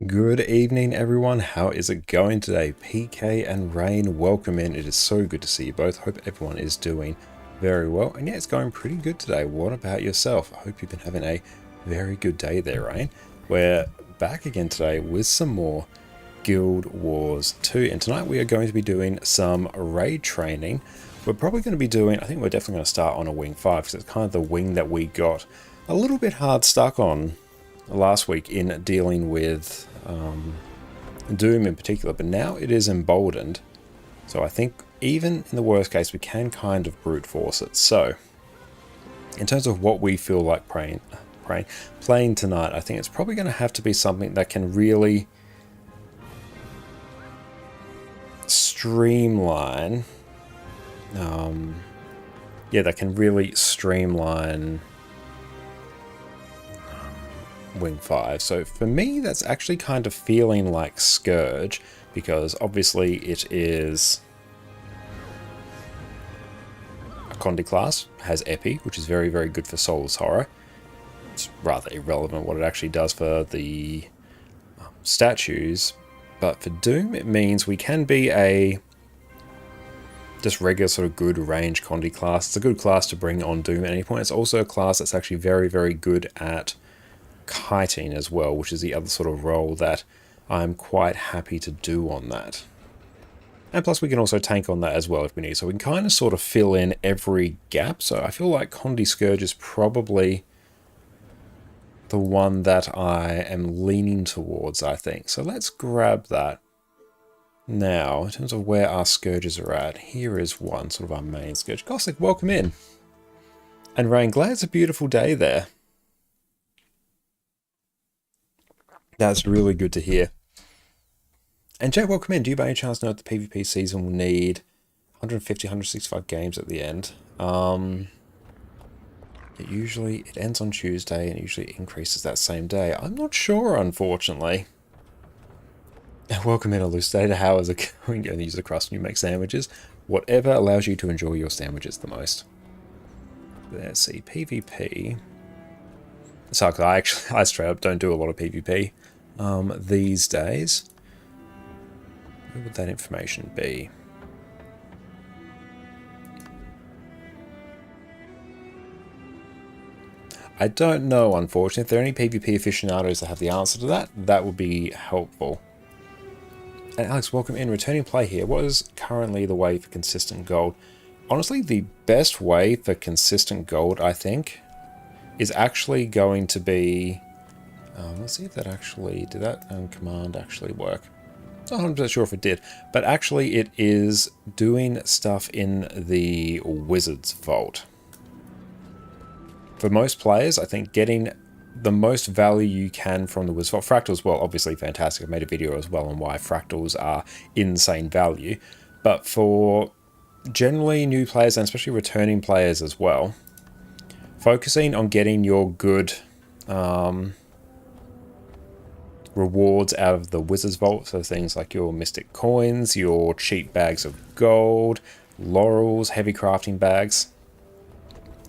Good evening, everyone. How is it going today? PK and Rain, welcome in. It is so good to see you both. Hope everyone is doing very well. And yeah, it's going pretty good today. What about yourself? I hope you've been having a very good day there, Rain. We're back again today with some more Guild Wars 2. And tonight we are going to be doing some raid training. We're probably going to be doing, I think we're definitely going to start on a wing 5 because it's kind of the wing that we got a little bit hard stuck on last week in dealing with Doom in particular, but now it is emboldened, so I think even in the worst case we can kind of brute force it. So in terms of what we feel like playing tonight, I think it's probably going to have to be something that can really streamline that can really streamline Wing 5. So for me, that's actually kind of feeling like Scourge, because obviously it is a Condi class, has Epi, which is very, very good for Soulless Horror. It's rather irrelevant what it actually does for the statues, but for Doom it means we can be a just regular sort of good range Condi class. It's a good class to bring on Doom at any point. It's also a class that's actually very, very good at kiting as well, which is the other sort of role that I'm quite happy to do on that. And plus we can also tank on that as well if we need, so we can kind of sort of fill in every gap. So I feel like Condi Scourge is probably the one that I am leaning towards, I think. So let's grab that. Now, in terms of where our Scourges are at, here is one, sort of our main Scourge. Gothic, welcome in. And Rain, glad it's a beautiful day there. That's really good to hear. And Jay, welcome in. Do you by any chance know that the PvP season will need 150, 165 games at the end? It ends on Tuesday and it usually increases that same day. I'm not sure, unfortunately. Welcome in, Elucidator. How is it going? You use the crust and you make sandwiches. Whatever allows you to enjoy your sandwiches the most. Let's see, PvP. So I straight up don't do a lot of PvP these days. Where would that information be? I don't know, unfortunately. If there are any PvP aficionados that have the answer to that, that would be helpful. And Alex, welcome in. Returning play here. What is currently the way for consistent gold? Honestly, the best way for consistent gold, I think, is actually going to be... let's see if that actually... Did that command actually work? Not 100% sure if it did, but actually it is doing stuff in the Wizard's Vault. For most players, I think getting the most value you can from the Wizard's Vault... Fractals, well, obviously fantastic. I've made a video as well on why fractals are insane value. But for generally new players, and especially returning players as well, focusing on getting your good rewards out of the Wizard's Vault, so things like your Mystic Coins, your cheap bags of gold, laurels, heavy crafting bags.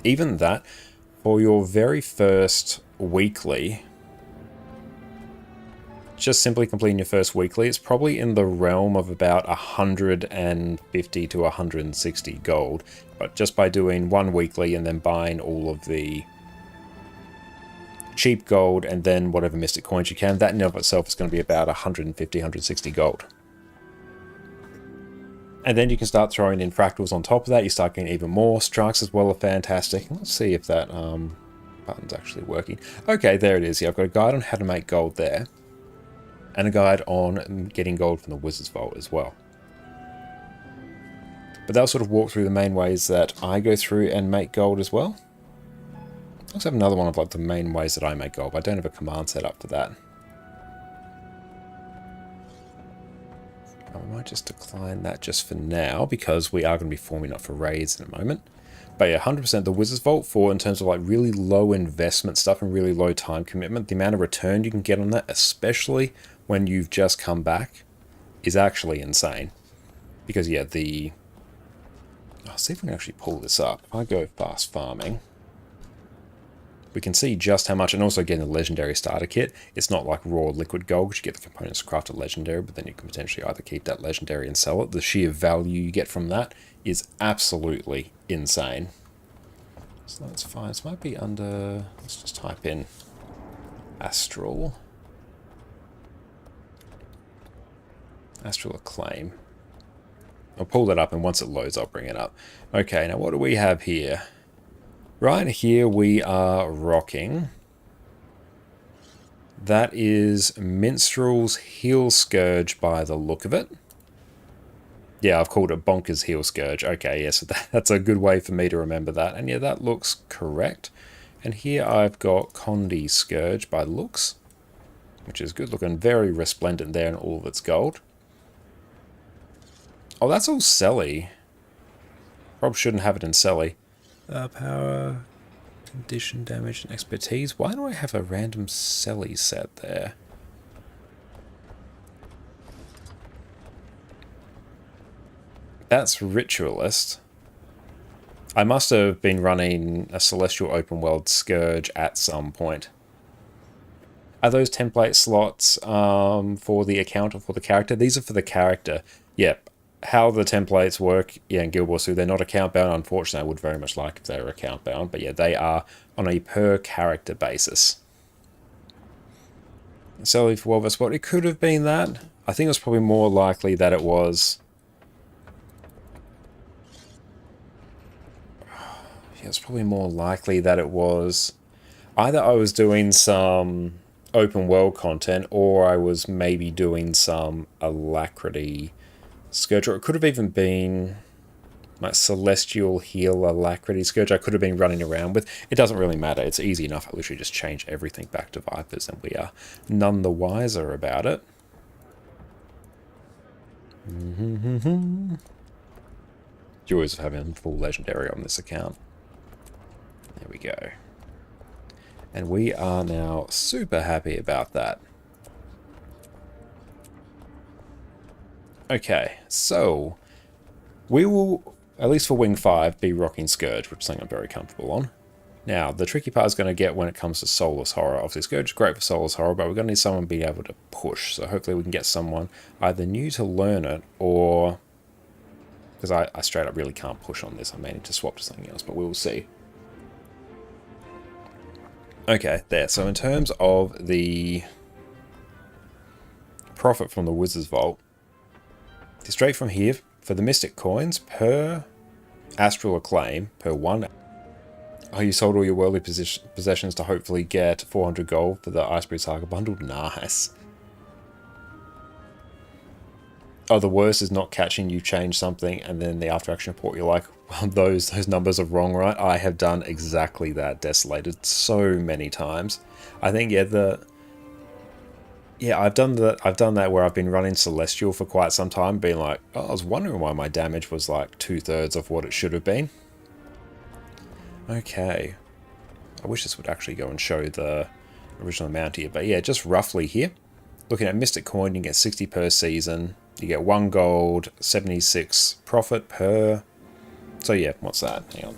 Even that, for your very first weekly, just simply completing your first weekly, it's probably in the realm of about 150 to 160 gold. But just by doing one weekly and then buying all of the cheap gold and then whatever mystic coins you can, that in and of itself is going to be about 150, 160 gold. And then you can start throwing in fractals on top of that. You start getting even more. Strikes as well are fantastic. Let's see if that button's actually working. Okay, there it is. Yeah, I've got a guide on how to make gold there. And a guide on getting gold from the Wizard's Vault as well. But they'll sort of walk through the main ways that I go through and make gold as well. I also have another one of like the main ways that I make gold, but I don't have a command set up for that. I might just decline that just for now, because we are going to be forming up for raids in a moment. But yeah, 100% the Wizard's Vault, for in terms of like really low investment stuff and really low time commitment, the amount of return you can get on that, especially when you've just come back, is actually insane. Because yeah, I'll see if I can actually pull this up. If I go fast farming, we can see just how much, and also getting the legendary starter kit. It's not like raw liquid gold, because you get the components to craft a legendary, but then you can potentially either keep that legendary and sell it. The sheer value you get from that is absolutely insane. So that's fine. This might be under, let's just type in Astral Acclaim. I'll pull that up, and once it loads, I'll bring it up. Okay, now what do we have here? Right here we are rocking. That is Minstrel's Heel Scourge by the look of it. Yeah, I've called it Bonkers Heel Scourge. Okay, yes, that's a good way for me to remember that. And yeah, that looks correct. And here I've got Condi Scourge by looks, which is good looking, very resplendent there in all of its gold. Oh, that's all Selly. Probably shouldn't have it in Selly. Power, condition, damage, and expertise. Why do I have a random Selly set there? That's Ritualist. I must have been running a Celestial Open World Scourge at some point. Are those template slots for the account or for the character? These are for the character. Yep. How the templates work, yeah, in Guild Wars 2, they're not account bound. Unfortunately, I would very much like if they were account bound, but yeah, they are on a per character basis. So for Wolvus, what it could have been that. I think it was probably more likely that it was. Yeah, it's probably more likely that it was either I was doing some open world content, or I was maybe doing some Alacrity Scourge, or it could have even been like Celestial Heal Alacrity Scourge I could have been running around with. It doesn't really matter. It's easy enough. I literally just change everything back to Vipers, and we are none the wiser about it. Joys of having full legendary on this account. There we go. And we are now super happy about that. Okay, so we will, at least for Wing 5, be rocking Scourge, which is something I'm very comfortable on. Now, the tricky part is going to get when it comes to Soulless Horror. Obviously, Scourge is great for Soulless Horror, but we're going to need someone to be able to push. So hopefully we can get someone either new to learn it, or... because I straight up really can't push on this. I may need to swap to something else, but we will see. Okay, there. So in terms of the profit from the Wizard's Vault, straight from here, for the Mystic Coins, per Astral Acclaim, per one... Oh, you sold all your worldly possessions to hopefully get 400 gold for the Icebreed Saga bundle? Nice. Oh, the worst is not catching you change something and then the after action report you're like, well, those numbers are wrong, right? I have done exactly that, Desolated, so many times. I think, yeah, I've done that where I've been running Celestial for quite some time, being like, oh, I was wondering why my damage was like 2/3 of what it should have been. Okay. I wish this would actually go and show the original amount here, but yeah, just roughly here. Looking at Mystic Coin, you get 60 per season. You get 1 gold, 76 profit per... So yeah, what's that? Hang on.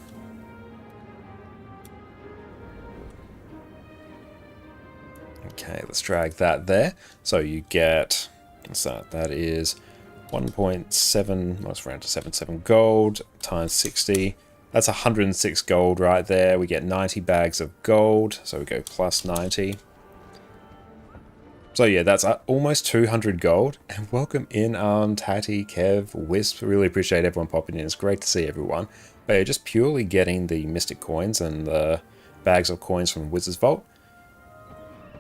Okay, let's drag that there. So you get... What's that? That is 1.7... Let's round to 77 gold times 60. That's 106 gold right there. We get 90 bags of gold, so we go plus 90. So yeah, that's almost 200 gold. And welcome in, Tatty, Kev, Wisp. Really appreciate everyone popping in. It's great to see everyone. But yeah, just purely getting the Mystic Coins and the bags of coins from Wizard's Vault.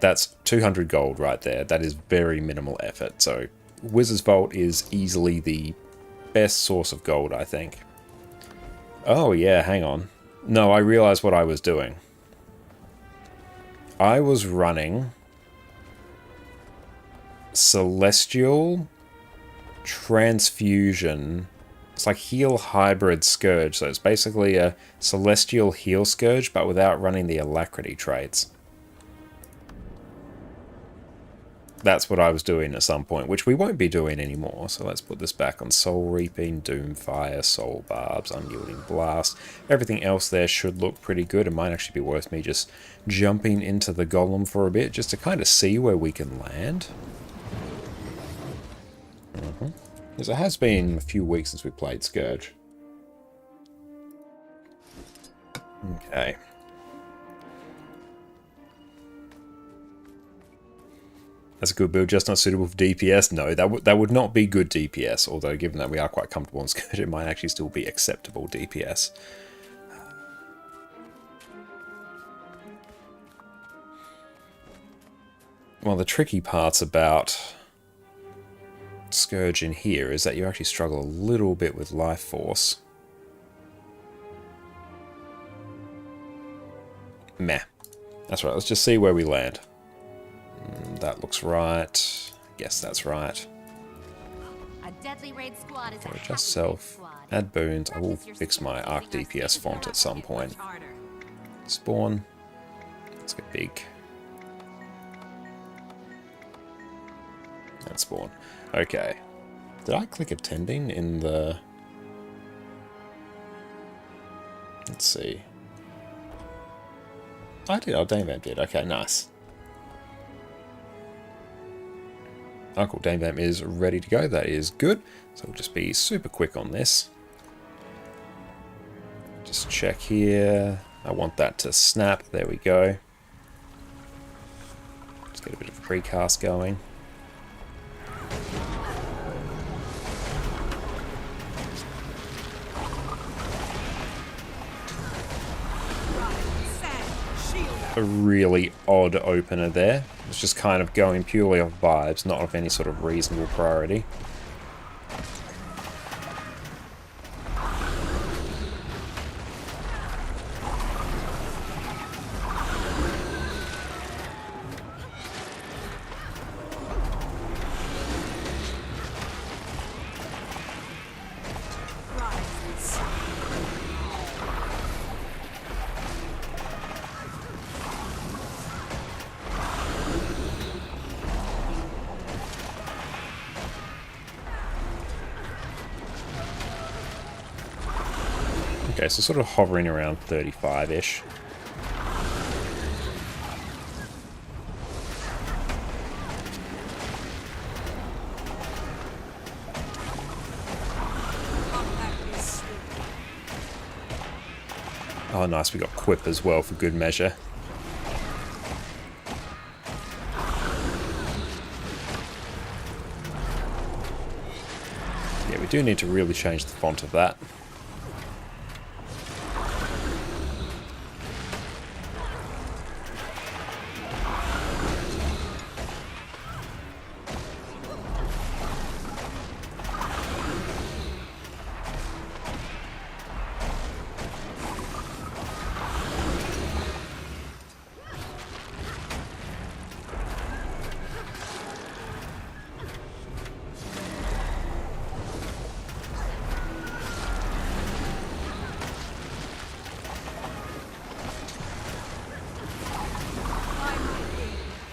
That's 200 gold right there. That is very minimal effort. So Wizard's Vault is easily the best source of gold, I think. Oh yeah, hang on. No, I realized what I was doing. I was running Celestial Transfusion. It's like Heal Hybrid Scourge. So it's basically a Celestial Heal Scourge, but without running the Alacrity traits. That's what I was doing at some point, which we won't be doing anymore. So let's put this back on Soul Reaping, Doomfire, Soul Barbs, Unyielding Blast. Everything else there should look pretty good. It might actually be worth me just jumping into the Golem for a bit, just to kind of see where we can land. Because it has been a few weeks since we played Scourge. Okay. That's a good build, just not suitable for DPS. No, that would not be good DPS, although given that we are quite comfortable on Scourge, it might actually still be acceptable DPS. One of the tricky parts about Scourge in here is that you actually struggle a little bit with life force. Meh. That's right, let's just see where we land. That looks right. Yes, that's right. A deadly raid squad is Adjust self. Add boons. I will fix my Arc DPS font at some point. Spawn. Let's get big. And spawn. Okay. Did I click attending in the... Let's see. I did. Oh, Dame Vamp did. Okay, nice. Uncle Dame Vamp is ready to go. That is good. So we'll just be super quick on this. Just check here. I want that to snap. There we go. Just get a bit of a precast going. A really odd opener there. It's just kind of going purely off vibes, not of any sort of reasonable priority. Okay, so sort of hovering around 35-ish. Oh, nice. We got Quip as well for good measure. Yeah, we do need to really change the font of that.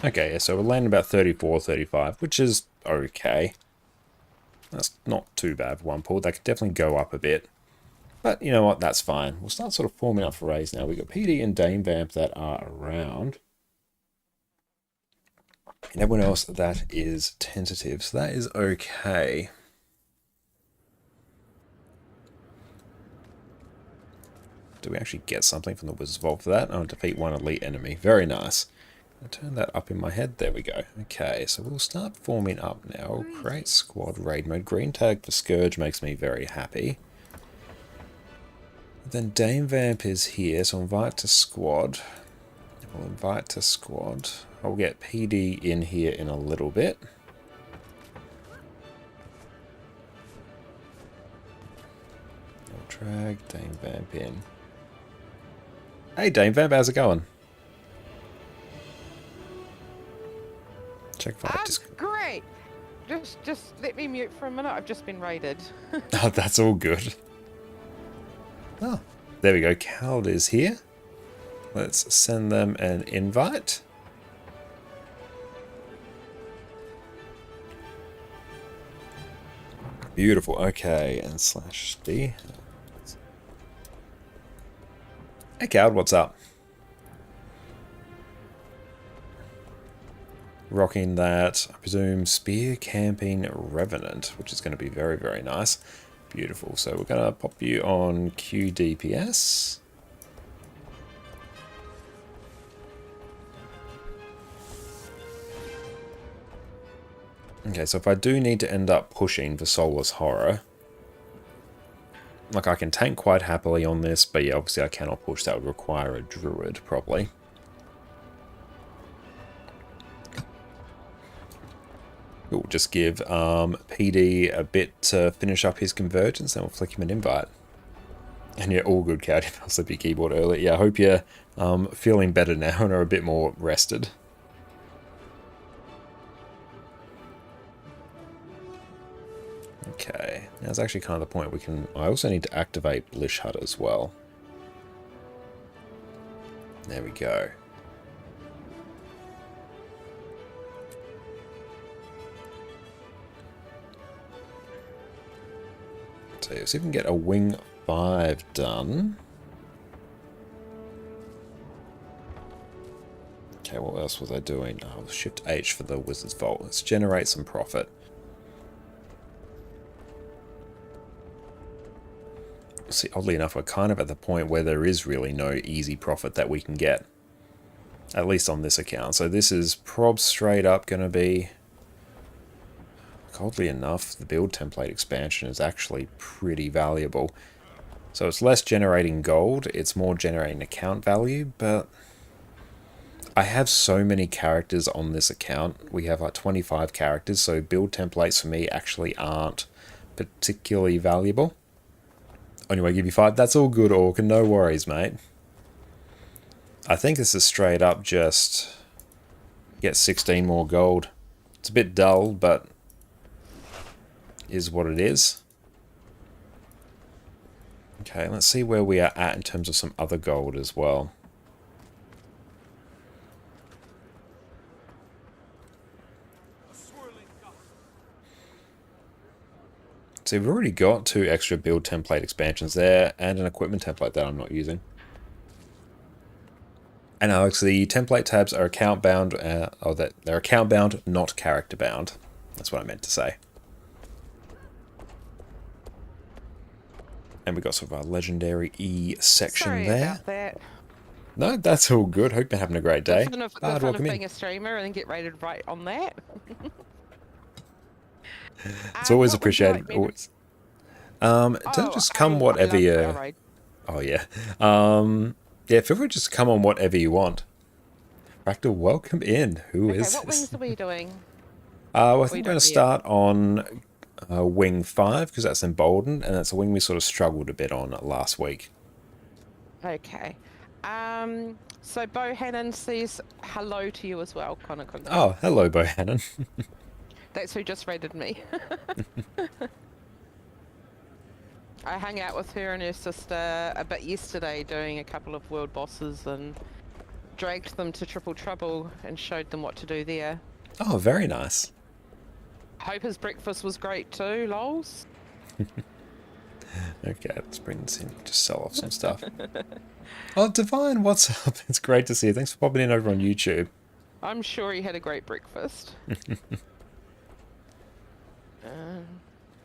Okay, yeah, so we're landing about 34, 35, which is okay. That's not too bad for one pull. That could definitely go up a bit. But you know what, that's fine. We'll start sort of forming up for raids now. We've got PD and Dame Vamp that are around. And everyone else that is tentative, so that is okay. Do we actually get something from the Wizard's Vault for that? Oh, defeat one elite enemy. Very nice. I'll turn that up in my head. There we go. Okay, so we'll start forming up now. We'll create squad raid mode. Green tag for Scourge makes me very happy. Then Dame Vamp is here, so invite to squad. We'll invite to squad. I'll get PD in here in a little bit. I'll drag Dame Vamp in. Hey Dame Vamp, how's it going? Check via Discord. Great. Just let me mute for a minute. I've just been raided. Oh, that's all good. Oh, there we go. Cald is here. Let's send them an invite. Beautiful. Okay, and slash D. Hey, Cowd, what's up? Rocking that, I presume, Spear Camping Revenant, which is going to be very, very nice. Beautiful. So we're going to pop you on QDPS. Okay, so if I do need to end up pushing for Soulless Horror, like I can tank quite happily on this, but yeah, obviously I cannot push. That would require a Druid, probably. We'll just give PD a bit to finish up his convergence, then we'll flick him an invite. And yeah, all good, Cowdy. I'll slip your keyboard early. Yeah, I hope you're feeling better now and are a bit more rested. Okay, now it's actually kind of the point we can... I also need to activate Lish Hut as well. There we go. So let's see if we can get a Wing 5 done. Okay, what else was I doing? Oh, Shift H for the Wizard's Vault. Let's generate some profit. See, oddly enough, we're kind of at the point where there is really no easy profit that we can get. At least on this account. So this is prob straight up going to be... Oddly enough, the build template expansion is actually pretty valuable. So it's less generating gold, it's more generating account value, but... I have so many characters on this account. We have like 25 characters, so build templates for me actually aren't particularly valuable. Anyway, give you 5. That's all good, Orc, and no worries, mate. I think this is straight up just get 16 more gold. It's a bit dull, but is what it is. Okay, let's see where we are at in terms of some other gold as well. So we've already got 2 extra build template expansions there, and an equipment template that I'm not using. And Alex, the template tabs are account bound, they're account bound, not character bound. That's what I meant to say. And we got sort of our legendary E section Sorry there. about that. No, that's all good. Hope you're having a great day. The fun of being a streamer and then get rated right on that. It's always What would you appreciated. like me to- Don't just come whatever you... Oh, yeah. Yeah, feel free to just come on whatever you want. Fractal, welcome in. Who Okay, is what this? wings are we doing? I think we're going to start on Wing 5, because that's emboldened, and that's a wing we sort of struggled a bit on last week. Okay. So Bohannon says hello to you as well, ConnorConCarne. Oh, hello, Bohannon. That's who just rated me. I hung out with her and her sister a bit yesterday doing a couple of world bosses and dragged them to Triple Trouble and showed them what to do there. Oh, very nice. Hope his breakfast was great too, lols. Okay, let's bring this in. Just sell off some stuff. Oh, Divine, what's up? It's great to see you. Thanks for popping in over on YouTube. I'm sure he had a great breakfast.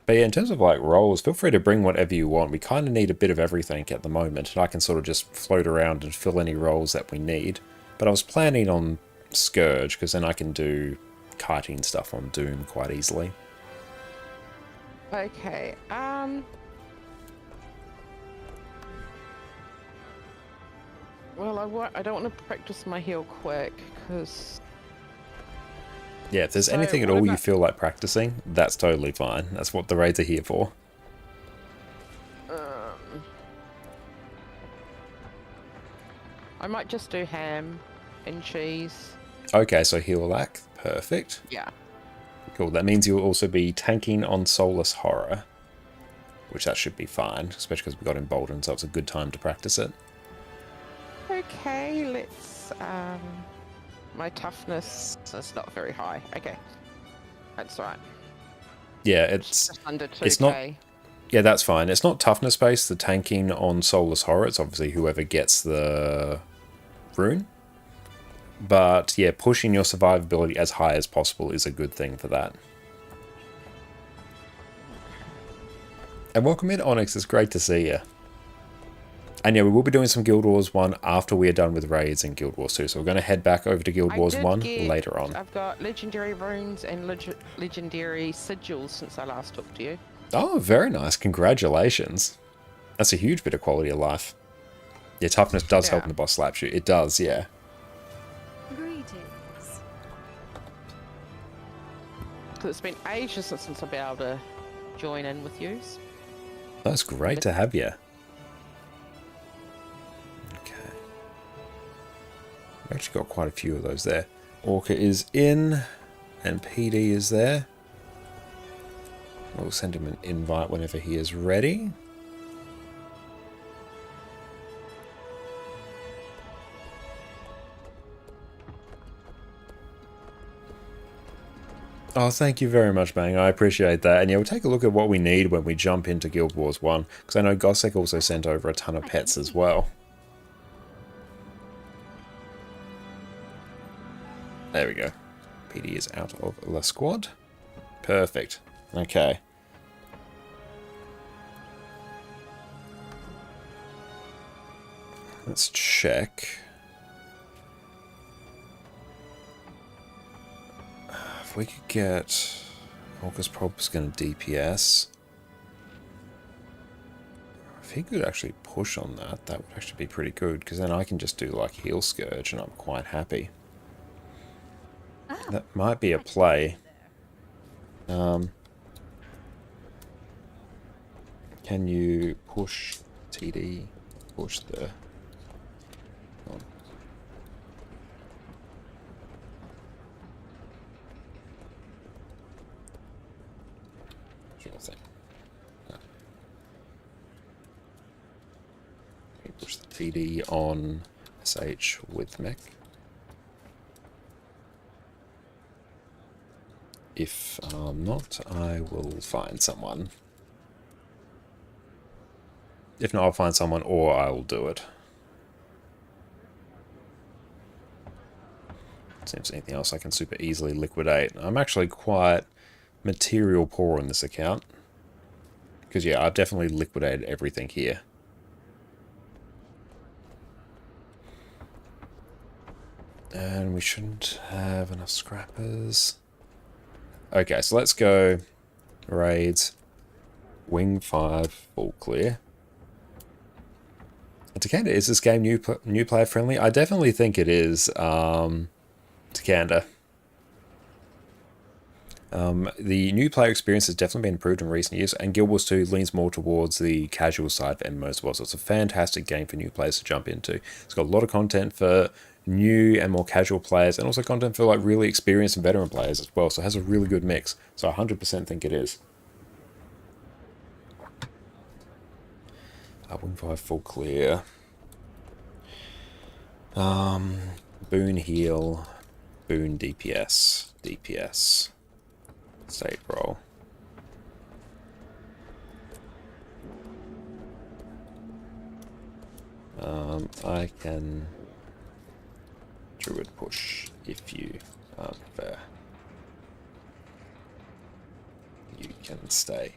But yeah, in terms of like roles, feel free to bring whatever you want. We kind of need a bit of everything at the moment, and I can sort of just float around and fill any roles that we need. But I was planning on Scourge, because then I can do kiting stuff on Doom quite easily. Okay, well, I don't want to practice my heal quick, because... Yeah, if there's So, anything at what all you about- feel like practicing, that's totally fine. That's what the raids are here for. I might just do ham and cheese. Okay, so Heal-Lac. Perfect. Yeah. Cool. That means you'll also be tanking on Soulless Horror, which that should be fine, especially because we got Emboldened, so it's a good time to practice it. Okay, let's, my toughness is not very high. Okay. That's all right. Yeah, Just under it's not. 2k. Yeah, that's fine. It's not toughness based. The tanking on Soulless Horror. It's obviously whoever gets the rune. But yeah, pushing your survivability as high as possible is a good thing for that. And welcome in, Onyx. It's great to see you. And yeah, we will be doing some Guild Wars 1 after we are done with raids and Guild Wars 2. So we're going to head back over to Guild Wars 1 later on. I've got legendary runes and legendary sigils since I last talked to you. Oh, very nice. Congratulations. That's a huge bit of quality of life. Your toughness does help in the boss slap shoot. It does, yeah. Greetings. Because it's been ages since I've been able to join in with you. That's great to have you. We've actually got quite a few of those there. Orca is in, and PD is there. We'll send him an invite whenever he is ready. Oh, thank you very much, Bang. I appreciate that. And yeah, we'll take a look at what we need when we jump into Guild Wars 1. Because I know Gossek also sent over a ton of pets as well. There we go. PD is out of the squad. Perfect. Okay. Let's check. If we could get... Orca's probably going to DPS. If he could actually push on that, that would actually be pretty good. Because then I can just do like Heal Scourge and I'm quite happy. That might be a play. Can you push TD? Push the... Sure thing. Push the TD on SH with mech. If not, I will find someone. If not, I'll find someone or I will do it. See if there's anything else I can super easily liquidate. I'm actually quite material poor in this account. Because yeah, I've definitely liquidated everything here. And we shouldn't have enough scrappers. Okay, so let's go raids, wing 5, full clear. Takanda, is this game new player friendly? I definitely think it is, Takanda. The new player experience has definitely been improved in recent years, and Guild Wars 2 leans more towards the casual side of MMOs as well, so it's a fantastic game for new players to jump into. It's got a lot of content for new and more casual players, and also content for like really experienced and veteran players as well, so it has a really good mix. So I 100% think it is. Wing 5 full clear. Boon heal, Boon DPS, DPS, state roll. I can Druid push if you prefer. You can stay.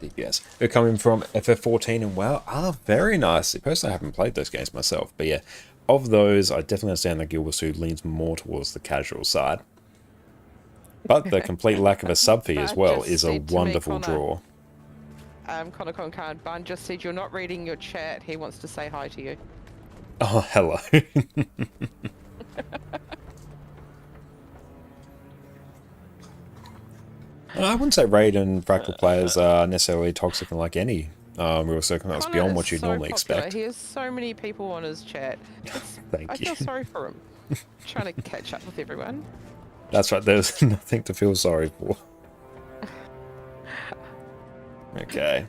DPS. We're coming from FF14 and WoW. Ah, very nice. Personally, I haven't played those games myself, but yeah, of those, I definitely understand that Guild Wars 2 leans more towards the casual side. But the complete lack of a sub fee as well is a wonderful draw. ConnorConCarne, Bun just said you're not reading your chat. He wants to say hi to you. Oh, hello. I wouldn't say raid and fractal players are necessarily toxic in like any real circumstance beyond what you'd normally expect. He has so many people on his chat. Thank you. I feel sorry for him. Trying to catch up with everyone. That's right, there's nothing to feel sorry for. Okay.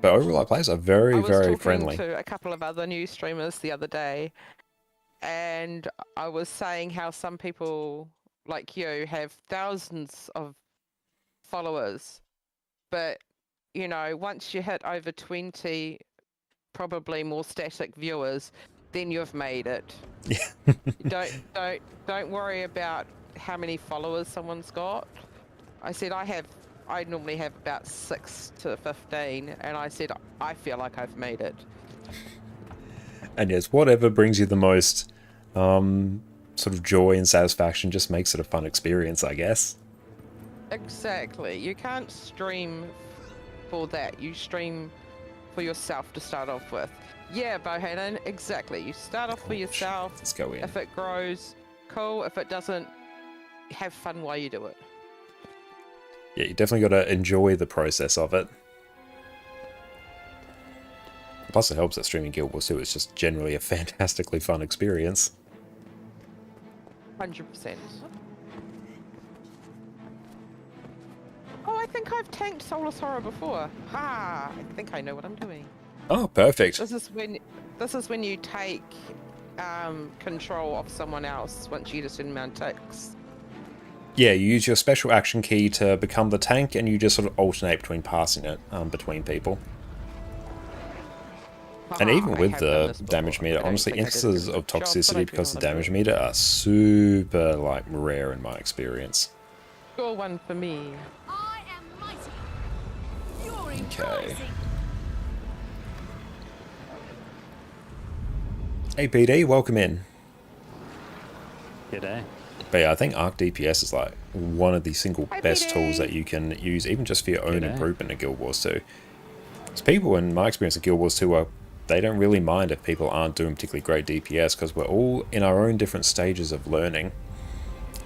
But overall, players are very, very friendly. I was talking to a couple of other new streamers the other day, and I was saying how some people like you, have thousands of followers, but you know, once you hit over 20, probably more static viewers, then you've made it. Yeah. Don't worry about how many followers someone's got. I said I normally have about 6 to 15, and I said I feel like I've made it. And yes, whatever brings you the most sort of joy and satisfaction just makes it a fun experience, I guess. Exactly. You can't stream for that. You stream for yourself to start off with. Yeah, Bohannon, exactly. You start off for yourself. Let's go in. If it grows, cool. If it doesn't, have fun while you do it. Yeah, you definitely got to enjoy the process of it. Plus, it helps that streaming Guild Wars 2 is just generally a fantastically fun experience. 100%. Oh, I think I've tanked Soulless Horror before. Ha! I think I know what I'm doing. Oh, perfect. This is when you take control of someone else once you get a certain amount of ticks. Yeah, you use your special action key to become the tank, and you just sort of alternate between passing it between people. And even with the damage meter, honestly, instances of toxicity because of the damage meter are super, like, rare in my experience. Score one for me. I am mighty. Fury Okay. rising. Hey PD, welcome in. G'day. But yeah, I think Arc DPS is like one of the single Hi, best PD. tools that you can use, even just for your own G'day. improvement in Guild Wars 2. Because people, in my experience of Guild Wars 2, they don't really mind if people aren't doing particularly great DPS, because we're all in our own different stages of learning.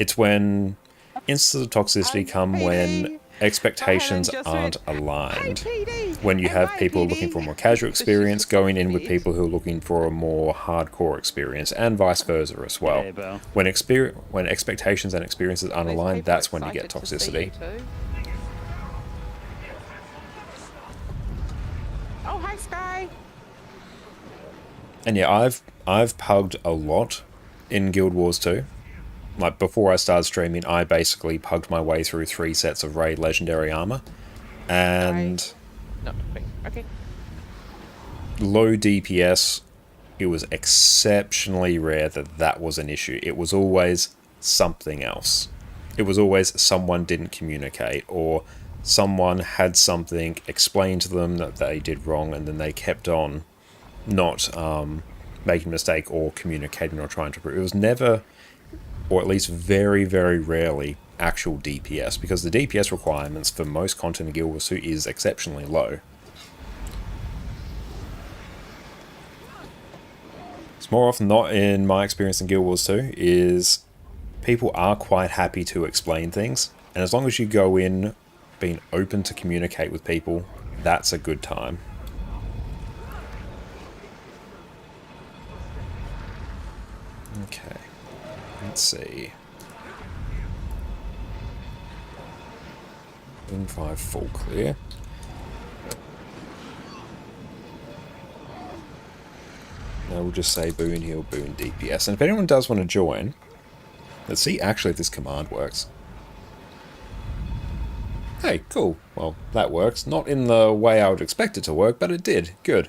It's when instances of toxicity come when expectations aren't aligned. When you have people looking for a more casual experience going in with people who are looking for a more hardcore experience, and vice versa as well. G'day, Belle. When expectations and experiences aren't aligned, that's when you get toxicity. Oh, hi, Sky. And yeah, I've pugged a lot in Guild Wars 2. Like, before I started streaming, I basically pugged my way through 3 sets of raid legendary armor. And Not okay. low DPS, it was exceptionally rare that was an issue. It was always something else. It was always someone didn't communicate, or someone had something explained to them that they did wrong, and then they kept on not making a mistake or communicating or trying to improve. It was never, or at least very, very rarely, actual DPS, because the DPS requirements for most content in Guild Wars 2 is exceptionally low. It's more often not, in my experience in Guild Wars 2, is people are quite happy to explain things, and as long as you go in being open to communicate with people, that's a good time. Okay, let's see. Wing 5 full clear. Now we'll just say boon heal, boon DPS. And if anyone does want to join, let's see actually if this command works. Hey, cool. Well, that works. Not in the way I would expect it to work, but it did. Good.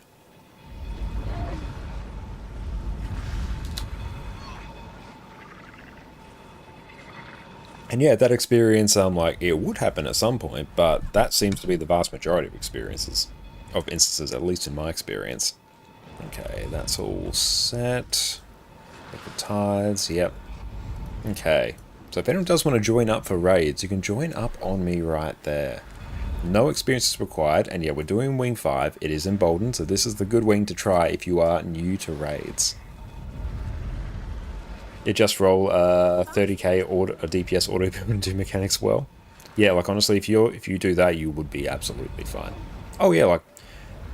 And yeah, that experience, like, it would happen at some point, but that seems to be the vast majority of instances, at least in my experience. Okay, that's all set. Liquid tides, yep. Okay, so if anyone does want to join up for raids, you can join up on me right there. No experience is required, and yeah, we're doing Wing 5. It is emboldened, so this is the good wing to try if you are new to raids. You just roll a 30k a DPS auto and do mechanics well. Yeah, like honestly, if you do that, you would be absolutely fine. Oh yeah, like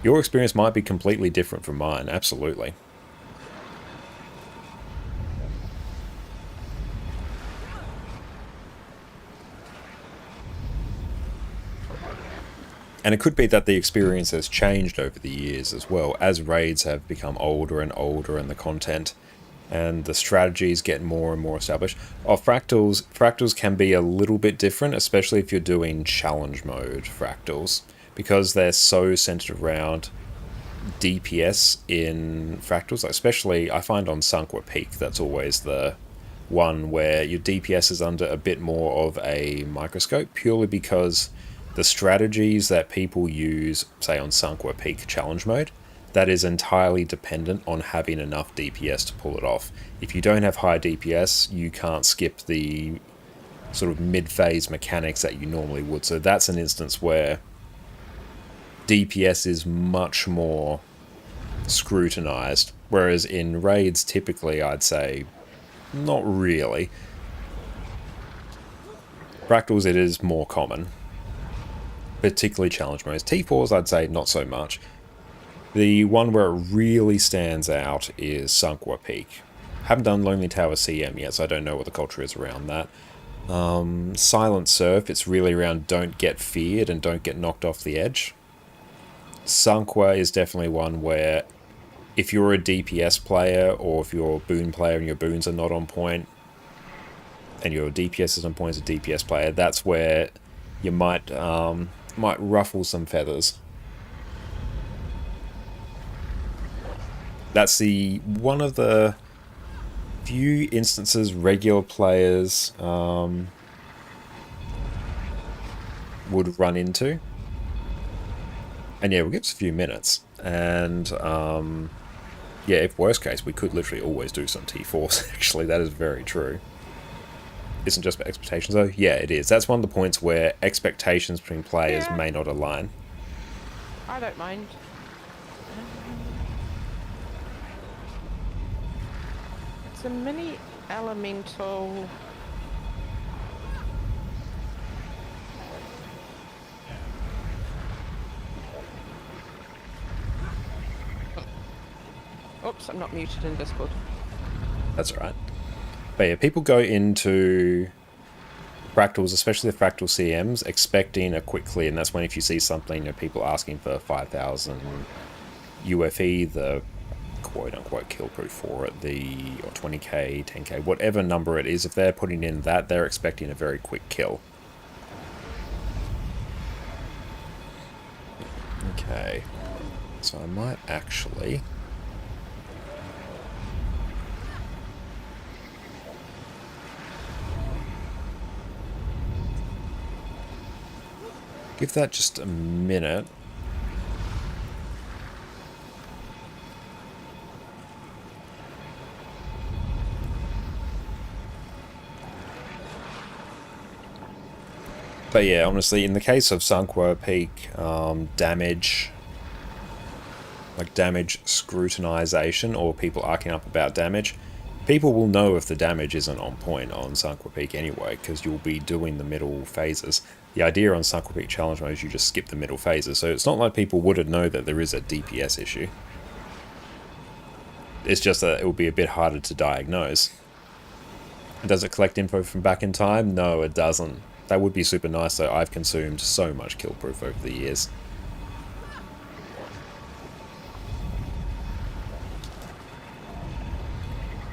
your experience might be completely different from mine. Absolutely. And it could be that the experience has changed over the years as well, as raids have become older and older and the content and the strategies get more and more established. Fractals can be a little bit different, especially if you're doing challenge mode fractals, because they're so centered around DPS in fractals. Especially, I find on Sunkwar Peak, that's always the one where your DPS is under a bit more of a microscope, purely because the strategies that people use, say on Sunkwar Peak challenge mode, that is entirely dependent on having enough DPS to pull it off. If you don't have high DPS, you can't skip the sort of mid-phase mechanics that you normally would. So that's an instance where DPS is much more scrutinized, whereas in raids, typically, I'd say, not really. Fractals, it is more common, particularly challenge modes. T4s, I'd say, not so much. The one where it really stands out is Sunkwar Peak. Haven't done Lonely Tower CM yet, so I don't know what the culture is around that. Silent Surf, it's really around don't get feared and don't get knocked off the edge. Sunkwar is definitely one where if you're a DPS player, or if you're a boon player and your boons are not on point, and your DPS is on point as a DPS player, that's where you might ruffle some feathers. That's one of the few instances regular players would run into. And yeah, we'll give us a few minutes. And yeah, if worst case, we could literally always do some T4s, actually. That is very true. Isn't just about expectations, though? Yeah, it is. That's one of the points where expectations between players may not align. I don't mind. It's a mini elemental. Oops, I'm not muted in Discord. That's alright. But yeah, people go into fractals, especially the fractal CMs, expecting a quick clear, and that's when if you see something, people asking for 5,000 UFE, the quote-unquote kill proof for it, or 20k, 10k, whatever number it is, if they're putting in that, they're expecting a very quick kill. Okay, so I might actually... give that just a minute. But yeah, honestly, in the case of Sunkwar Peak, damage scrutinization, or people arcing up about damage, people will know if the damage isn't on point on Sunkwar Peak anyway, because you'll be doing the middle phases. The idea on Sunkwar Peak challenge mode is you just skip the middle phases, so it's not like people wouldn't know that there is a DPS issue. It's just that it will be a bit harder to diagnose. Does it collect info from back in time? No, it doesn't. That would be super nice, though. I've consumed so much kill proof over the years.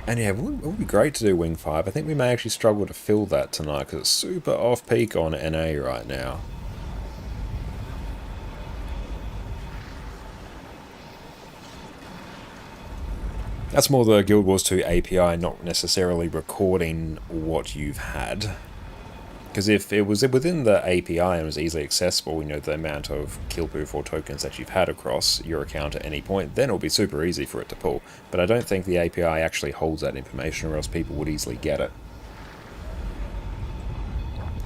And yeah, it would be great to do Wing 5. I think we may actually struggle to fill that tonight, because it's super off-peak on NA right now. That's more the Guild Wars 2 API, not necessarily recording what you've had. Because if it was within the API and was easily accessible, the amount of kill proof or tokens that you've had across your account at any point, then it'll be super easy for it to pull. But I don't think the API actually holds that information, or else people would easily get it.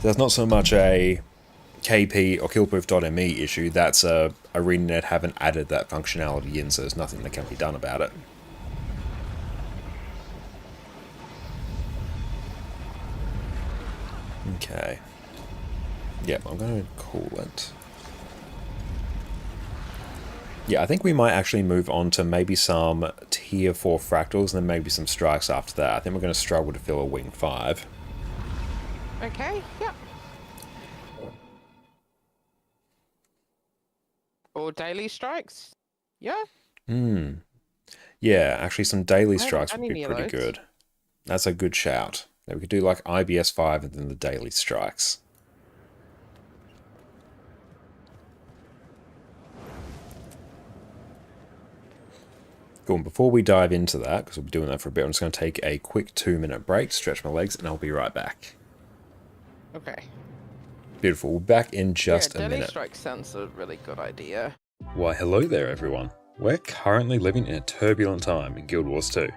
There's not so much a KP or killproof.me issue, that's ArenaNet haven't added that functionality in, so there's nothing that can be done about it. Okay. Yep, I'm going to call it. Yeah, I think we might actually move on to maybe some tier 4 fractals, and then maybe some strikes after that. I think we're going to struggle to fill a Wing 5. Okay, yeah. Or daily strikes. Yeah. Yeah, actually some daily I haven't strikes done would be any of pretty those. good. That's a good shout. Yeah, we could do like IBS 5 and then the daily strikes. Cool, and before we dive into that, because we'll be doing that for a bit, I'm just going to take a quick 2-minute break, stretch my legs, and I'll be right back. Okay. Beautiful, we're back in just yeah, a daily minute. strike sounds a really good idea. Why, hello there, everyone. We're currently living in a turbulent time in Guild Wars 2.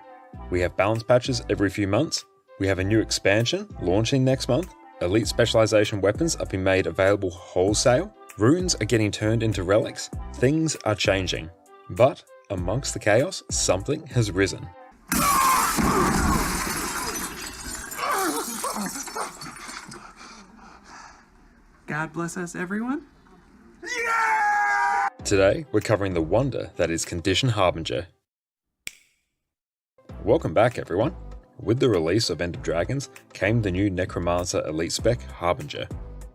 We have balance patches every few months, we have a new expansion launching next month, elite specialization weapons are being made available wholesale, runes are getting turned into relics, things are changing. But amongst the chaos, something has risen. God bless us, everyone. Today, we're covering the wonder that is Condition Harbinger. Welcome back, everyone. With the release of End of Dragons came the new Necromancer Elite Spec Harbinger.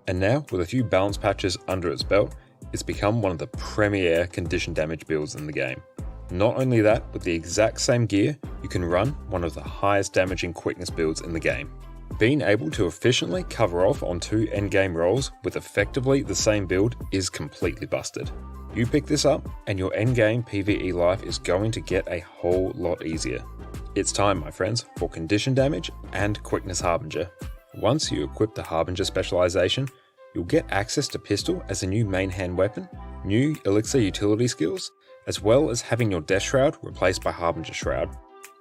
And now, with a few balance patches under its belt, it's become one of the premier condition damage builds in the game. Not only that, with the exact same gear, you can run one of the highest damaging quickness builds in the game. Being able to efficiently cover off on 2 endgame rolls with effectively the same build is completely busted. You pick this up, and your endgame PvE life is going to get a whole lot easier. It's time, my friends, for Condition Damage and Quickness Harbinger. Once you equip the Harbinger specialization, you'll get access to Pistol as a new main hand weapon, new Elixir utility skills, as well as having your Death Shroud replaced by Harbinger Shroud.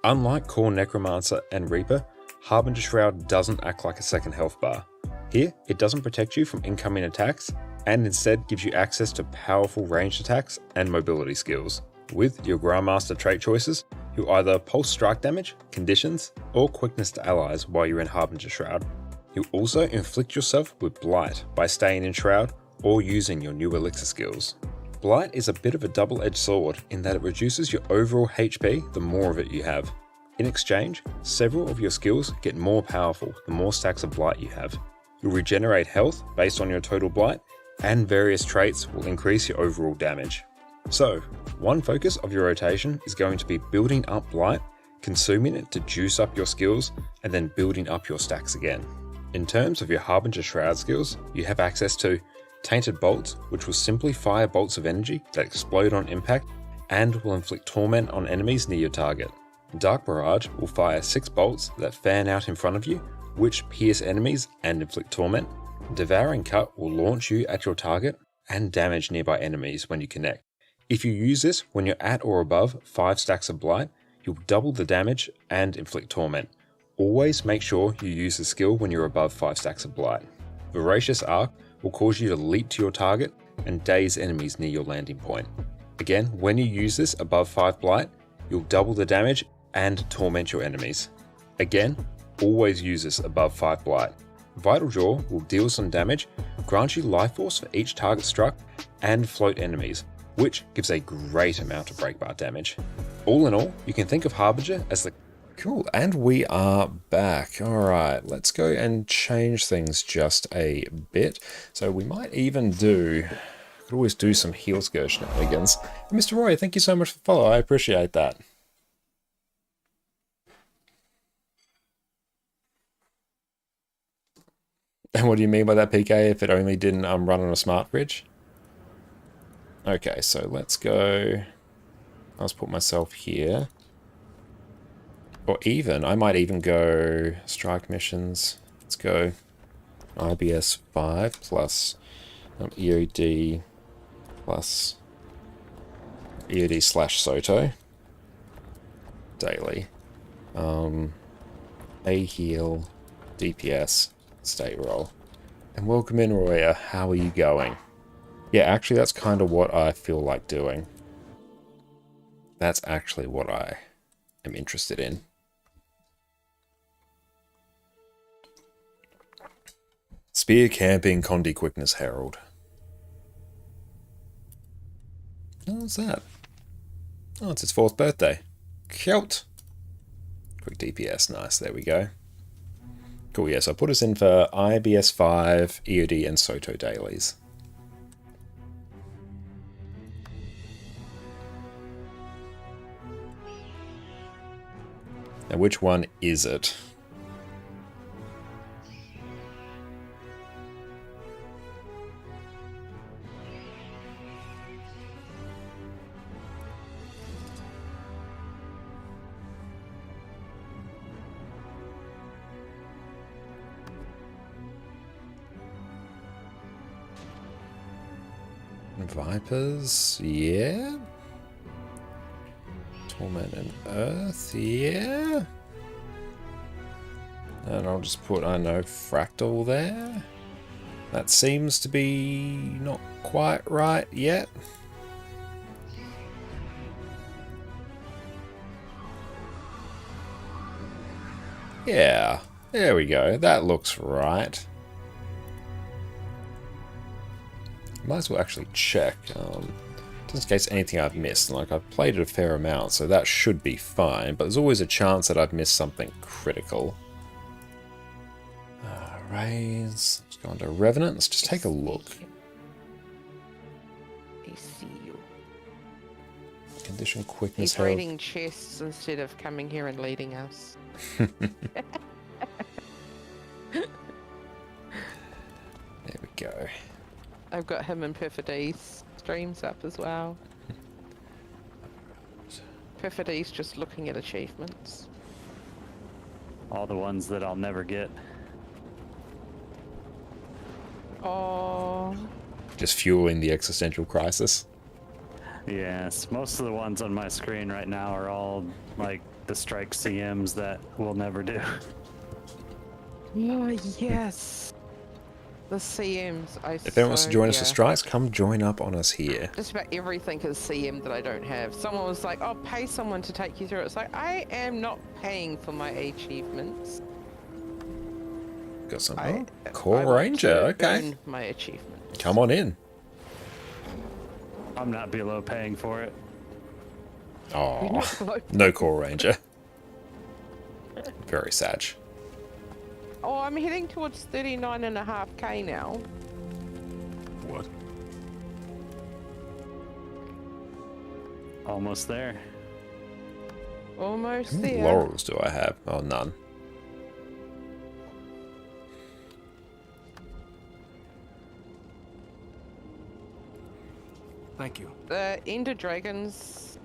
Unlike core Necromancer and Reaper, Harbinger Shroud doesn't act like a second health bar. Here, it doesn't protect you from incoming attacks, and instead gives you access to powerful ranged attacks and mobility skills. With your Grandmaster trait choices, you'll either pulse strike damage, conditions, or quickness to allies while you're in Harbinger Shroud. You'll also inflict yourself with Blight by staying in Shroud or using your new Elixir skills. Blight is a bit of a double-edged sword in that it reduces your overall HP the more of it you have. In exchange, several of your skills get more powerful the more stacks of Blight you have. You'll regenerate health based on your total Blight, and various traits will increase your overall damage. So, one focus of your rotation is going to be building up Blight, consuming it to juice up your skills, and then building up your stacks again. In terms of your Harbinger Shroud skills, you have access to Tainted Bolts, which will simply fire bolts of energy that explode on impact and will inflict torment on enemies near your target. Dark Barrage will fire 6 bolts that fan out in front of you, which pierce enemies and inflict torment. Devouring Cut will launch you at your target and damage nearby enemies when you connect. If you use this when you're at or above 5 stacks of Blight, you'll double the damage and inflict torment. Always make sure you use the skill when you're above 5 stacks of Blight. Voracious Arc will cause you to leap to your target and daze enemies near your landing point. Again, when you use this above 5 Blight, you'll double the damage and torment your enemies. Again, always use this above 5 Blight. Vital Jaw will deal some damage, grant you life force for each target struck, and float enemies, which gives a great amount of breakbar damage. All in all, you can think of Harbinger as the... Cool, and we are back. Alright, let's go and change things just a bit. So we might even could always do some heal skill shenanigans. Mr. Roy, thank you so much for the follow, I appreciate that. And what do you mean by that, PK, if it only didn't run on a smart fridge? Okay, so let's go... Let's put myself here. Or even, I might even go strike missions. Let's go IBS 5 plus EOD plus EOD slash Soto daily. A heal, DPS, state roll. And welcome in, Roya. How are you going? Yeah, actually, that's kind of what I feel like doing. That's actually what I am interested in. Spear Camping Condi Quickness Herald. Oh, what's that? Oh, it's his 4th birthday. Cute. Quick DPS, nice, there we go. Cool, yeah, so I put us in for IBS 5, EOD, and Soto dailies. Now, which one is it? Vipers, yeah. Torment and Earth, yeah. And I'll just put, I don't know, Fractal there. That seems to be not quite right yet. Yeah, there we go. That looks right. Might as well actually check, just in case anything I've missed. Like, I've played it a fair amount, so that should be fine, but there's always a chance that I've missed something critical. Raise, let's go on to Revenant, let's just take a look. I see you. Condition, quickness, He's health. raiding chests instead of coming here and leading us. There we go. I've got him and Perfidy's streams up as well. Perfidy's just looking at achievements. All the ones that I'll never get. Oh, Just fueling the existential crisis. Yes, most of the ones on my screen right now are all like the strike CMs that we'll never do. oh yes. The CMs. If anyone wants to join us at Strikes, come join up on us here. Just about everything is CM that I don't have. Someone was like, "Oh, pay someone to take you through it." It's like, I am not paying for my achievements. Got some I Core want Ranger, to okay. earn my achievements. Come on in. I'm not below paying for it. Oh, no Core Ranger. Very sad. Oh, I'm heading towards 39.5k now. What? Almost there. Almost How many there. laurels do I have? Oh, none. Thank you. The Ender Dragons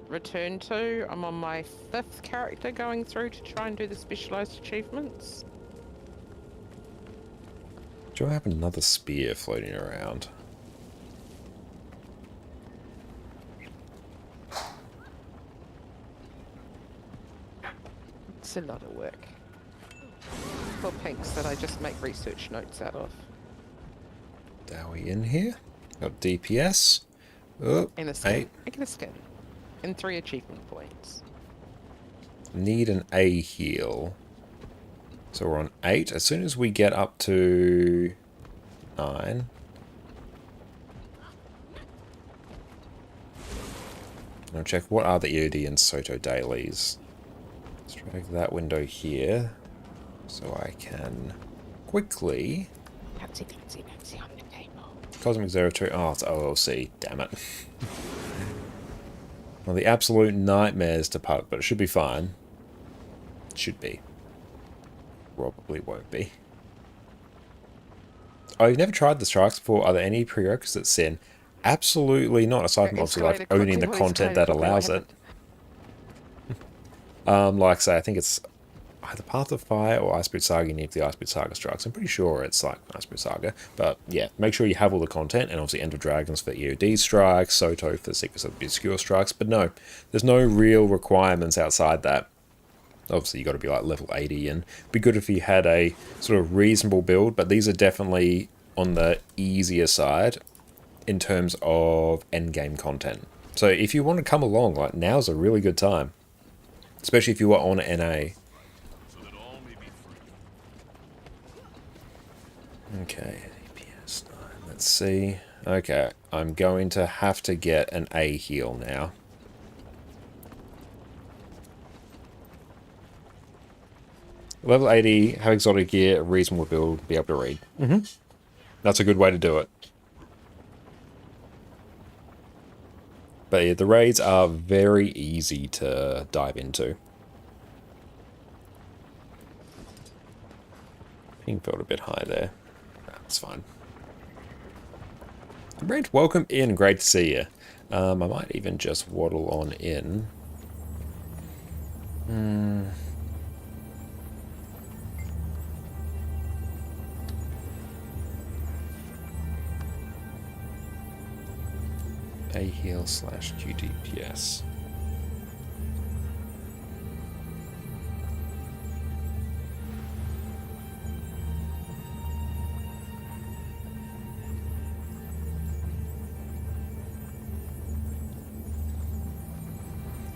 return to. I'm on my 5th character going through to try and do the specialized achievements. Do I have another spear floating around? It's a lot of work. For pinks that I just make research notes out of. Are we in here? Got DPS. Oh, And a skin. 8. I get a skin. And 3 achievement points. Need an A heal. So we're on 8. As soon as we get up to 9. I'll check what are the EOD and Soto dailies. Let's drag that window here so I can quickly. Patsy on the table. Cosmic 02. Oh, it's OLC. Damn it. Well, the absolute nightmares to puck, but it should be fine. It should be. Probably won't be. Oh, you've never tried the strikes before? Are there any prerequisites, Sin? Absolutely not, aside from obviously like owning the content that allows it. Like say, I think it's either Path of Fire or Iceboot Saga. You need the Iceboot Saga strikes. I'm pretty sure it's like Iceboot Saga, but yeah, make sure you have all the content, and obviously End of Dragons for EOD strikes, Soto for the Secrets of Obscure strikes. But no, there's no real requirements outside that. Obviously, you got to be like level 80, and it'd be good if you had a sort of reasonable build. But these are definitely on the easier side in terms of endgame content. So if you want to come along, like now's a really good time, especially if you are on NA. Okay, DPS 9. Let's see. Okay, I'm going to have to get an A heal now. Level 80, have exotic gear, a reasonable build, be able to read. That's a good way to do it. But yeah, the raids are very easy to dive into. Being felt a bit high there. That's fine. Brent, welcome in. Great to see you. I might even just waddle on in. A heal / QDPS.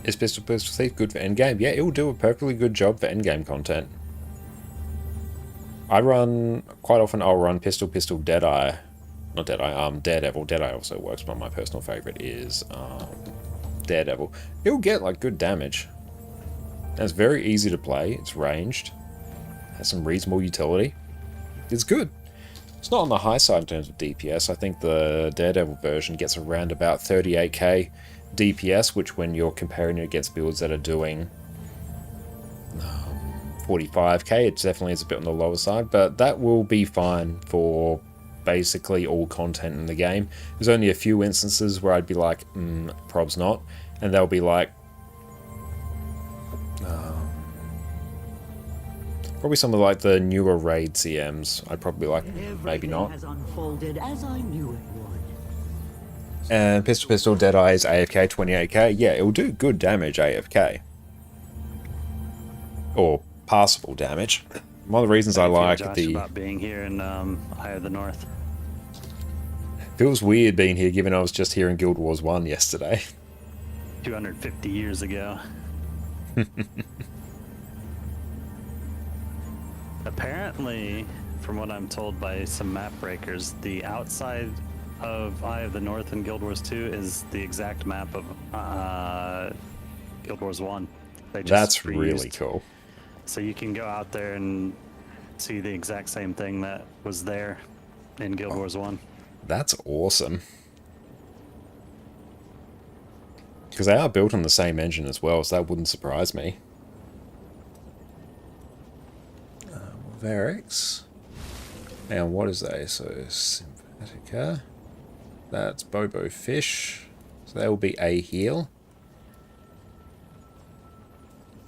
Is Pistol Thief good for endgame? Yeah, it will do a perfectly good job for endgame content. I run, quite often I'll run Pistol Deadeye. Not Deadeye, Daredevil. Deadeye also works, but my personal favorite is Daredevil. It'll get like good damage. And it's very easy to play, it's ranged, has some reasonable utility. It's good. It's not on the high side in terms of DPS. I think the Daredevil version gets around about 38k DPS, which when you're comparing it against builds that are doing 45k, it definitely is a bit on the lower side, but that will be fine for basically all content in the game. There's only a few instances where I'd be like, probs not, and they'll be like, probably some of like the newer raid CMs, I'd probably be like, maybe not. Has unfolded as I knew it would. And Pistol Deadeye is AFK 28k. Yeah, it'll do good damage AFK. Or passable damage. One of the reasons I like Josh the... about being here in Eye of the North. Feels weird being here given I was just here in Guild Wars 1 yesterday. 250 years ago. Apparently, from what I'm told by some map breakers, the outside of Eye of the North in Guild Wars 2 is the exact map of Guild Wars 1. They just That's reused. really cool. So you can go out there and see the exact same thing that was there in Guild Wars 1. That's awesome. Because they are built on the same engine as well, so that wouldn't surprise me. Varix. And what is they? So, Sympathetica. That's Bobo Fish. So that will be a heal.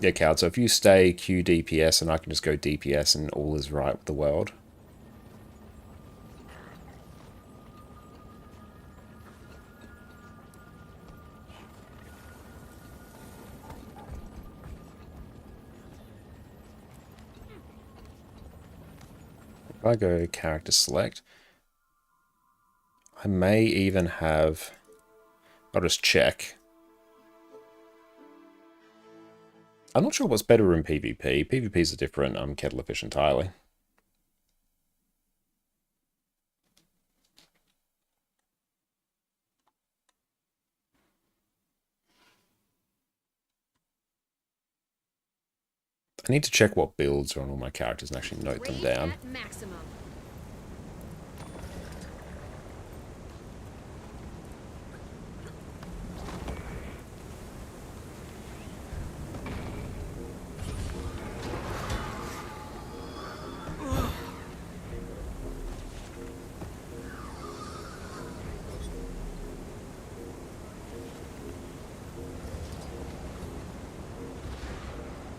Yeah, Cowd, so if you stay Q DPS and I can just go DPS and all is right with the world. If I go character select, I may even have, I'll just check. I'm not sure what's better in PvP. PvP is a different kettle of fish entirely. I need to check what builds are on all my characters and actually note them down. Maximum.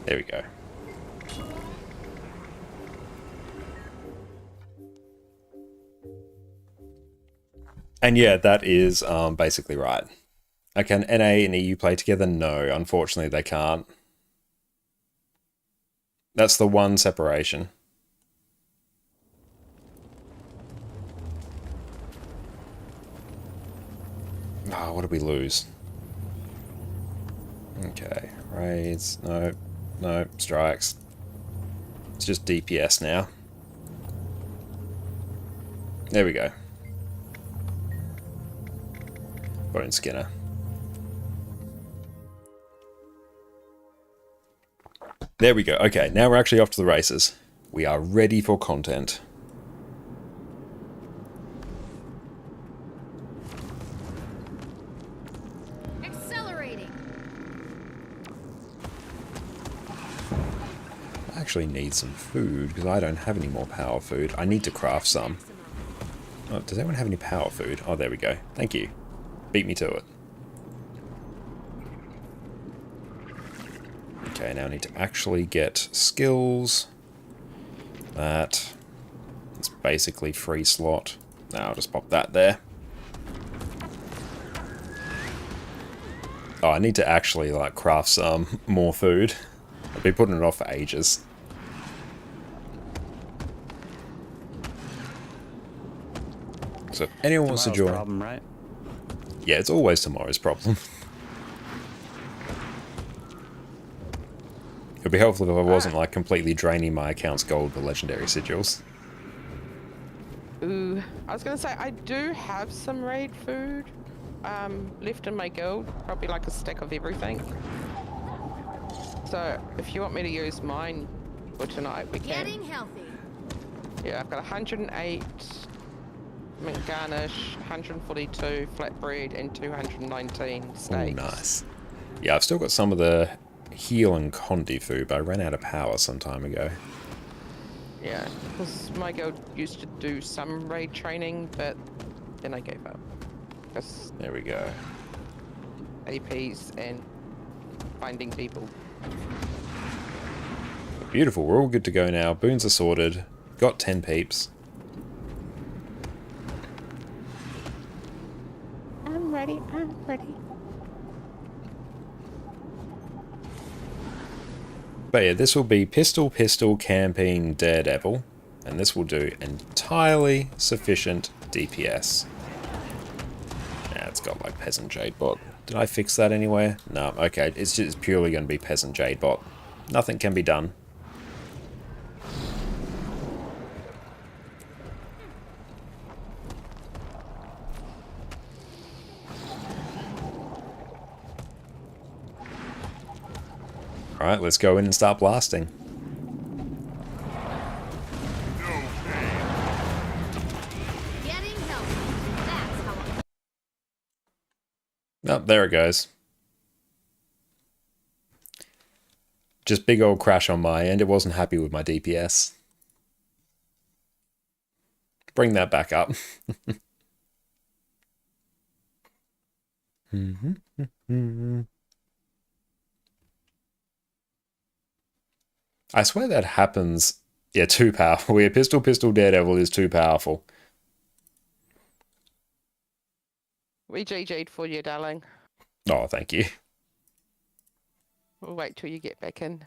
There we go. And yeah, that is basically right. Can NA and EU play together? No, unfortunately they can't. That's the one separation. Oh, what did we lose? Okay, raids, no, no, strikes. It's just DPS now. There we go. Bone Skinner. There we go. Okay, now we're actually off to the races. We are ready for content. actually need some food, because I don't have any more power food. I need to craft some. Oh, does anyone have any power food? Oh, there we go. Thank you. Beat me to it. Okay, now I need to actually get skills. That. It's basically free slot. Now I'll just pop that there. Oh, I need to actually, like, craft some more food. I've been putting it off for ages. So if anyone wants to Tomorrow's join... problem, right? Yeah, it's always tomorrow's problem. It'd be helpful if I wasn't, like, completely draining my account's gold for legendary sigils. Ooh, I was gonna say I do have some raid food left in my guild, probably like a stack of everything. So if you want me to use mine for tonight, we can. Getting healthy. Yeah, I've got 108 mint garnish, 142 flatbread, and 219 Oh, steaks. nice. Yeah, I've still got some of the heal and condi food, but I ran out of power some time ago. Yeah, because my guild used to do some raid training, but then I gave up. Because There we go. APs and finding people. Beautiful, we're all good to go now. Boons are sorted. Got 10 peeps. I'm ready, I'm ready. But yeah, this will be pistol, camping, daredevil. And this will do entirely sufficient DPS. Yeah, it's got like peasant jade bot. Did I fix that anywhere? No, okay, it's just purely going to be peasant jade bot. Nothing can be done. Alright, let's go in and start blasting. Getting healthy. That's how I... Oh, there it goes. Just big old crash on my end. It wasn't happy with my DPS. Bring that back up. I swear that happens. Yeah, too powerful. Yeah, pistol, daredevil is too powerful. We GG'd for you, darling. Oh, thank you. We'll wait till you get back in.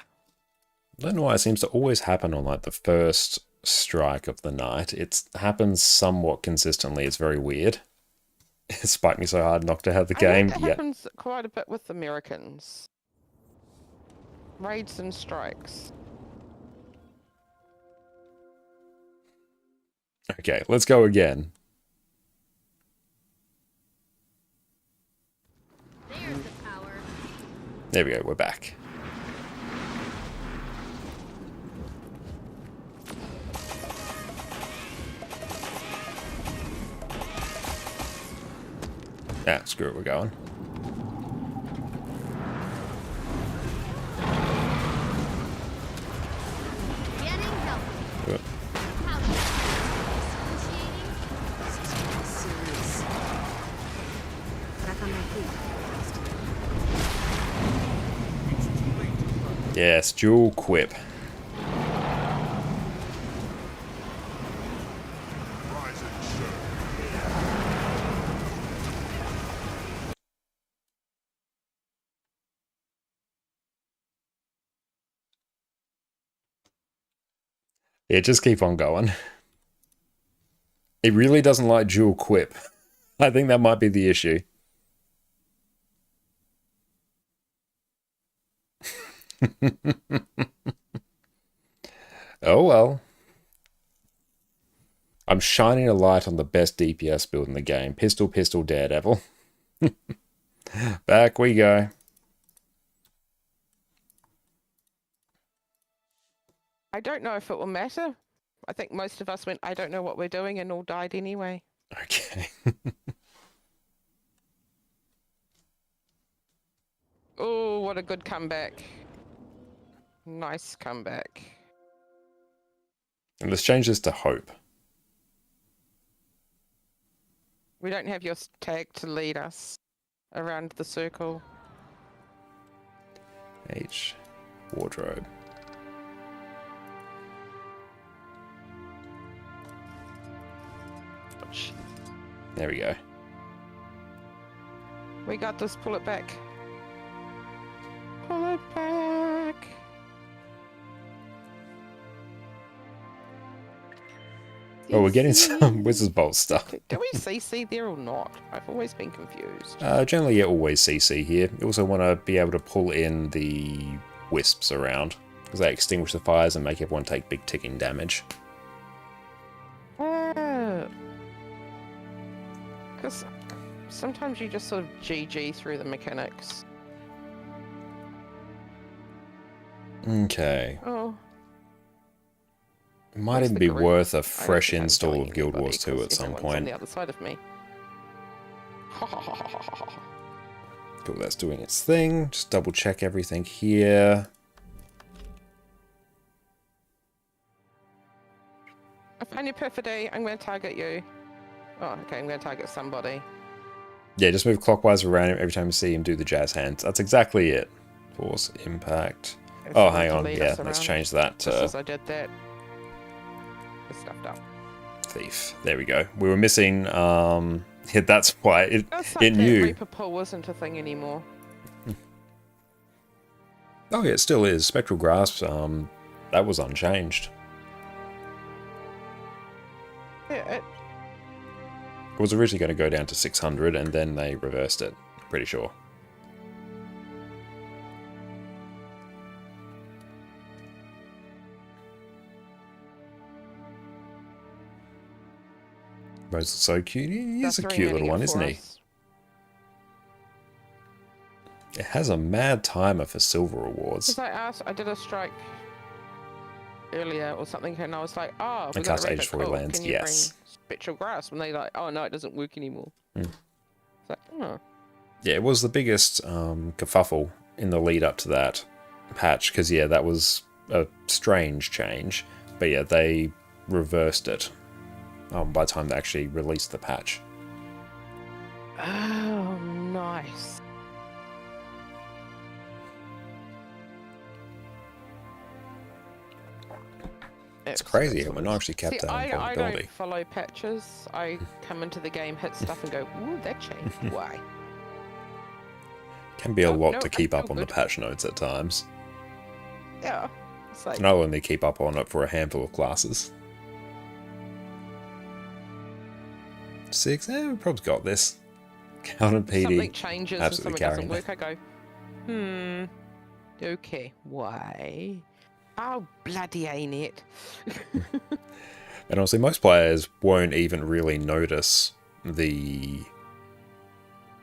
I don't know why it seems to always happen on like the first strike of the night. It happens somewhat consistently. It's very weird. It spiked me so hard knocked out the I game. think it Yeah. happens quite a bit with Americans. Raids and strikes. Okay, let's go again. There's the power. There we go, we're back. Ah, screw it, we're going. Getting healthy. Uh, How do Yes, dual quip. Yeah, just keep on going. It really doesn't like dual quip. I think that might be the issue. Oh well. I'm shining a light on the best DPS build in the game. Pistol, daredevil. Back we go. I don't know if it will matter. I think most of us went, I don't know what we're doing, and all died anyway. Okay. Oh, what a good comeback. Nice comeback. And let's change this to hope. We don't have your tag to lead us around the circle. H. Wardrobe. There we go. We got this. Pull it back. Pull it back. Oh, we're getting some Wizard's Bolt stuff. Do we CC there or not? I've always been confused. Generally, you always CC here. You also want to be able to pull in the wisps around, because they extinguish the fires and make everyone take big ticking damage. Because sometimes you just sort of GG through the mechanics. Okay. Oh. It might What's even the be group? worth I a don't fresh think I'm install killing of Guild anybody Wars 2 'cause at some everyone's on point. the other side of me. Cool, that's doing its thing. Just double check everything here. I find your perfidy. I'm going to target you. Oh, okay. I'm going to target somebody. Yeah, just move clockwise around him every time you see him do the jazz hands. That's exactly it. Force impact. If Oh, you hang want to on. lead Yeah, us let's around. change that Just to as I did that. It's stuffed up. thief. There we go. We were missing. Yeah, that's why it That's like that knew. Reaper pull isn't a thing anymore. Oh yeah, it still is. Spectral Grasp. That was unchanged. Yeah, It was originally going to go down to 600, and then they reversed it. Pretty sure. Rose is so cute. He's that's a cute little reuniting one, it isn't for he? us. It has a mad timer for silver Because rewards. I did a strike earlier or something, and I was like, oh, we And got cast a Reaper, Age 4 cool. lands, Can you yes. bring Spectral Grasp? And they like, oh no, it doesn't work anymore. Hmm. It's like, oh. Yeah, it was the biggest kerfuffle in the lead up to that patch, because yeah, that was a strange change. But yeah, they reversed it by the time they actually released the patch. Oh, nice. It's crazy how we're not actually kept See, that I vulnerability. don't follow patches. I come into the game, hit stuff, and go, ooh, that changed. Why? Can be a Oh, lot no, to I keep feel up on the good. patch notes at times. Yeah. It's like, And I'll only keep up on it for a handful of classes. 6, we've probably got this. Counter PD. something changes and absolutely something doesn't carrying work. I go, okay, why? Oh, bloody ain't it? And honestly, most players won't even really notice the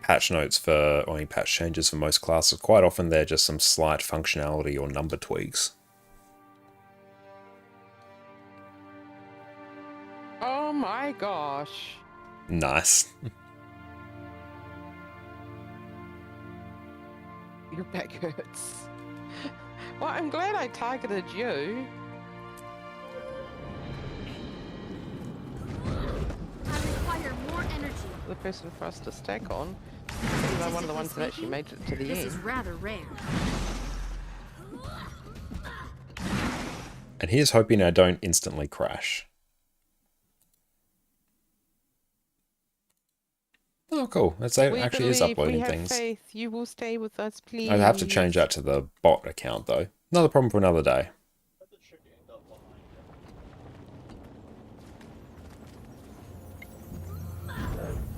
patch notes for, I mean, patch changes for most classes. Quite often they're just some slight functionality or number tweaks. Oh my gosh. Nice. Your back hurts. Well, I'm glad I targeted you. I require more energy. The person for us to stack on. Even though one of the ones that actually made it to the This end. is rather rare. And here's hoping I don't instantly crash. Oh, cool. That's actually is uploading we have things. faith. You will stay with us, please. I'd have to change that to the bot account, though. Another problem for another day.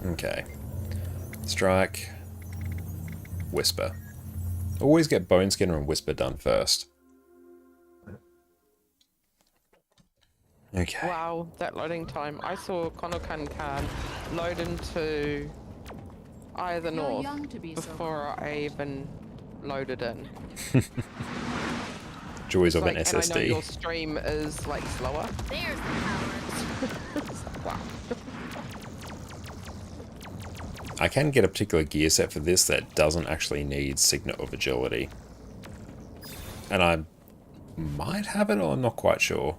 Okay. Strike. Whisper. Always get Bone Skinner and Whisper done first. Okay. Wow, that loading time. I saw ConnorConCarne load into Eye of the You're North young to be so before I even loaded in. Joys of Like, an and I know your SSD. stream is like slower. There's the power. It's like, wow. I can get a particular gear set for this that doesn't actually need Signet of Agility. And I might have it, or I'm not quite sure.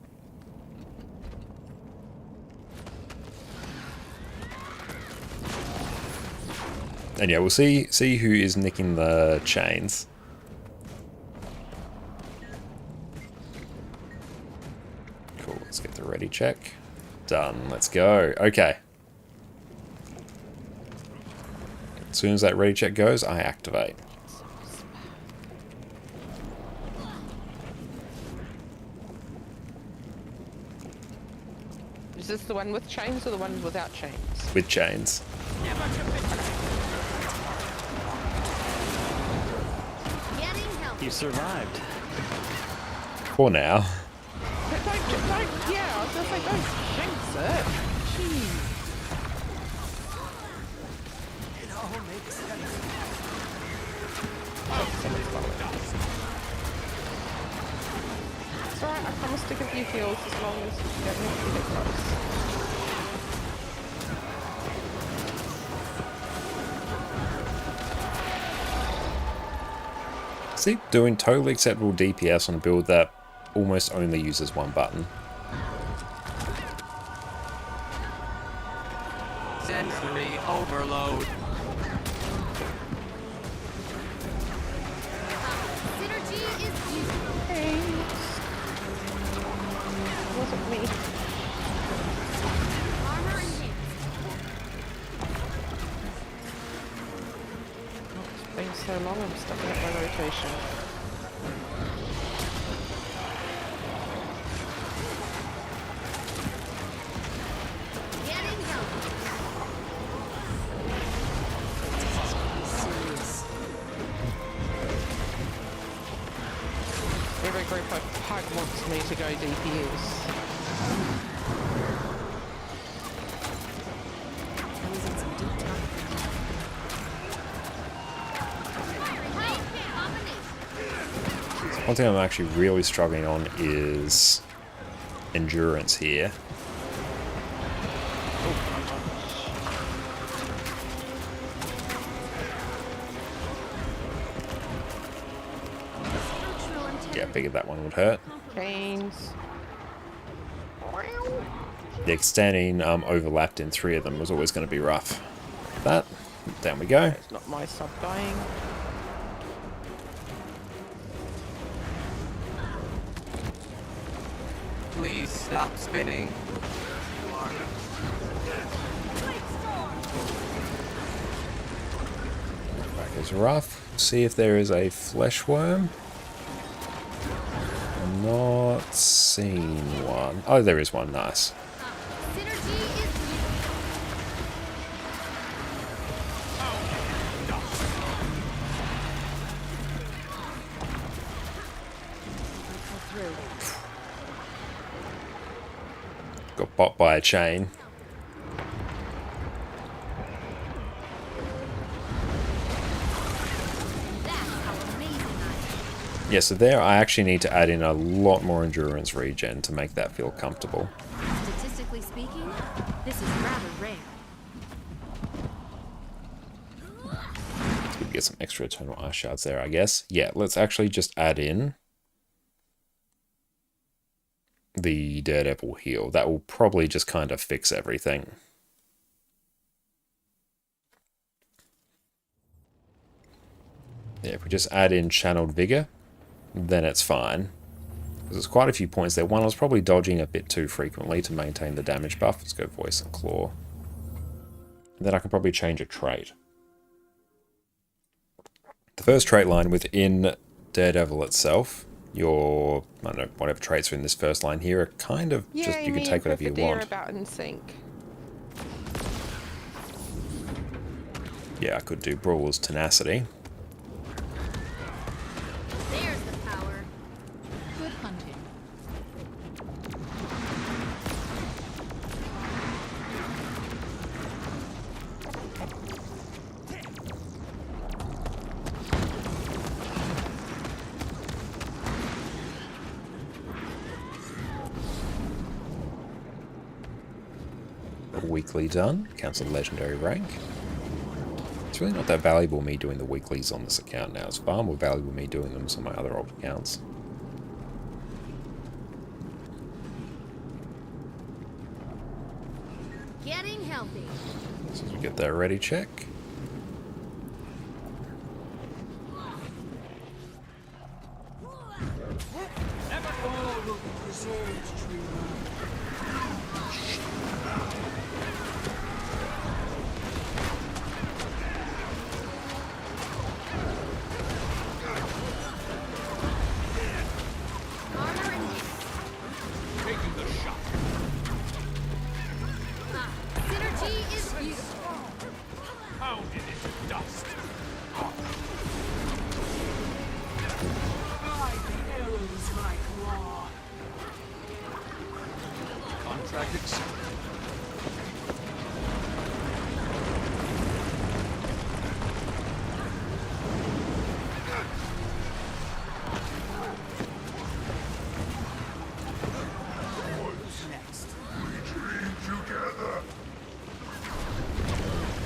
And yeah, we'll see who is nicking the chains. Cool, let's get the ready check. Done, let's go. Okay. As soon as that ready check goes, I activate. Is this the one with chains or the one without chains? With chains. Getting help. You survived. For now. But don't, yeah, I was gonna say, don't jinx it. Jeez. It's alright, I promise to give you heals as long as you don't have to get close. See, doing totally acceptable DPS on a build that almost only uses one button. Sensory overload. Synergy is useful. Wasn't me. Armor enhanced. It's been so long, I'm stuck at my rotation. Getting help. Every group I hug wants me to go DPS. One thing I'm actually really struggling on is endurance here. Structural integrity. Yeah, I figured that one would hurt. Chains. The extending overlapped in 3 of them was always going to be rough. That, down we go. It's not my sub dying. Please stop spinning. Back is rough. See if there is a flesh worm. I'm not seeing one. Oh, there is one. Nice. Synergy is useful. Got bought by a chain. That's how amazing I am. Yeah, so there I actually need to add in a lot more endurance regen to make that feel comfortable. Statistically speaking, this is rather rare. It's good to get some extra eternal ice shards there, I guess. Yeah, let's actually just add in the Daredevil heal. That will probably just kind of fix everything. Yeah, if we just add in Channeled Vigor, then it's fine. Because there's quite a few points there. One, I was probably dodging a bit too frequently to maintain the damage buff. Let's go Voice and Claw. And then I can probably change a trait. The first trait line within Daredevil itself, your, I don't know, whatever traits are in this first line here are kind of just, you can take whatever you want. About in sync. Yeah, I could do Brawler's Tenacity. There's the power. Good hunting. Weekly done. Cancel legendary rank. It's really not that valuable me doing the weeklies on this account now. It's far more valuable me doing them on my other old accounts. Getting healthy. So we get that ready check. Armor and Taking the shot. synergy is beautiful. Pounded into dust. Contract accepted.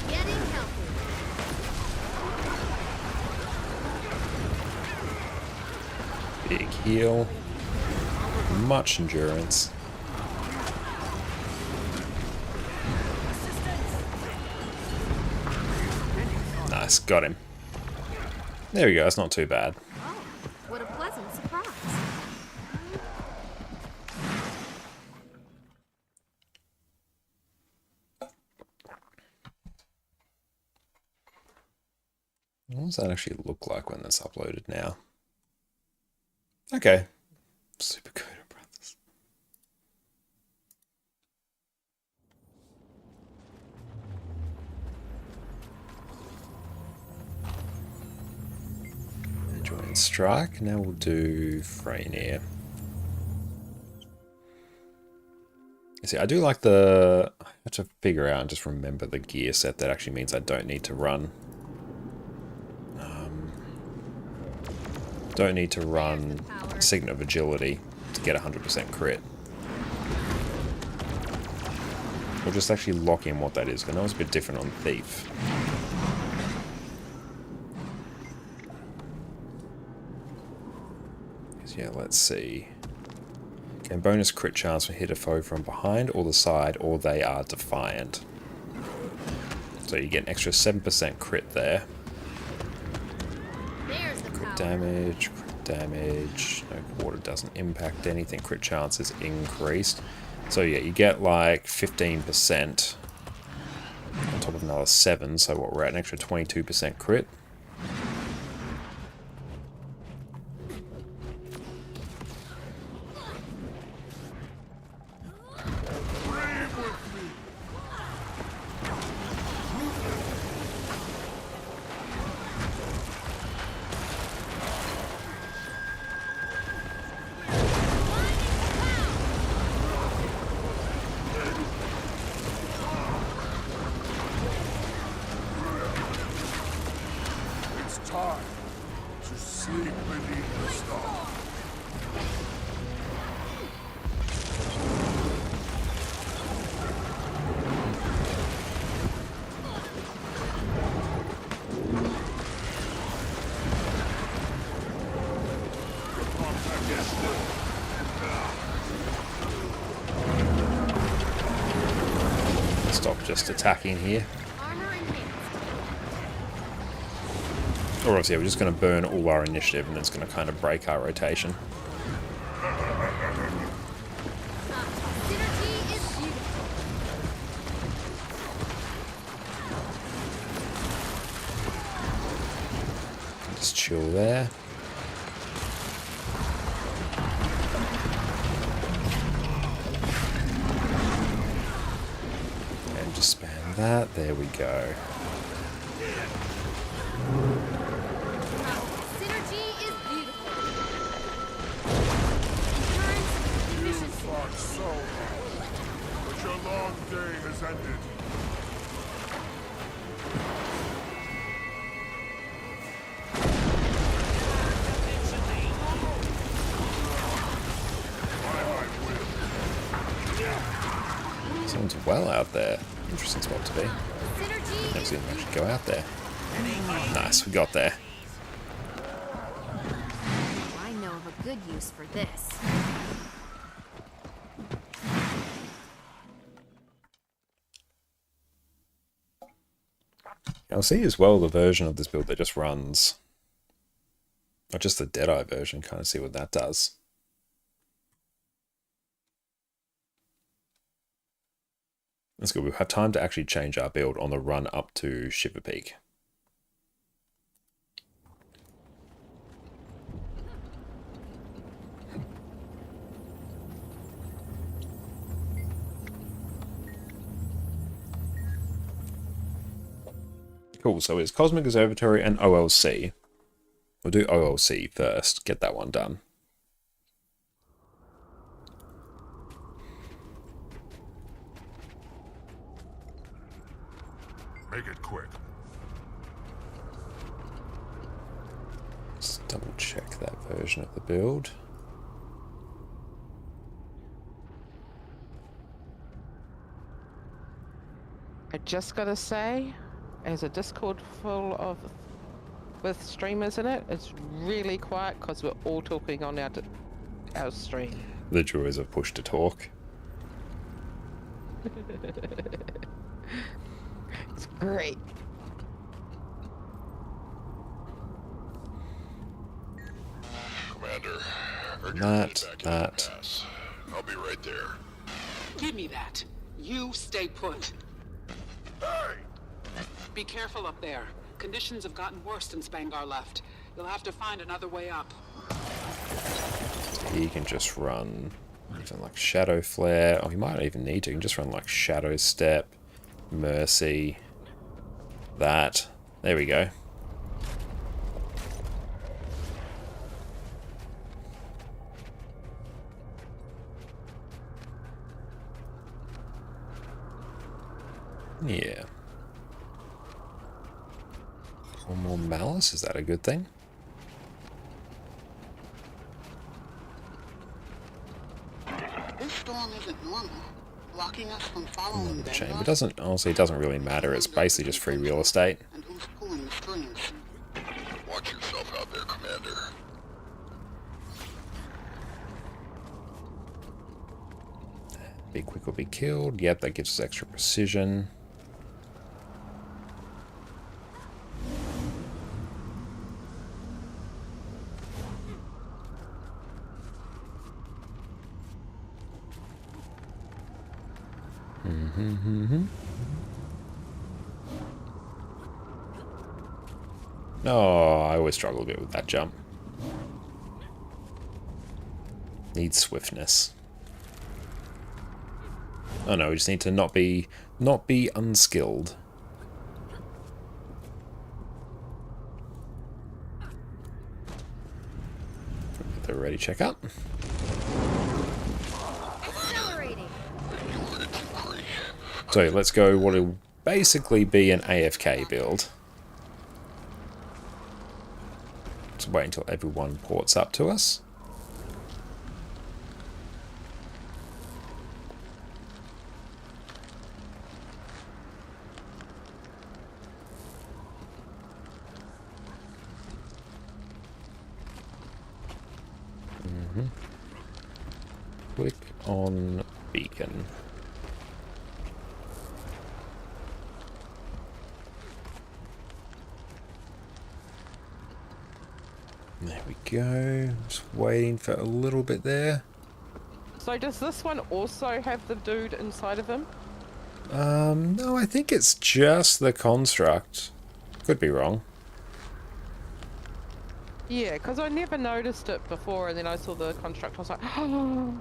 Getting healthy. Big heal. Much endurance. Nice, got him. There we go, that's not too bad. Oh, what a pleasant surprise. What does that actually look like when that's uploaded now? Okay. Super Coda Brothers. Join Strike. Now we'll do Freynear. See, I do like the... I have to figure out and just remember the gear set that actually means I don't need to run. Don't need to run Signet of Agility to get 100% crit. We'll just actually lock in what that is, because I know it's a bit different on Thief. Yeah, let's see. Okay, bonus crit chance when hit a foe from behind or the side, or they are defiant. So you get an extra 7% crit there. There's the Crit power. damage, crit damage. No, water doesn't impact anything. Crit chance is increased. So yeah, you get like 15% on top of another 7. So what, we're at an extra 22% crit. It's time to sleep beneath the stars. Stop just attacking here. Armor enhanced. Or else, yeah, we're just going to burn all our initiative and it's going to kind of break our rotation. Synergy is beautiful. Just chill there. And just spam that. There we go. Synergy is beautiful. Endurance, efficiency. Fought so hard, but your long day has ended. Someone's well out there. Interesting spot to be. Synergy Never is seen them actually go out there. Nice, we got there. I know of a good use for this. I'll see as well the version of this build that just runs, or just the Deadeye version, kind of see what that does. That's good. We'll have time to actually change our build on the run up to Shiver Peak. Cool, so it's Cosmic Observatory and OLC. We'll do OLC first, get that one done. Make it quick. Let's double check that version of the build. I just gotta say, as a Discord full of with streamers in it, it's really quiet because we're all talking on our stream. The joys of push to talk. It's great. Commander, heard That, back in that. the pass. I'll be right there. Give me that. You stay put. Hey! Be careful up there. Conditions have gotten worse since Bangar left. You'll have to find another way up. He can just run even like Shadow Flare. Oh, he might not even need to. He can just run like Shadow Step, Mercy, that. There we go. Yeah. One more Malice, is that a good thing? This storm isn't normal. Blocking us from following The chamber doesn't, honestly, it doesn't really matter. It's basically just free real estate. And who's pulling the strings? Watch yourself out there, Commander. Be quick will be killed. Yep, that gives us extra precision. Oh, I always struggle a bit with that jump. Needs swiftness. Oh no, we just need to not be unskilled. Get the ready checkup. Accelerating. So let's go what will basically be an AFK build. Just wait until everyone ports up to us. Click on beacon. There we go. Just waiting for a little bit there. So does this one also have the dude inside of him? No, I think it's just the construct. Could be wrong. Yeah, because I never noticed it before, and then I saw the construct. I was like, oh,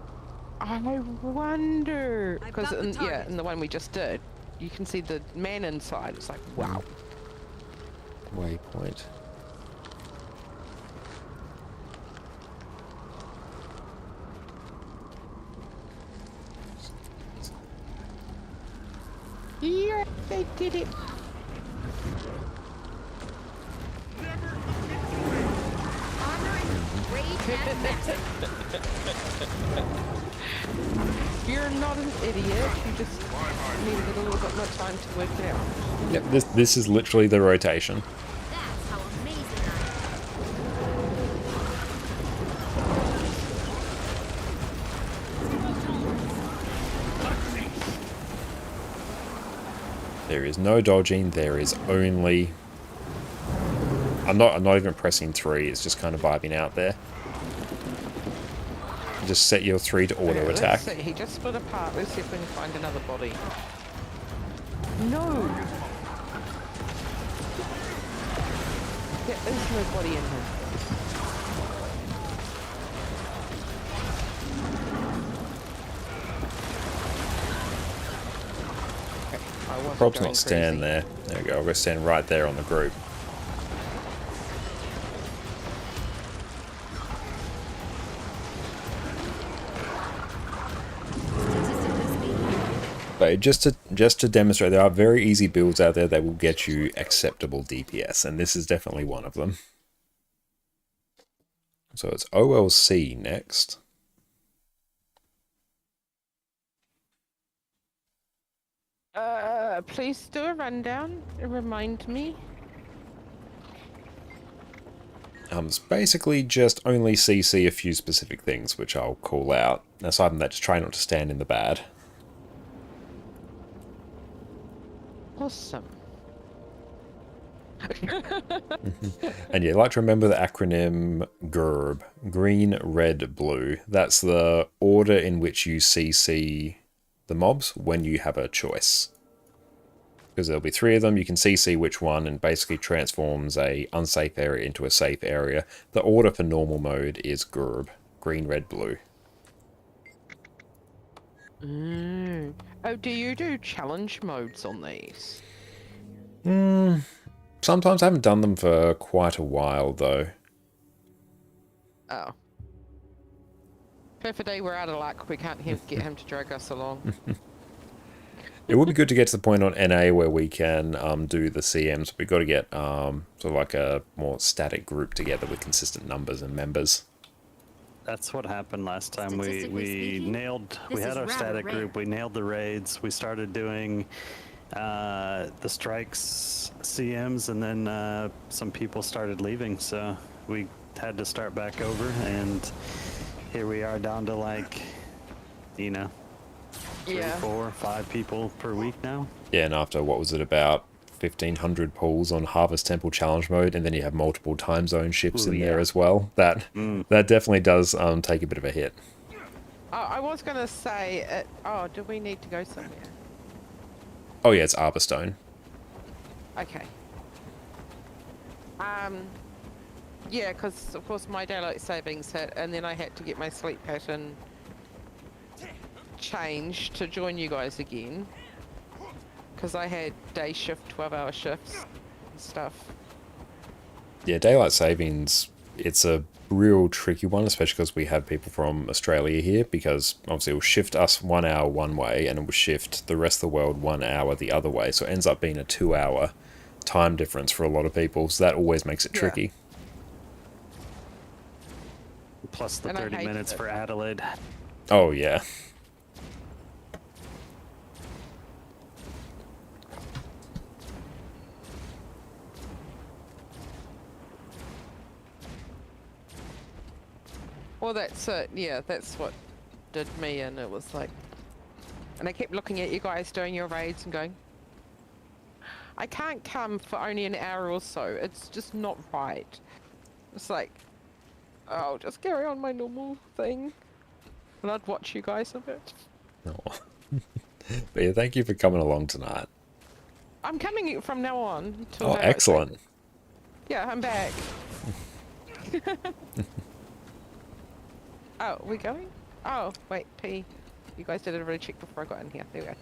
I wonder. I've Because got the yeah, target. in the one we just did, you can see the man inside. It's like, wow. Waypoint. Yeah, they did it. Armor is great and massive. You're not an idiot. You just needed a little bit more time to work it out. Yep, this is literally the rotation. That's how amazing I am. There is no dodging, there is only... I'm not even pressing 3, it's just kind of vibing out there. Just set your 3 to auto Okay, attack. Let's see. He just split apart. Let's see if we can find another body. No! There is nobody in here. Okay, I wasn't Prob's going not stand crazy. there. There we go. I'll go stand right there on the group. But just to demonstrate, there are very easy builds out there that will get you acceptable DPS, and this is definitely one of them. So it's OLC next. Please do a rundown and remind me. It's basically just only CC a few specific things, which I'll call out. Aside from that, just try not to stand in the bad. Awesome. And yeah, like to remember the acronym GRB, green, red, blue. That's the order in which you CC the mobs when you have a choice. Because there'll be 3 of them, you can CC which one and basically transforms a unsafe area into a safe area. The order for normal mode is GRB, green, red, blue. Oh, do you do challenge modes on these? Sometimes I haven't done them for quite a while though. Oh. Perfect day, we're out of luck. We can't get him to drag us along. It would be good to get to the point on NA where we can do the CMs. We've got to get sort of like a more static group together with consistent numbers and members. That's what happened last time. Statistically We speaking, nailed. We this had is our rather static rare. group. We nailed the raids. We started doing the strikes, CMs, and then some people started leaving. So we had to start back over, and here we are down to like, you know, 3, Yeah. 4, 5 people per week now. Yeah, and after, what was it, about 1,500 pulls on Harvest Temple Challenge mode, and then you have multiple time zone shifts Ooh, in there yeah. as well. That definitely does take a bit of a hit. I was going to say, oh, do we need to go somewhere? Oh yeah, it's Arborstone. Okay. Yeah, because of course my daylight savings hit, and then I had to get my sleep pattern changed to join you guys again. Because I had day shift, 12-hour shifts and stuff. Yeah, daylight savings, it's a real tricky one, especially because we have people from Australia here, because obviously it will shift us 1 hour one way, and it will shift the rest of the world 1 hour the other way. So it ends up being a 2-hour time difference for a lot of people, so that always makes it Yeah. tricky. Plus the And I 30 hate minutes it. for Adelaide. Oh yeah. Well, that's it. Yeah, that's what did me, and it was like... And I kept looking at you guys doing your raids and going, I can't come for only an hour or so. It's just not right. It's like, oh, I'll just carry on my normal thing. And I'd watch you guys a bit. Oh. But yeah, thank you for coming along tonight. I'm coming from now on. Till Oh, daylight excellent. saving. Yeah, I'm back. Oh, we going? Oh, wait, P. You guys did a really check before I got in here. There we go.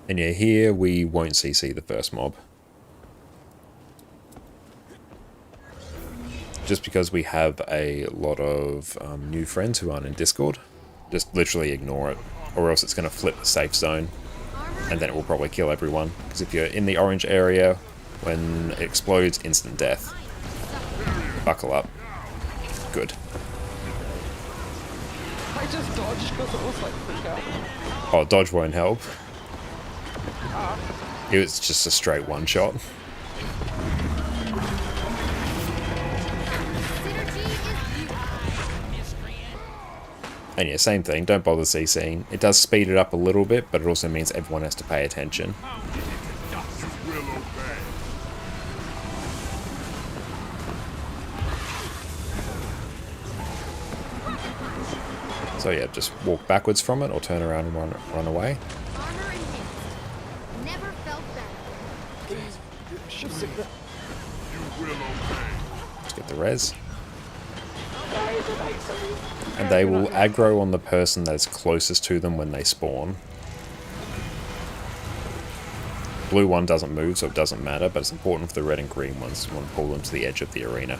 And yeah, here we won't CC the first mob. Just because we have a lot of new friends who aren't in Discord. Just literally ignore it, or else it's going to flip the safe zone, and then it will probably kill everyone. Because if you're in the orange area, when it explodes, instant death. Buckle up. Good. I just dodged because it was like push out. Oh, dodge won't help. It was just a straight one shot. And yeah, same thing, don't bother CCing. It does speed it up a little bit, but it also means everyone has to pay attention. You will obey. So yeah, just walk backwards from it or turn around and run away. Armor enhanced. Never felt better. You will obey. Let's get the res. And they will aggro on the person that is closest to them when they spawn. Blue one doesn't move, so it doesn't matter, but it's important for the red and green ones. You want to pull them to the edge of the arena.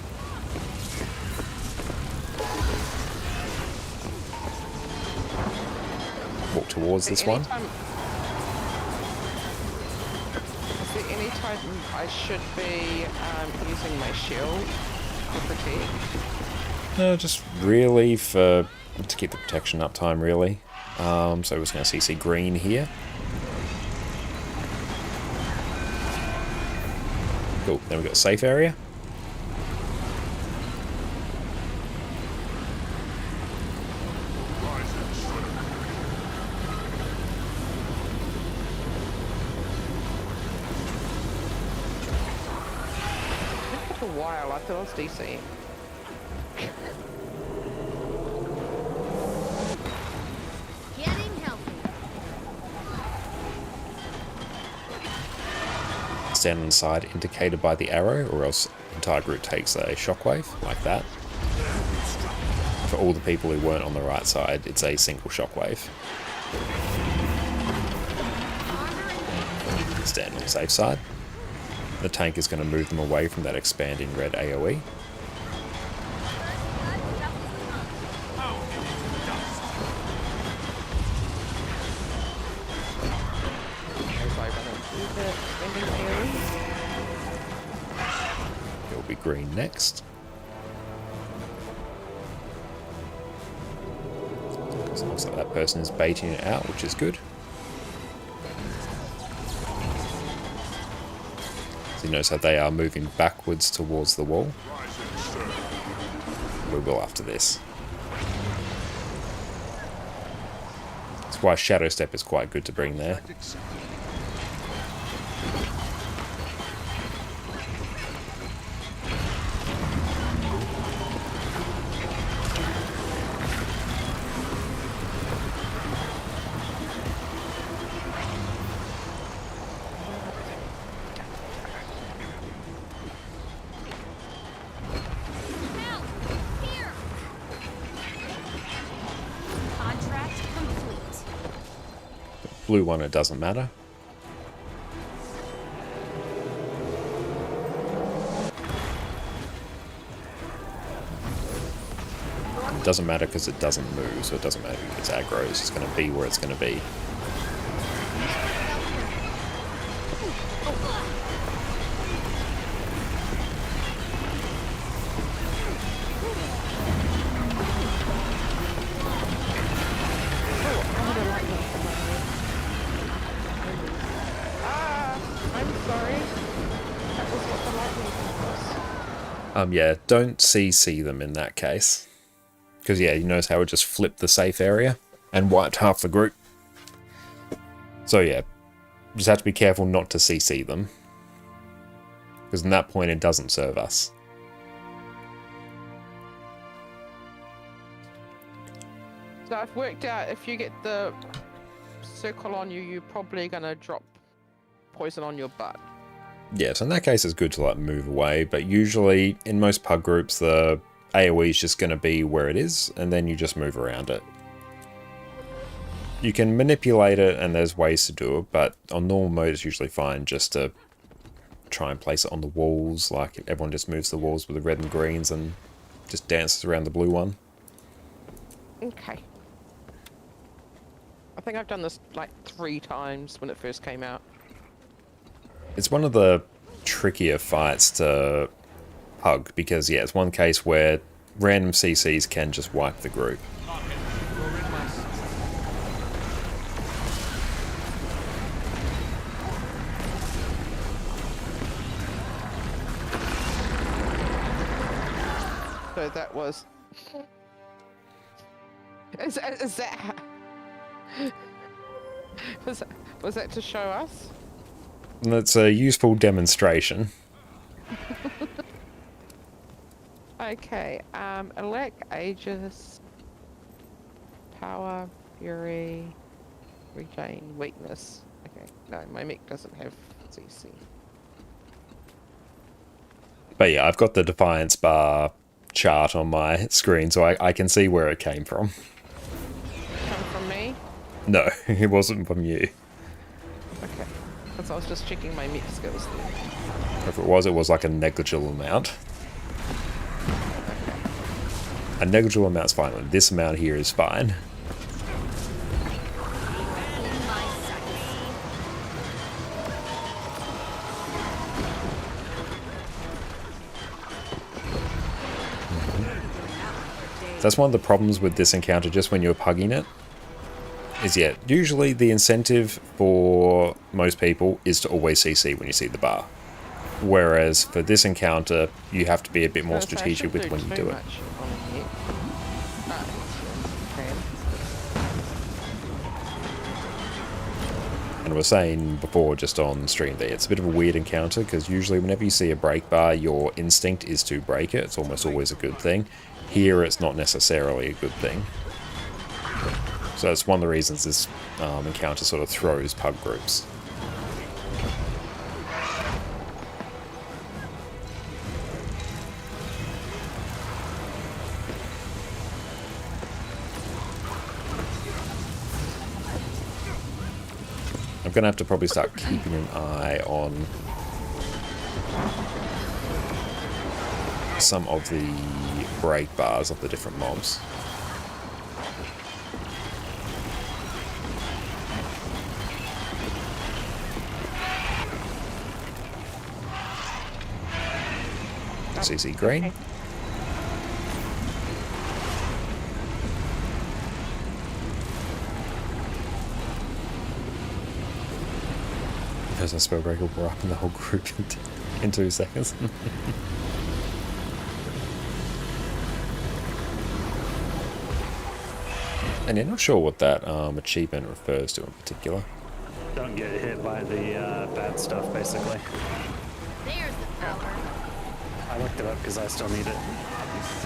Walk towards this one. Is there any time I should be using my shield to protect? No, just really to keep the protection uptime, really. So we're just going to CC green here. Cool, then we've got a safe area. It took a while, I thought I was DC. Getting healthy. Stand on the side indicated by the arrow, or else the entire group takes a shockwave, like that. For all the people who weren't on the right side, it's a single shockwave. Stand on the safe side. The tank is going to move them away from that expanding red AoE. It'll be green next. So it looks like that person is baiting it out, which is good. So you notice how they are moving backwards towards the wall. We will after this. That's why Shadow Step is quite good to bring there. Help! Here! Contract complete. Blue one, it doesn't matter. It doesn't matter because it doesn't move, so it doesn't matter if it's aggro, it's just going to be where it's going to be. I'm sorry. That was what the lightning was. Yeah, don't CC them in that case. Because yeah, you notice how it just flipped the safe area and wiped half the group. So yeah, just have to be careful not to CC them. Because in that point it doesn't serve us. So I've worked out if you get the circle on you, you're probably gonna drop poison on your butt. Yeah, so in that case it's good to like move away, but usually in most pug groups the AoE is just going to be where it is, and then you just move around it. You can manipulate it and there's ways to do it, but on normal mode it's usually fine just to try and place it on the walls, like everyone just moves the walls with the red and greens and just dances around the blue one. Okay. I think I've done this like 3 times when it first came out. It's one of the trickier fights to pug, because yeah, it's one case where random CCs can just wipe the group. So that was... Is that... Was that to show us? And that's a useful demonstration. Okay, Elec, Aegis, Power, Fury, Regain, Weakness. Okay, no, my mech doesn't have CC. But yeah, I've got the Defiance bar chart on my screen, so I can see where it came from. Come from me? No, it wasn't from you. Okay, because I was just checking my mech skills there. If it was like a negligible amount. Okay. A negligible amount's fine. This amount here is fine. That's one of the problems with this encounter, just when you're pugging it, is usually the incentive for most people is to always CC when you see the bar. Whereas for this encounter, you have to be a bit more strategic with when you do it. And I was saying before, just on stream there, it's a bit of a weird encounter, because usually whenever you see a break bar, your instinct is to break it. It's almost always a good thing. Here, it's not necessarily a good thing. So it's one of the reasons this encounter sort of throws pug groups. I'm going to have to probably start keeping an eye on some of the break bars of the different mobs. CC green. Okay. There's a spellbreaker will up in the whole group in 2 seconds. And I'm not sure what that achievement refers to in particular. Don't get hit by the bad stuff, basically. There's the power. I looked it up because I still need it.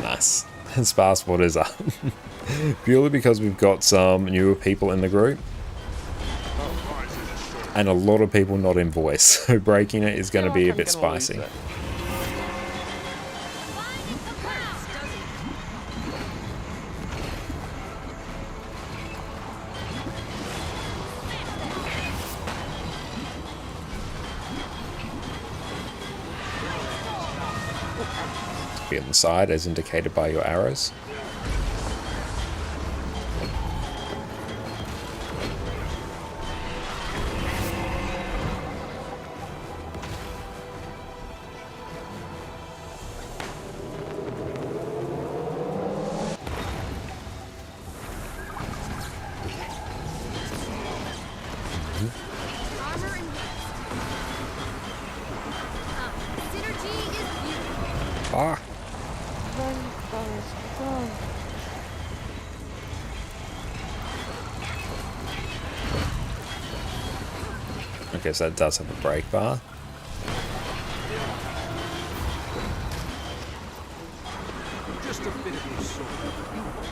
Nice. And sparse what is up. Purely because we've got some newer people in the group. And a lot of people not in voice. So breaking it is going to be a bit spicy. Be on the side as indicated by your arrows. Armor and synergy is beautiful. Ah! Okay, so that does have a break bar. Just a bit of your soul.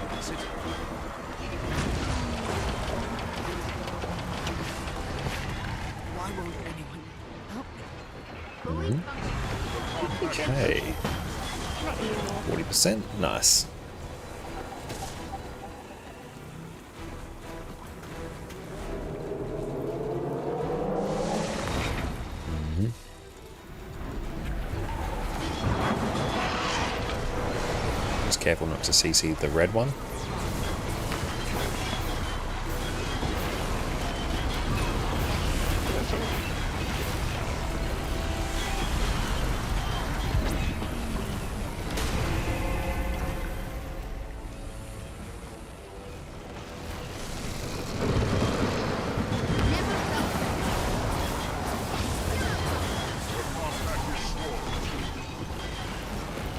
That's it. Why won't anyone help me? Okay. 40%. Nice. Just careful not to CC the red one.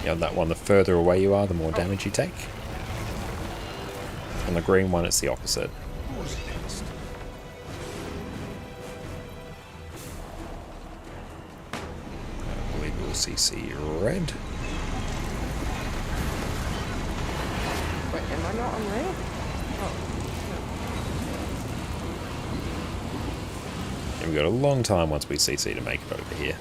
Yeah, on that one, the further away you are, the more damage you take. On the green one, it's the opposite. Who's next? I believe it will CC red. Wait, am I not on red? And we've got a long time once we CC to make it over here.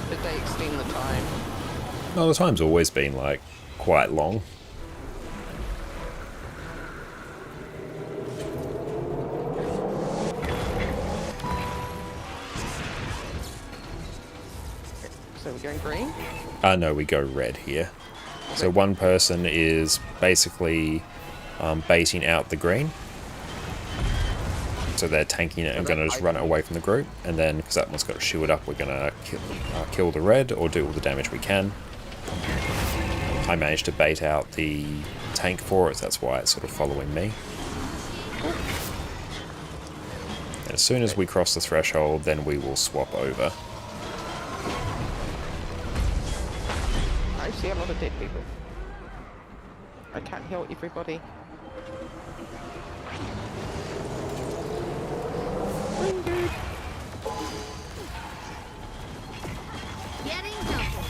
Did they extend the time? Well, the time's always been, like, quite long. So we're going green? No, we go red here. So one person is basically baiting out the green. So they're tanking it and going to just run it away from the group. And then, because that one's got to shield up, we're going to kill the red or do all the damage we can. I managed to bait out the tank for it, so that's why it's sort of following me. And as soon as we cross the threshold, then we will swap over. I see a lot of dead people. I can't heal everybody. Green dude. Getting helpful.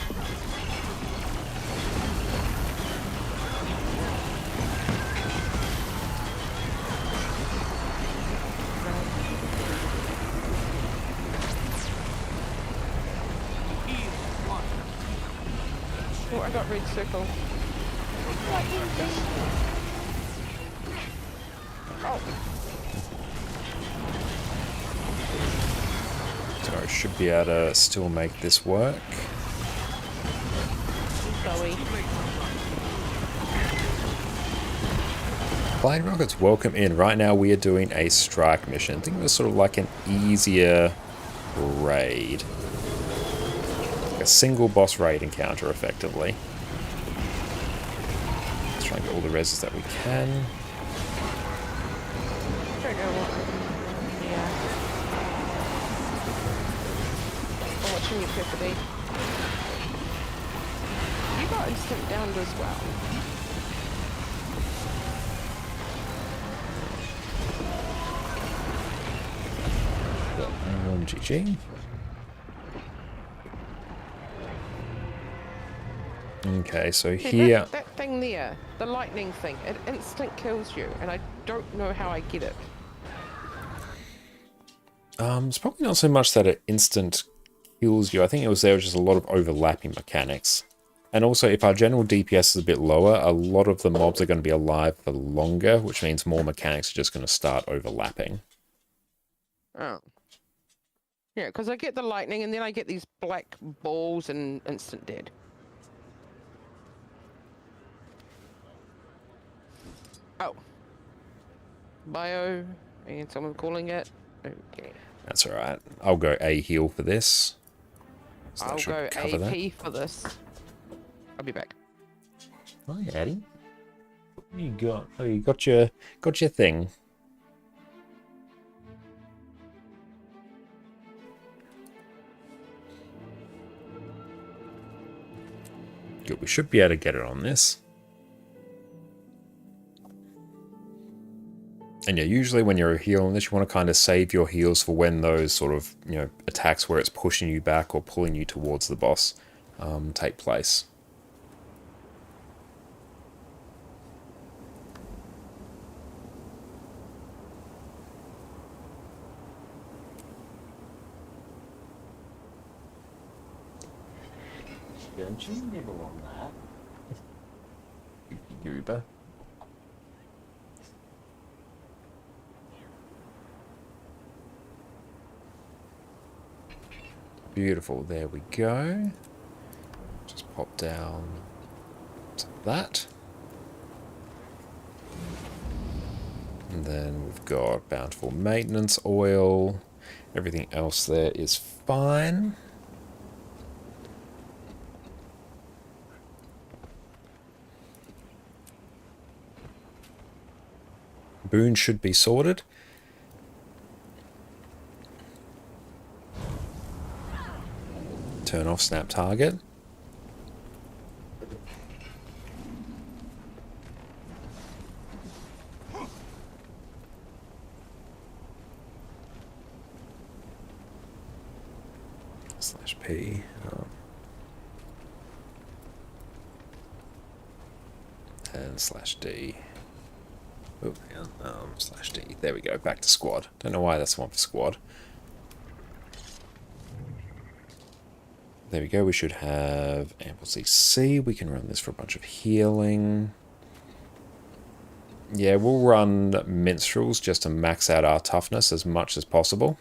Oh, I got red circle. Oh, So I should be able to still make this work. Zoe. Flying Rockets, welcome in. Right now we are doing a strike mission. I think it was sort of like an easier raid. Like a single boss raid encounter, effectively. Let's try and get all the reses that we can. Don't know what. Yeah. I'm watching you, Tiffany. You got instant downed as well. GG. Okay, so See, here... that thing there, the lightning thing, it instant kills you, and I don't know how I get it. It's probably not so much that it instant kills you. I think there was just a lot of overlapping mechanics. And also, if our general DPS is a bit lower, a lot of the mobs are going to be alive for longer, which means more mechanics are just going to start overlapping. Oh. Yeah, because I get the lightning, and then I get these black balls and instant dead. Oh. Bio, and someone calling it. Okay. That's alright. I'll go A heal for this. So that I'll should go cover AP that. for this. I'll be back. Hi, Addy. What you got? Oh, you got your thing. Good. We should be able to get it on this. And yeah, usually when you're healing this, you want to kind of save your heals for when those sort of, you know, attacks where it's pushing you back or pulling you towards the boss take place. Don't you nibble on that? Goober. Beautiful, there we go. Just pop down to that. And then we've got bountiful maintenance oil. Everything else there is fine. Boon should be sorted. Turn off snap target. /P. And /D. Oh, hang on. /D. There we go. Back to squad. Don't know why that's one for squad. There we go. We should have ample CC. We can run this for a bunch of healing. Yeah, we'll run minstrels just to max out our toughness as much as possible.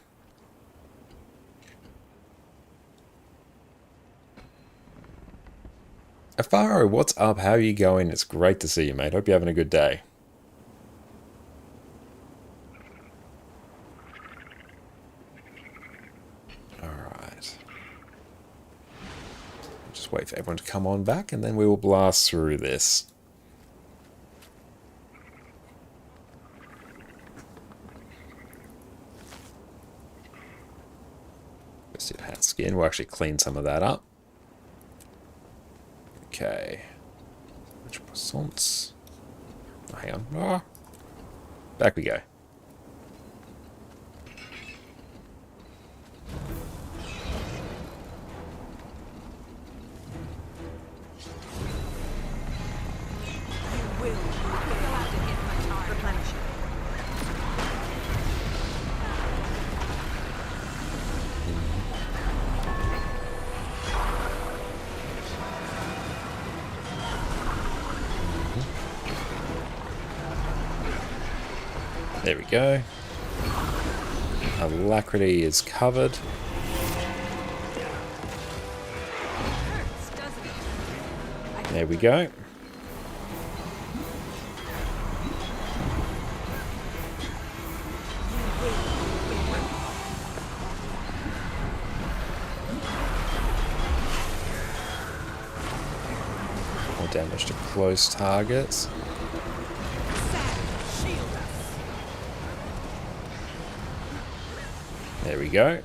Afaro, what's up? How are you going? It's great to see you, mate. Hope you're having a good day. Alright. Just wait for everyone to come on back and then we will blast through this. Festive hat skin. We'll actually clean some of that up. Okay. Which croissants? Oh, hang on. Oh. Back we go. There we go. Alacrity is covered. There we go. More damage to close targets. There we go.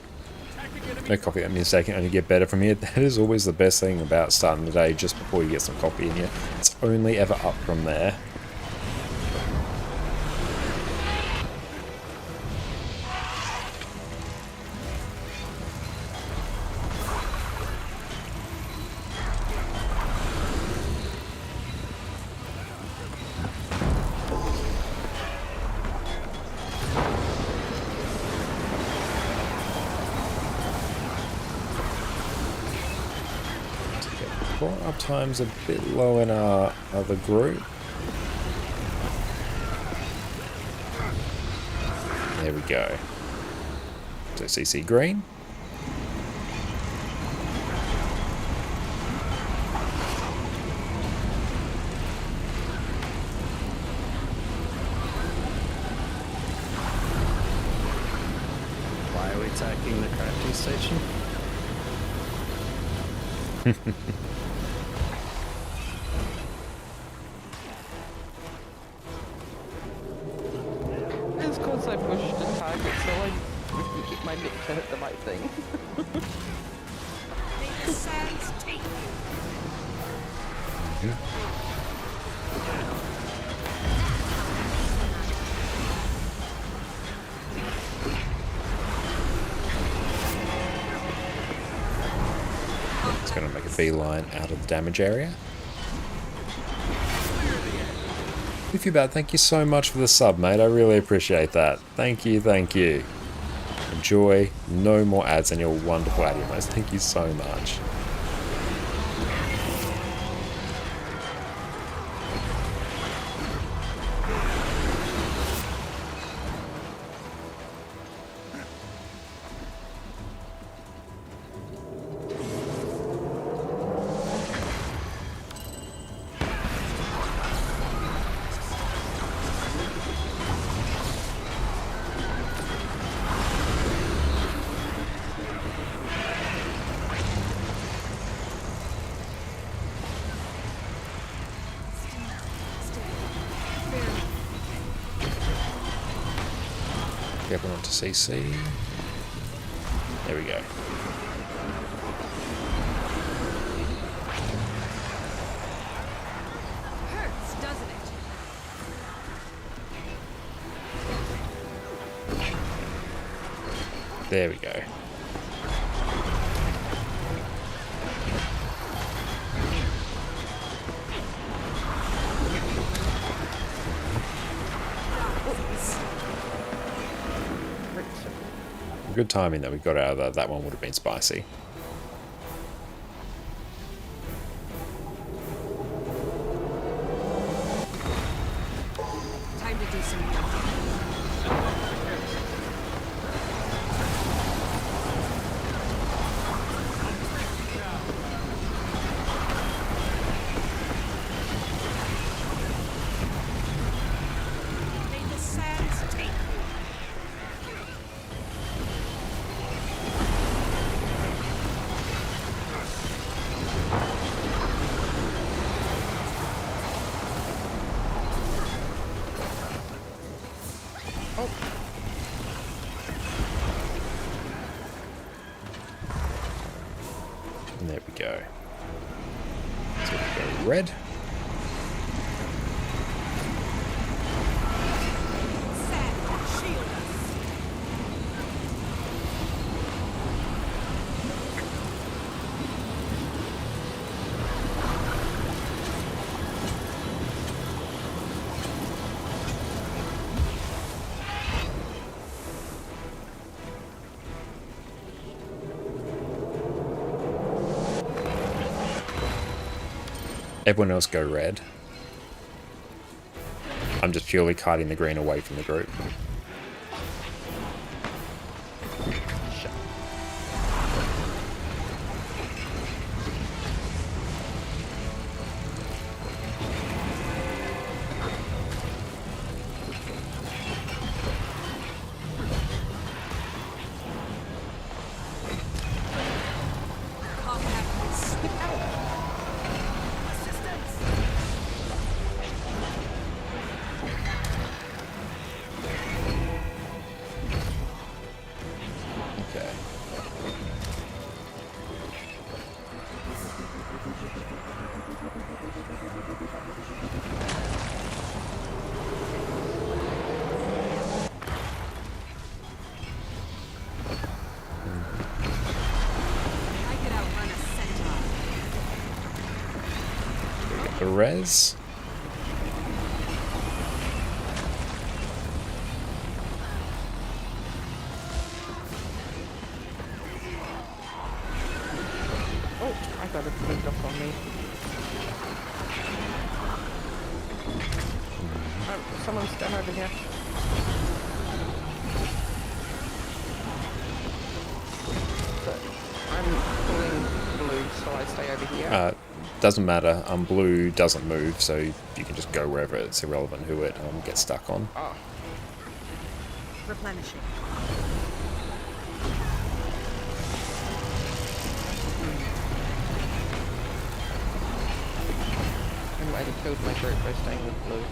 No copy, that means they can only get better from here. That is always the best thing about starting the day, just before you get some copy in here. It's only ever up from there. Uptime's a bit low in our other group. There we go. So CC green. Why are we attacking the crafting station? It's because I pushed the target so I wouldn't get my mech to hit the right thing. It's going to make a beeline out of the damage area. If you're bad, thank you so much for the sub, mate. I really appreciate that. Thank you, thank you. Enjoy. No more ads and your wonderful adios. Thank you so much. Everyone to CC. There we go. Hurts, doesn't it? There we go. Good timing that we got out of that. That one would have been spicy. Time to do some work. May the sands take you. And there we go. So we go red. Sand, shield us. Everyone else go red. I'm just purely kiting the green away from the group. Contact with swift assistance. Okay. I could outrun a centaur. Get the res. Oh, I got it moved up on me. Oh, someone's down over here. So, I'm pulling blue, so I stay over here. Doesn't matter. Blue doesn't move, so you can just go wherever. It's irrelevant who it gets stuck on. Oh, Replenishing. I might have killed my group by staying with blue.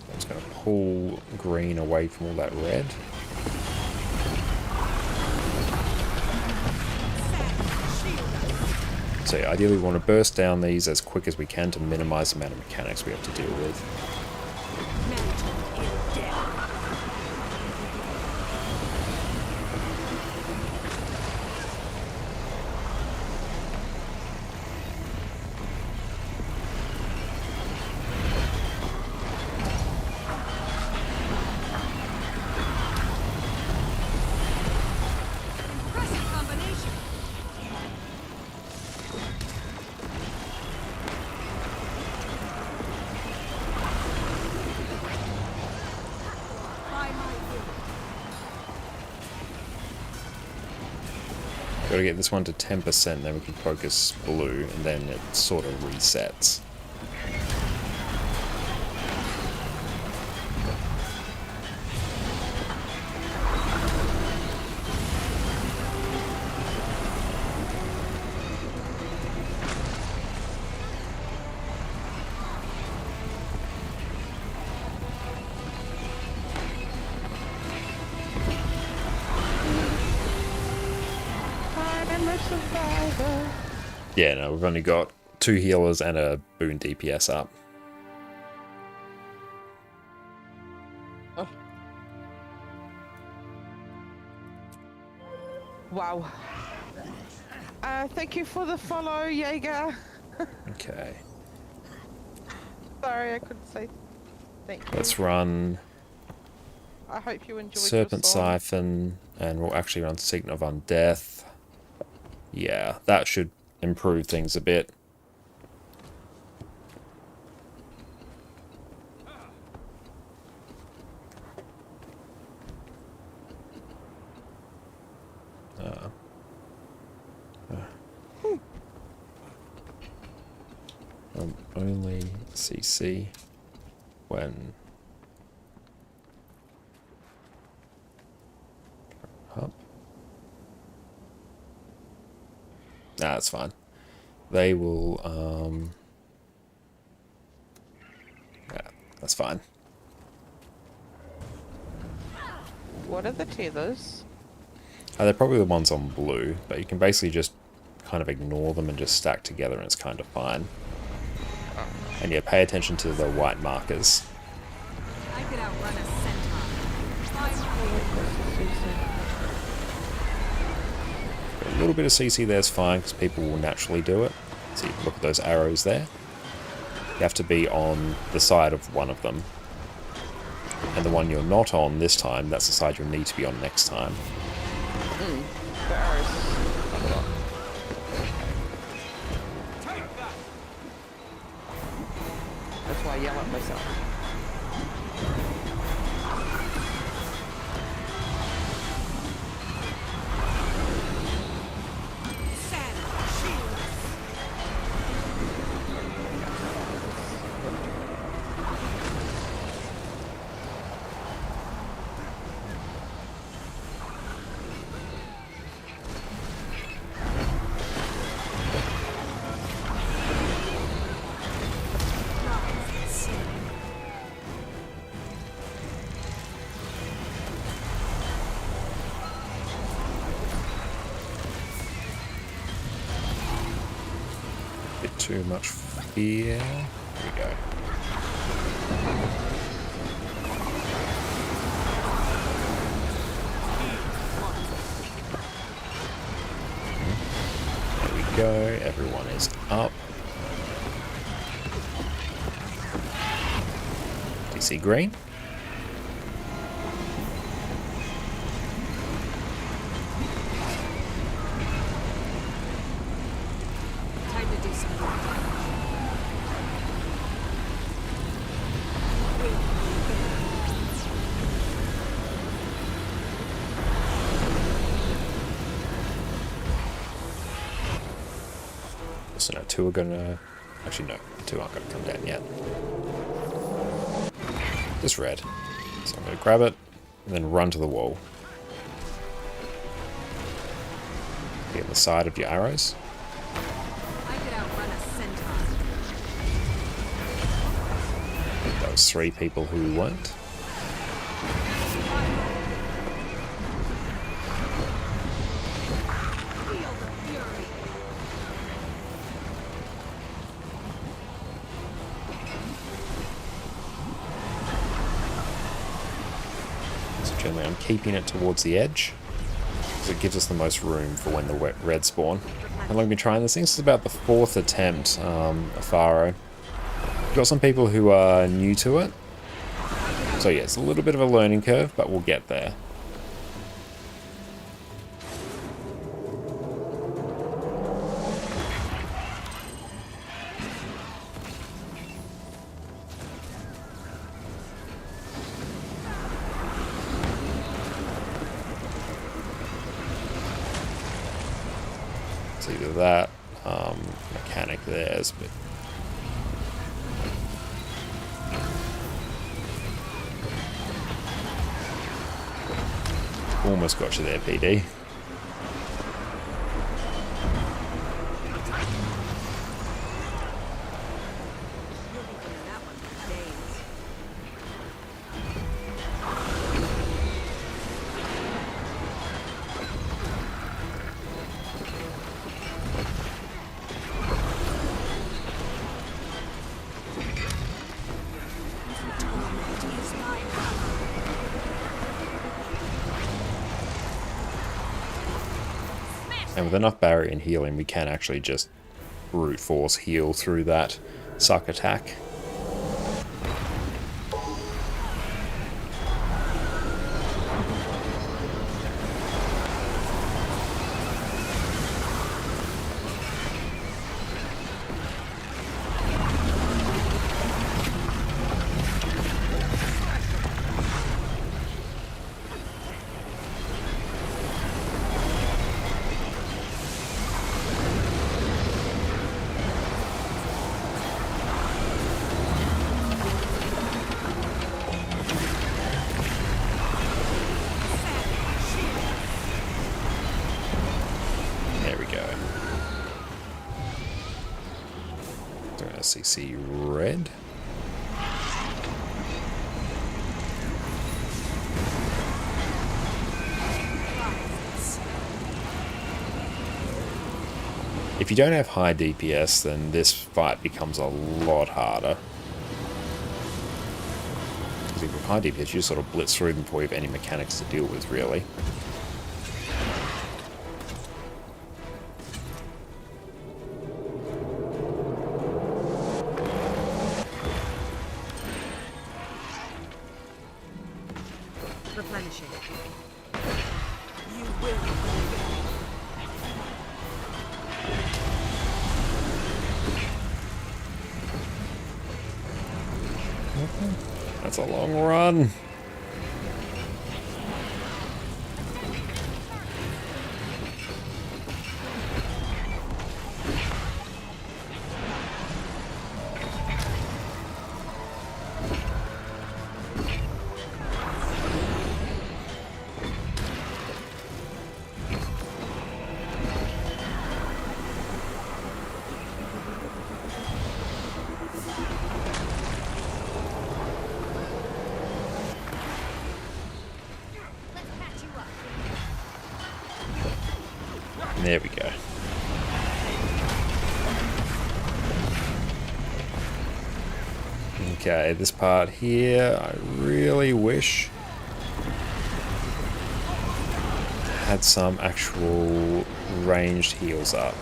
I'm just going to pull green away from all that red. So yeah, ideally we want to burst down these as quick as we can to minimize the amount of mechanics we have to deal with. Management in death. Impressive combination. By my will. Gotta get this one to 10%, then we can focus blue, and then it sort of resets. I'm a survivor. Yeah, no, we've only got 2 healers and a boon DPS up. Wow. Thank you for the follow, Jaeger. Okay. Sorry, I couldn't say thank you. Let's run I hope you enjoyed Serpent your song. Siphon, and we'll actually run Sign of Undeath. Yeah, that should improve things a bit. Only CC when up. Nah, that's fine. They will, yeah, that's fine. What are the tethers? They're probably the ones on blue, but you can basically just kind of ignore them and just stack together and it's kind of fine. And yeah, pay attention to the white markers. I could outrun a centaur. A little bit of CC there is fine because people will naturally do it. So you look at those arrows there. You have to be on the side of one of them. And the one you're not on this time, that's the side you'll need to be on next time. The arrows. That's why I yell at myself. Bit too much fear. Here we go. There we go. Everyone is up. Do you see green? Time to do some work. So no, two are gonna... Actually, no. Two aren't gonna come down yet. Just red. So I'm gonna grab it, and then run to the wall. Be on the side of your arrows. I could outrun a centaur. Those three people who weren't. Feel the fury. So generally I'm keeping it towards the edge, because it gives us the most room for when the red spawn. How long have I been trying this thing? This is about the 4th attempt, Afaro. We've got some people who are new to it. So yeah, it's a little bit of a learning curve, but we'll get there. It's either that, mechanic there's, but almost got you there, PD. That one for days. And with enough barrier and healing, we can actually just brute force heal through that suck attack. SCC red. If you don't have high DPS, then this fight becomes a lot harder. Because with high DPS, you just sort of blitz through them before you have any mechanics to deal with, really. Replenishing. You will. That's a long run. There we go. Okay, this part here, I really wish had some actual ranged heals up.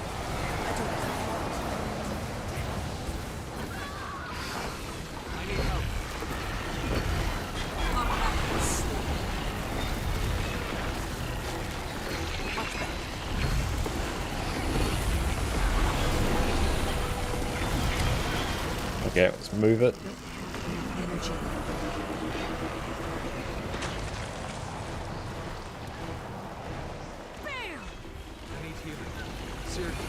Okay, let's move it. I need healing. Seriously.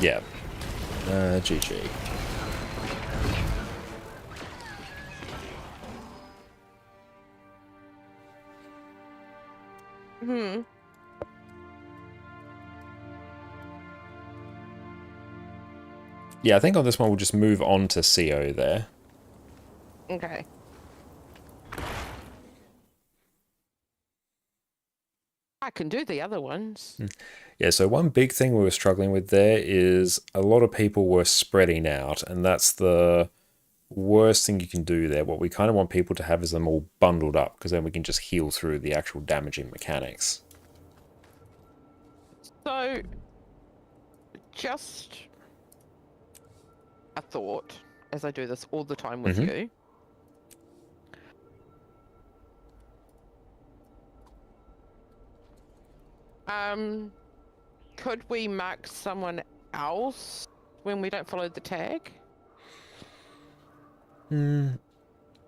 Yeah. GG. Yeah, I think on this one we'll just move on to CO there. Okay. I can do the other ones. Yeah, so one big thing we were struggling with there is a lot of people were spreading out, and that's the worst thing you can do there. What we kind of want people to have is them all bundled up, because then we can just heal through the actual damaging mechanics. So, just a thought, as I do this all the time with you. Could we mark someone else when we don't follow the tag?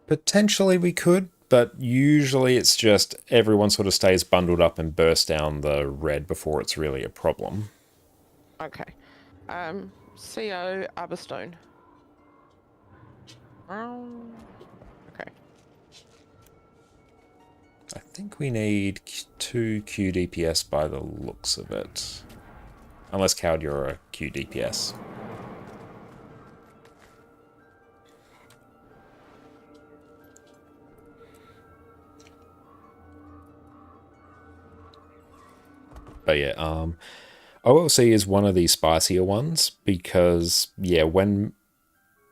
Potentially we could, but usually it's just everyone sort of stays bundled up and bursts down the red before it's really a problem. Okay. CO Arborstone. Okay. I think we need 2 QDPS by the looks of it. unless Coward you're a Q DPS. But yeah, OLC is one of the spicier ones because, yeah, when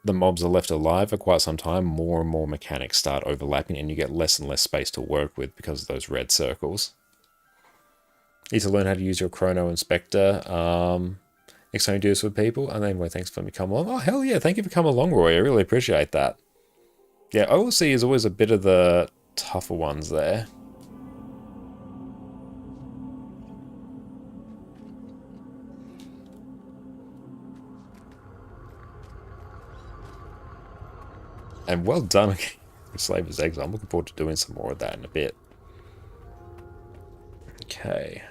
the mobs are left alive for quite some time, more and more mechanics start overlapping and you get less and less space to work with because of those red circles. Need to learn how to use your Chrono Inspector. Next time you do this with people, and anyway, thanks for letting me come along. Oh, hell yeah, thank you for coming along, Roy. I really appreciate that. Yeah, OLC is always a bit of the tougher ones there. And well done with Slaver's Exile. I'm looking forward to doing some more of that in a bit. Okay.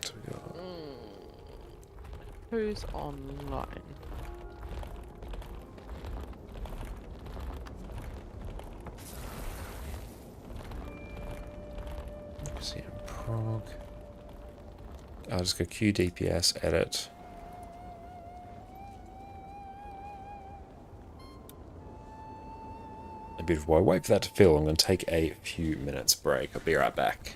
So we got... Who's online? CM Prog. I'll just go Q DPS, edit. A bit of while I wait for that to fill, I'm going to take a few minutes break. I'll be right back.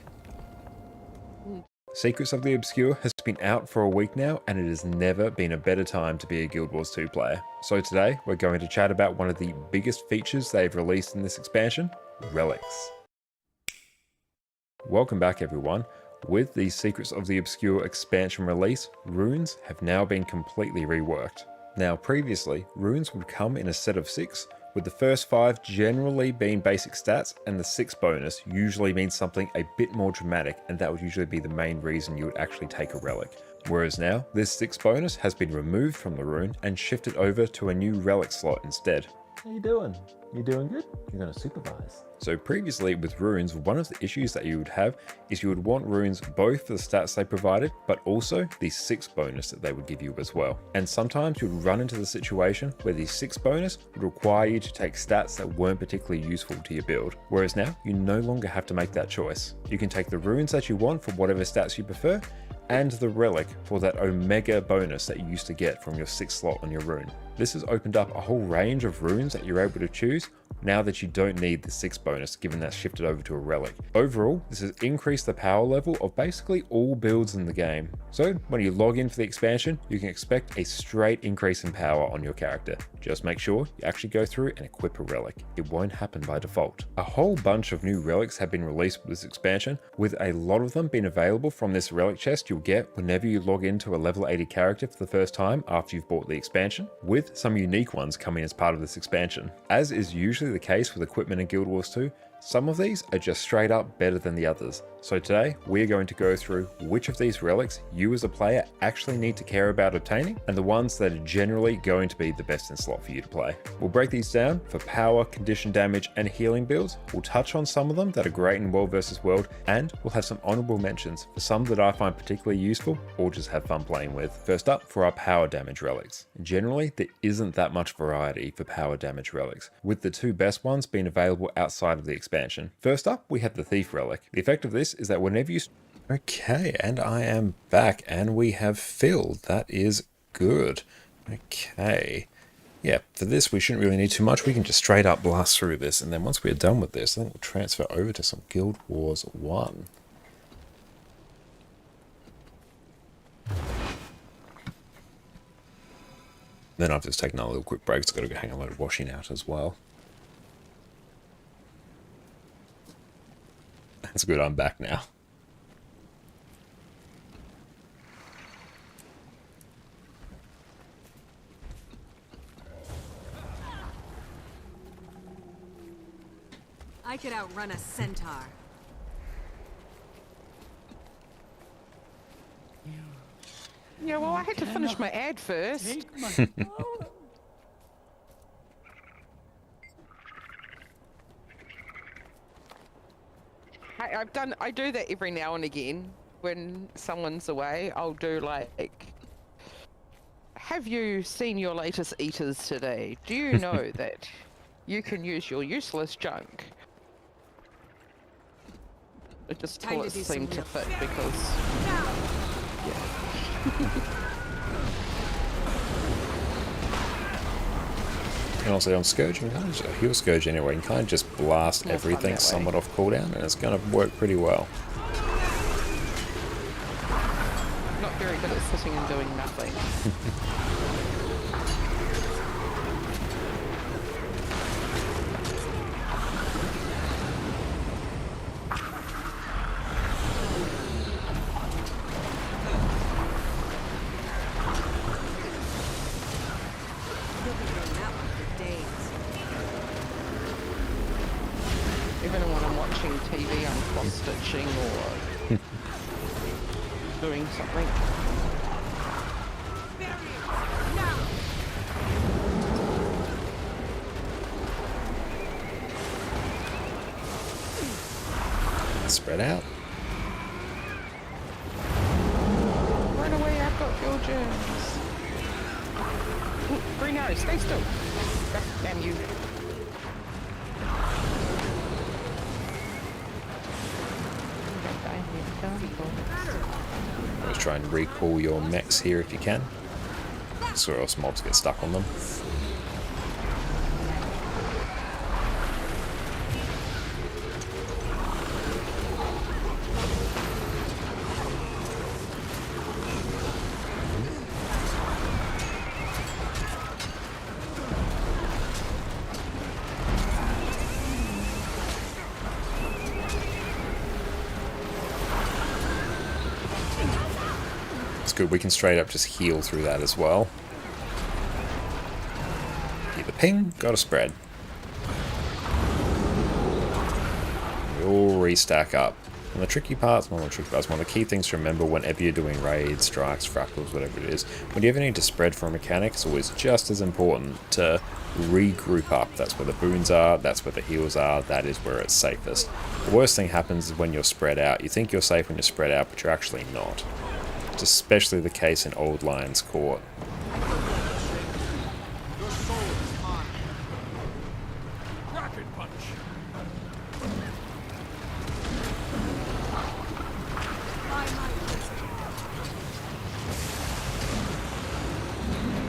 Secrets of the Obscure has been out for a week now, and it has never been a better time to be a Guild Wars 2 player. So today, we're going to chat about one of the biggest features they've released in this expansion, relics. Welcome back everyone. With the Secrets of the Obscure expansion release, runes have now been completely reworked. Now previously, runes would come in a set of 6, with the first 5 generally being basic stats, and the 6th bonus usually means something a bit more dramatic, and that would usually be the main reason you would actually take a relic. Whereas now, this 6th bonus has been removed from the rune and shifted over to a new relic slot instead. How you doing? You doing good? You're going to supervise. So previously with runes, one of the issues that you would have is you would want runes both for the stats they provided, but also the 6th bonus that they would give you as well. And sometimes you'd run into the situation where the 6th bonus would require you to take stats that weren't particularly useful to your build. Whereas now, you no longer have to make that choice. You can take the runes that you want for whatever stats you prefer, and the relic for that Omega bonus that you used to get from your 6th slot on your rune. This has opened up a whole range of runes that you're able to choose now that you don't need the 6th bonus, given that's shifted over to a relic. Overall, this has increased the power level of basically all builds in the game. So when you log in for the expansion, you can expect a straight increase in power on your character. Just make sure you actually go through and equip a relic. It won't happen by default. A whole bunch of new relics have been released with this expansion, with a lot of them being available from this relic chest you'll get whenever you log into a level 80 character for the first time after you've bought the expansion, with some unique ones coming as part of this expansion. As is usually the case with equipment in Guild Wars 2, some of these are just straight up better than the others. So today, we're going to go through which of these relics you as a player actually need to care about obtaining, and the ones that are generally going to be the best in slot for you to play. We'll break these down for power, condition damage, and healing builds. We'll touch on some of them that are great in World vs. World, and we'll have some honorable mentions for some that I find particularly useful or just have fun playing with. First up, for our power damage relics. Generally, there isn't that much variety for power damage relics, with the 2 best ones being available outside of the expansion. First up, we have the Thief relic. The effect of this is that whenever you... Okay, and I am back, and we have filled. That is good. Okay. Yeah, for this we shouldn't really need too much. We can just straight up blast through this, and then once we're done with this, then we'll transfer over to some Guild Wars 1. Then I've just taken a little quick break, so I've got to go hang a load of washing out as well. That's good, I'm back now. I could outrun a centaur. Yeah, well, I had to finish my ad first. I do that every now and again when someone's away. I'll do like, have you seen your latest eaters today? Do you know that you can use your useless junk It just Time to bullets do seem some to real fit because And also on Scourge, you can kind of just heal Scourge anyway. You can kind of just blast More fun everything that way. somewhat off cooldown, and it's going to work pretty well. not very good at sitting and doing nothing. You'll be doing that one for days. Even when I'm watching TV, I'm cross-stitching or doing something. Spread out. Run away, I've got your germs. Ooh, green arrow, stay still. God damn you. Always try and recall your mechs here if you can, so else mobs get stuck on them. It's good, we can straight up just heal through that as well. Either ping, got a spread. We all restack up. And the tricky parts, one of the key things to remember whenever you're doing raids, strikes, fractals, whatever it is, when you ever need to spread for a mechanic, it's always just as important to regroup up. That's where the boons are, that's where the heals are, that is where it's safest. The worst thing happens is when you're spread out. You think you're safe when you're spread out, but you're actually not. It's especially the case in Old Lion's Court. Your soul is mine. Rocket punch.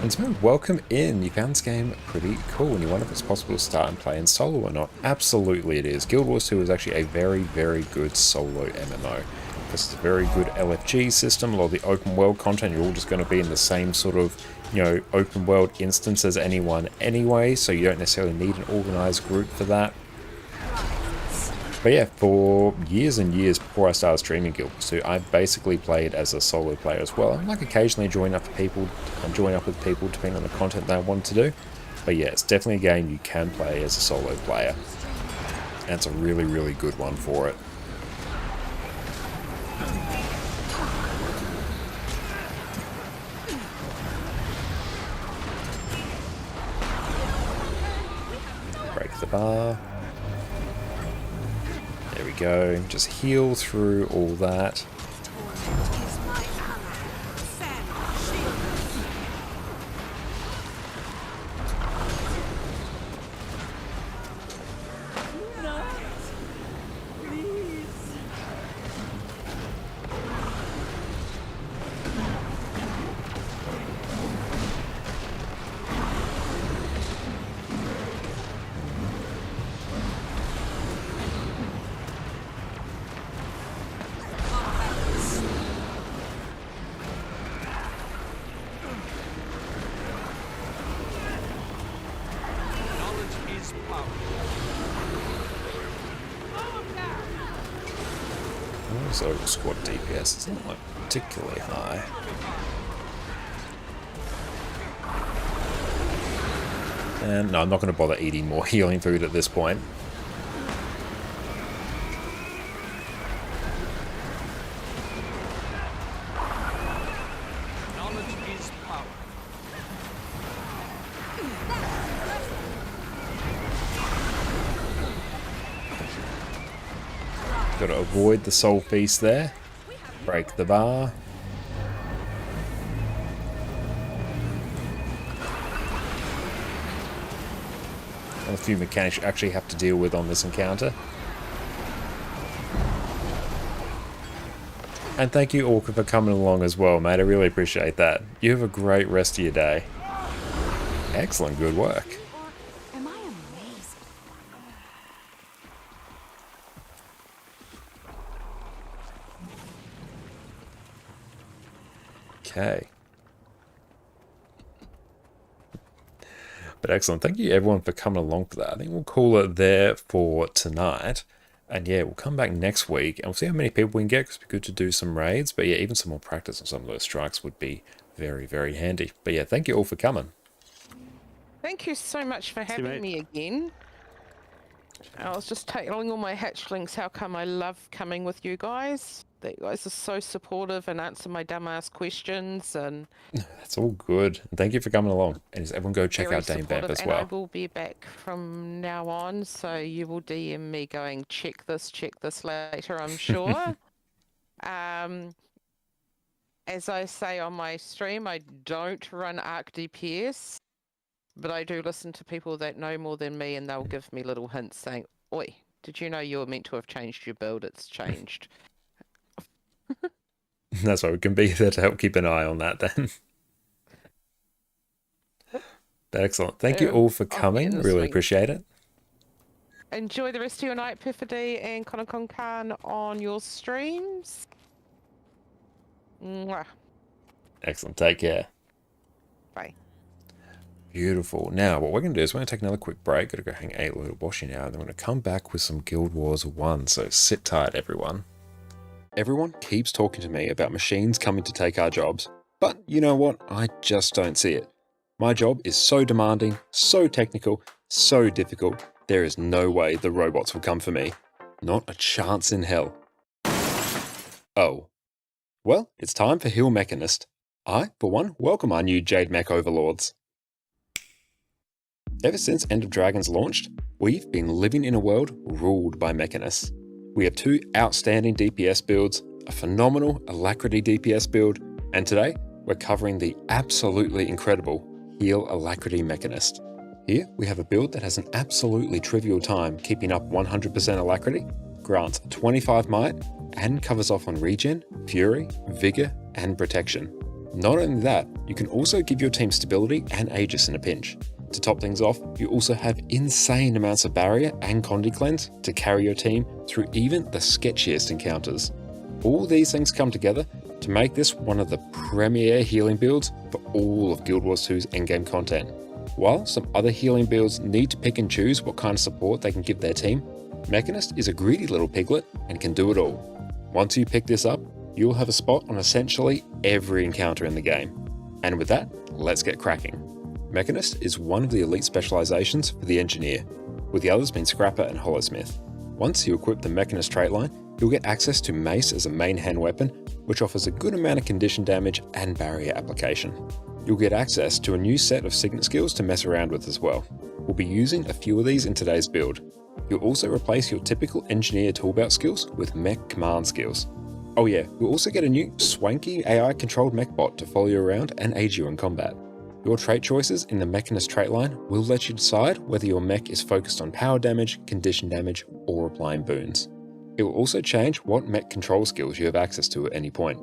And so, welcome in. You found this game pretty cool, and you wonder if it's possible to start and play in solo or not. Absolutely it is. Guild Wars 2 is actually a very, very good solo MMO. This is a very good LFG system. A lot of the open world content, you're all just going to be in the same sort of, open world instance as anyone anyway, so you don't necessarily need an organized group for that. But yeah, for years and years before I started streaming Guild Wars 2, I basically played as a solo player as well. And occasionally join up with people depending on the content they wanted to do. But yeah, it's definitely a game you can play as a solo player. And it's a really, really good one for it. Break the bar. There we go. Just heal through all that. Knowledge is power. So squad DPS is not particularly high. And no, I'm not going to bother eating more healing food at this point. Knowledge is power. Got to avoid the soul feast there. Break the bar. A few mechanics you actually have to deal with on this encounter. And thank you all for coming along as well, mate. I really appreciate that. You have a great rest of your day. Excellent, good work. Or am I amazed? Okay. But excellent. Thank you everyone for coming along for that. I think we'll call it there for tonight. And yeah, we'll come back next week and we'll see how many people we can get because it'd be good to do some raids. But yeah, even some more practice on some of those strikes would be very, very handy. But yeah, thank you all for coming. Thank you so much for you, having mate. me again. I was just telling all my hatchlings how come I love coming with you guys. That you guys are so supportive and answer my dumbass questions and That's all good. And thank you for coming along. And just everyone go check very out Dame Bab supportive. as And I well. will be back from now on, so you will DM me going, check this later, I'm sure. As I say on my stream, I don't run Arc DPS, but I do listen to people that know more than me, and they'll give me little hints saying, oi, did you know you were meant to have changed your build? It's changed. That's why we can be there to help keep an eye on that then. But excellent. Thank you all for I'll get coming. in the Really swing. appreciate it. Enjoy the rest of your night, Perfidy and ConnorConCarne on your streams. Mwah. Excellent. Take care. Bye. Beautiful. Now, what we're going to do is we're going to take another quick break. Got to go hang a little boshy now, and then we're going to come back with some Guild Wars 1. So sit tight, everyone. Everyone keeps talking to me about machines coming to take our jobs, but you know what? I just don't see it. My job is so demanding, so technical, so difficult. There is no way the robots will come for me. Not a chance in hell. Oh. Well, it's time for Heal Mechanist. I, for one, welcome our new Jade Mech overlords. Ever since End of Dragons launched, we've been living in a world ruled by mechanists. We have two outstanding DPS builds, a phenomenal Alacrity DPS build, and today we're covering the absolutely incredible Heal Alacrity Mechanist. Here we have a build that has an absolutely trivial time keeping up 100% Alacrity, grants 25 might, and covers off on regen, fury, vigor, and protection. Not only that, you can also give your team stability and Aegis in a pinch. To top things off, you also have insane amounts of barrier and Condi cleanse to carry your team through even the sketchiest encounters. All these things come together to make this one of the premier healing builds for all of Guild Wars 2's endgame content. While some other healing builds need to pick and choose what kind of support they can give their team, Mechanist is a greedy little piglet and can do it all. Once you pick this up, you'll have a spot on essentially every encounter in the game. And with that, let's get cracking. Mechanist is one of the elite specializations for the Engineer, with the others being Scrapper and Hollowsmith. Once you equip the Mechanist trait line, you'll get access to Mace as a main hand weapon, which offers a good amount of condition damage and barrier application. You'll get access to a new set of Signet skills to mess around with as well. We'll be using a few of these in today's build. You'll also replace your typical Engineer toolbelt skills with Mech command skills. Oh yeah, we'll also get a new swanky AI controlled mech bot to follow you around and aid you in combat. Your trait choices in the Mechanist trait line will let you decide whether your mech is focused on power damage, condition damage, or applying boons. It will also change what mech control skills you have access to at any point.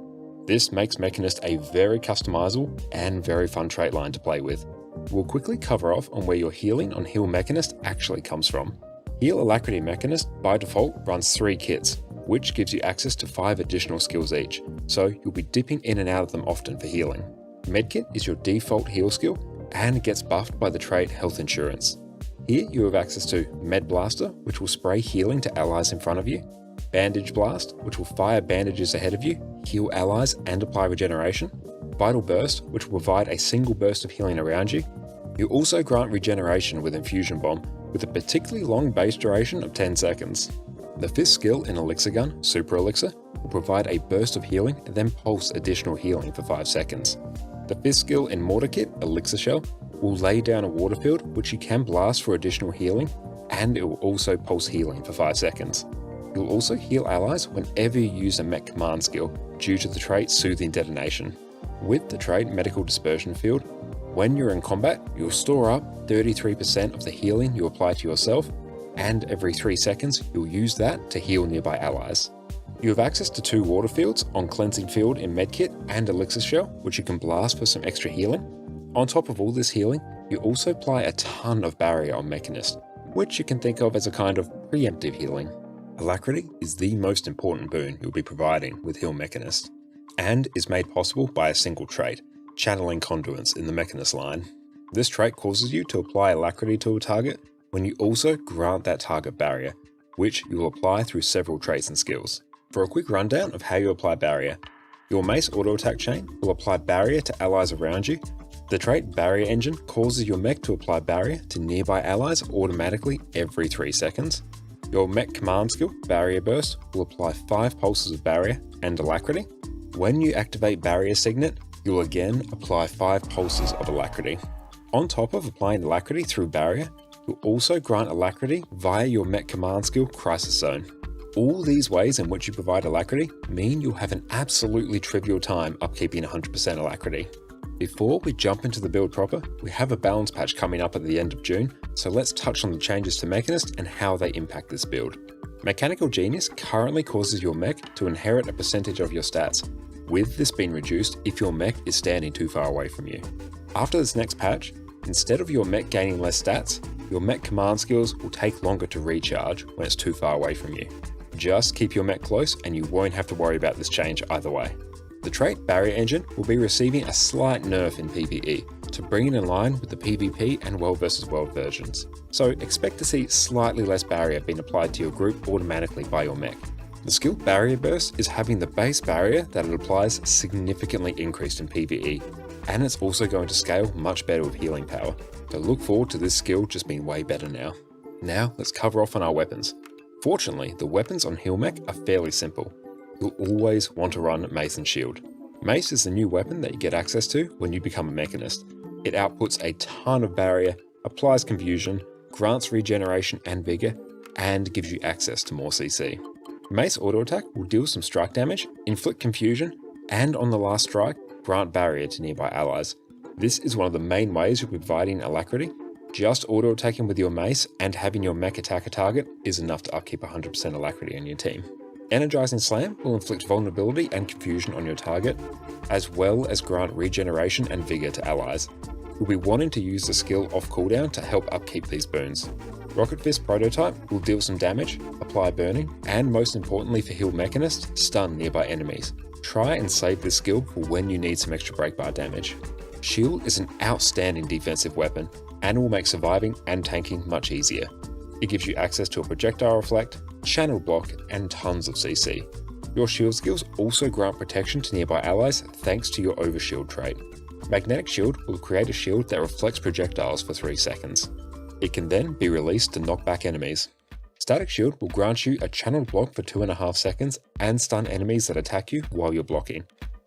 This makes Mechanist a very customizable and very fun trait line to play with. We'll quickly cover off on where your healing on Heal Mechanist actually comes from. Heal Alacrity Mechanist by default runs 3 kits, which gives you access to 5 additional skills each, so you'll be dipping in and out of them often for healing. Medkit is your default heal skill and gets buffed by the trait Health Insurance. Here you have access to Med Blaster, which will spray healing to allies in front of you, Bandage Blast, which will fire bandages ahead of you, heal allies and apply regeneration, Vital Burst, which will provide a single burst of healing around you. You also grant regeneration with Infusion Bomb, with a particularly long base duration of 10 seconds. The 5th skill in Elixir Gun, Super Elixir, will provide a burst of healing and then pulse additional healing for 5 seconds. The 5th skill in Mortar Kit, Elixir Shell, will lay down a water field which you can blast for additional healing, and it will also pulse healing for 5 seconds. You'll also heal allies whenever you use a Mech command skill due to the trait Soothing Detonation. With the trait Medical Dispersion Field, when you're in combat, you'll store up 33% of the healing you apply to yourself, and every 3 seconds you'll use that to heal nearby allies. You have access to 2 water fields on Cleansing Field in Medkit and Elixir Shell, which you can blast for some extra healing. On top of all this healing, you also apply a ton of barrier on Mechanist, which you can think of as a kind of preemptive healing. Alacrity is the most important boon you'll be providing with Heal Mechanist, and is made possible by a single trait, channeling conduits in the Mechanist line. This trait causes you to apply Alacrity to a target when you also grant that target barrier, which you will apply through several traits and skills. For a quick rundown of how you apply barrier, your Mace auto attack chain will apply barrier to allies around you. The trait Barrier Engine causes your mech to apply barrier to nearby allies automatically every 3 seconds. Your mech command skill, Barrier Burst, will apply 5 pulses of barrier and Alacrity. When you activate Barrier Signet, you'll again apply 5 pulses of Alacrity. On top of applying Alacrity through barrier, you'll also grant Alacrity via your mech command skill, Crisis Zone. All these ways in which you provide Alacrity mean you'll have an absolutely trivial time upkeeping 100% Alacrity. Before we jump into the build proper, we have a balance patch coming up at the end of June, so let's touch on the changes to Mechanist and how they impact this build. Mechanical Genius currently causes your mech to inherit a percentage of your stats, with this being reduced if your mech is standing too far away from you. After this next patch, instead of your mech gaining less stats, your mech command skills will take longer to recharge when it's too far away from you. Just keep your mech close and you won't have to worry about this change either way. The trait Barrier Engine will be receiving a slight nerf in PvE to bring it in line with the PvP and World vs World versions, so expect to see slightly less barrier being applied to your group automatically by your mech. The skill Barrier Burst is having the base barrier that it applies significantly increased in PvE, and it's also going to scale much better with healing power, so look forward to this skill just being way better now. Now let's cover off on our weapons. Fortunately, the weapons on Heal Mech are fairly simple. You'll always want to run Mace and Shield. Mace is the new weapon that you get access to when you become a Mechanist. It outputs a ton of barrier, applies confusion, grants regeneration and vigor, and gives you access to more CC. Mace auto attack will deal some strike damage, inflict confusion, and on the last strike, grant barrier to nearby allies. This is one of the main ways you'll be providing Alacrity. Just auto attacking with your mace and having your mech attack a target is enough to upkeep 100% Alacrity on your team. Energizing Slam will inflict vulnerability and confusion on your target, as well as grant regeneration and vigor to allies. You'll be wanting to use the skill off cooldown to help upkeep these boons. Rocket Fist Prototype will deal some damage, apply burning, and most importantly for Heal Mechanist, stun nearby enemies. Try and save this skill for when you need some extra break bar damage. Shield is an outstanding defensive weapon, and will make surviving and tanking much easier. It gives you access to a projectile reflect, channel block, and tons of CC. Your shield skills also grant protection to nearby allies thanks to your Overshield trait. Magnetic Shield will create a shield that reflects projectiles for 3 seconds. It can then be released to knock back enemies. Static Shield will grant you a channeled block for 2.5 seconds and stun enemies that attack you while you're blocking.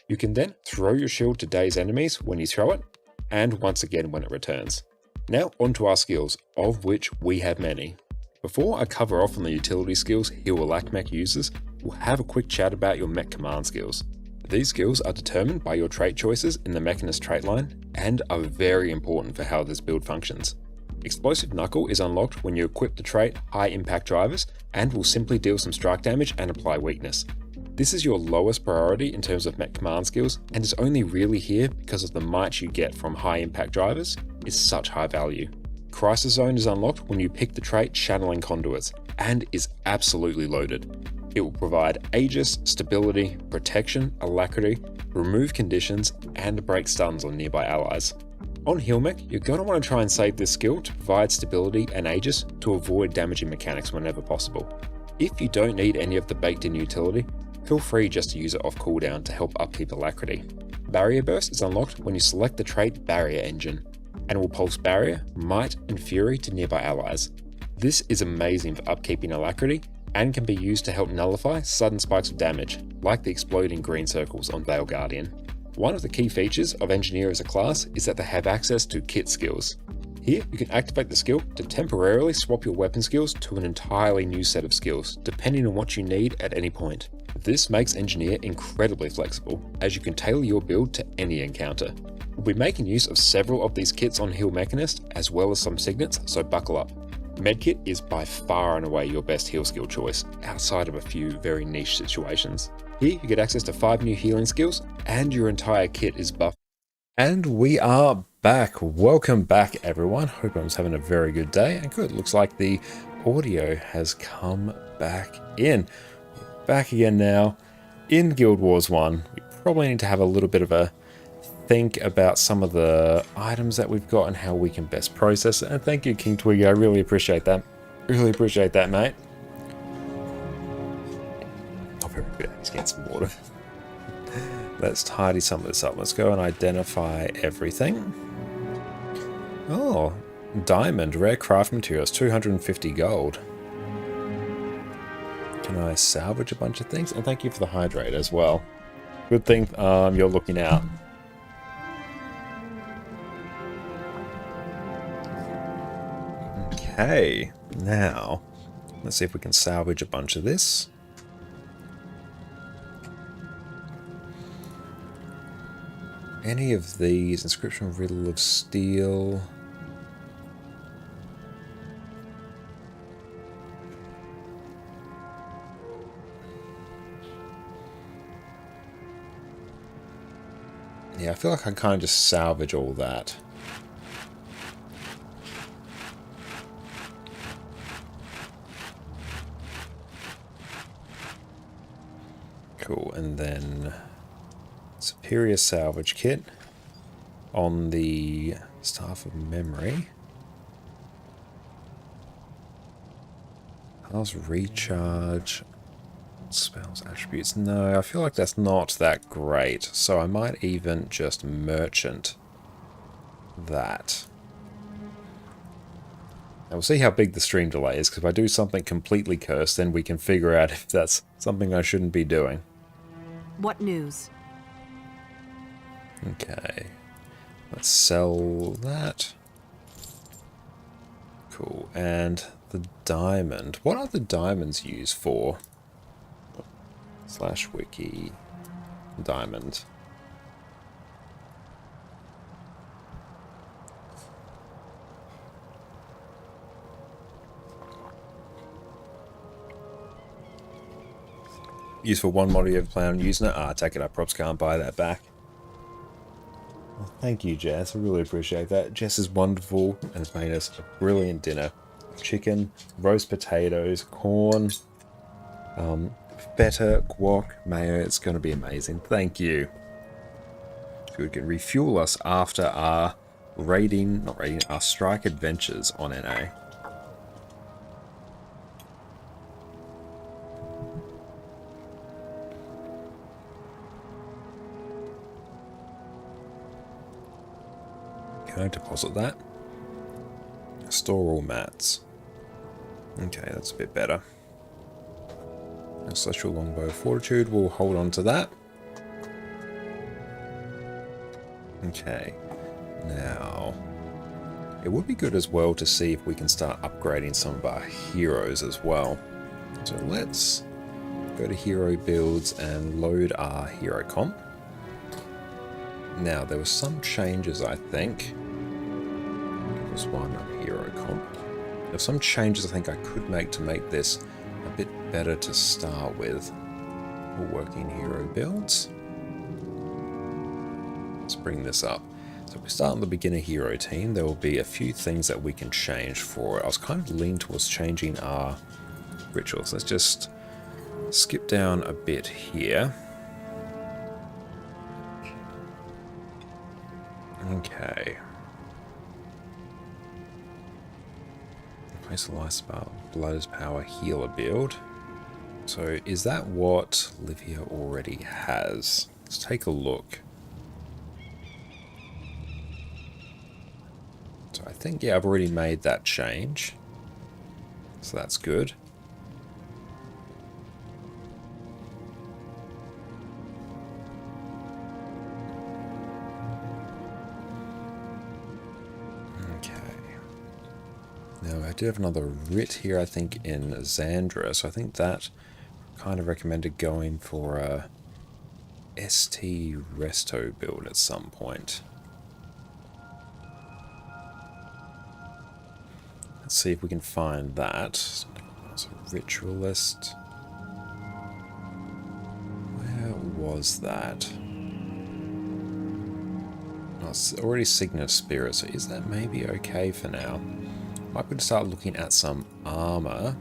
You can then throw your shield to daze enemies when you throw it, and once again when it returns. Now onto our skills, of which we have many. Before I cover off on the utility skills Heal Mech uses, we'll have a quick chat about your mech command skills. These skills are determined by your trait choices in the Mechanist trait line, and are very important for how this build functions. Explosive Knuckle is unlocked when you equip the trait High Impact Drivers, and will simply deal some strike damage and apply weakness. This is your lowest priority in terms of mech command skills, and is only really here because of the might you get from High Impact Drivers is such high value. Crisis Zone is unlocked when you pick the trait Channeling Conduits, and is absolutely loaded. It will provide Aegis, stability, protection, alacrity, remove conditions, and break stuns on nearby allies. On Heal Mech, you're going to want to try and save this skill to provide stability and Aegis to avoid damaging mechanics whenever possible. If you don't need any of the baked in utility, feel free just to use it off cooldown to help upkeep alacrity. Barrier Burst is unlocked when you select the trait Barrier Engine, and will pulse barrier, might, and fury to nearby allies. This is amazing for upkeeping alacrity, and can be used to help nullify sudden spikes of damage, like the exploding green circles on Veil Guardian. One of the key features of Engineer as a class is that they have access to kit skills. Here, you can activate the skill to temporarily swap your weapon skills to an entirely new set of skills, depending on what you need at any point. This makes Engineer incredibly flexible, as you can tailor your build to any encounter. We'll be making use of several of these kits on Heal Mechanist, as well as some signets, so buckle up. Medkit is by far and away your best heal skill choice, outside of a few very niche situations. Here you get access to 5 new healing skills, and your entire kit is buffed. And we are back. Welcome back, everyone. Hope everyone's having a very good day. And good, looks like the audio has come back in. We're back again now in Guild Wars 1. We probably need to have a little bit of a think about some of the items that we've got and how we can best process it. And thank you, King Twiggy. I really appreciate that. Really appreciate that, mate. Oh, very good. He's getting some water. Let's tidy some of this up. Let's go and identify everything. Oh, diamond, rare craft materials, 250 gold. Can I salvage a bunch of things? And thank you for the hydrate as well. Good thing you're looking out. Okay, now let's see if we can salvage a bunch of this. Any of these, inscription, riddle of steel. Yeah, I feel like I kind of just salvage all that. Cool, and then Superior Salvage Kit on the Staff of Memory. How's recharge? Spells, attributes. No, I feel like that's not that great. So I might even just merchant that. And we'll see how big the stream delay is, because if I do something completely cursed, then we can figure out if that's something I shouldn't be doing. What news? Okay. Let's sell that. Cool. And the diamond. What are the diamonds used for? / wiki diamond. Used for one model you ever plan on using it? Ah, take it up. Props can't buy that back. Well, thank you, Jess. I really appreciate that. Jess is wonderful and has made us a brilliant dinner. Chicken, roast potatoes, corn, feta, guac, mayo. It's going to be amazing. Thank you. So we can refuel us after our our strike adventures on NA. Can I deposit that? Store all mats. Okay, that's a bit better. Celestial Longbow Fortitude, we'll hold on to that. Okay, now it would be good as well to see if we can start upgrading some of our heroes as well. So let's go to hero builds and load our hero comp. Now there were some changes, I think. There was one hero comp. There were some changes I think I could make to make this a bit better to start with. We're working hero builds. Let's bring this up. So if we start on the beginner hero team, there will be a few things that we can change for it. I was kind of leaning towards changing our rituals. Let's just skip down a bit here. Okay. Replace the lifespell, Blood's Power healer build. So is that what Livia already has? Let's take a look. So I think, yeah, I've already made that change. So that's good. Now, I do have another writ here, I think, in Xandra, so I think that kind of recommended going for a ST Resto build at some point. Let's see if we can find that. It's a ritualist. Where was that? Oh, it's already Signet Spirit, so is that maybe okay for now? Might be to start looking at some armor.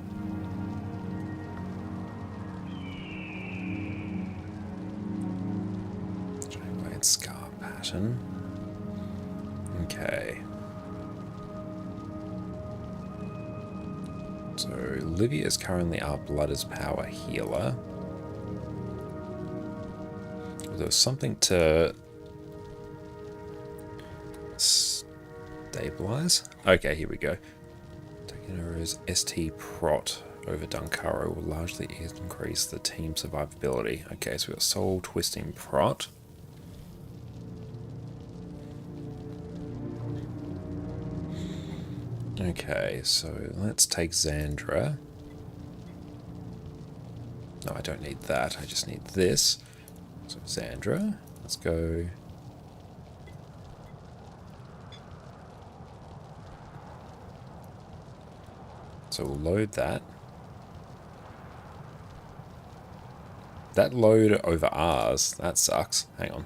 Blade scar pattern. Okay. So Livia is currently our Blood's Power healer. There was something to stabilize. Okay, here we go. Taking her as ST Prot over Dunkaro will largely increase the team survivability. Okay, so we've got Soul Twisting Prot. Okay, so let's take Xandra. No, I don't need that. I just need this. So Xandra, let's go. So we'll load that. That load over ours, that sucks. Hang on.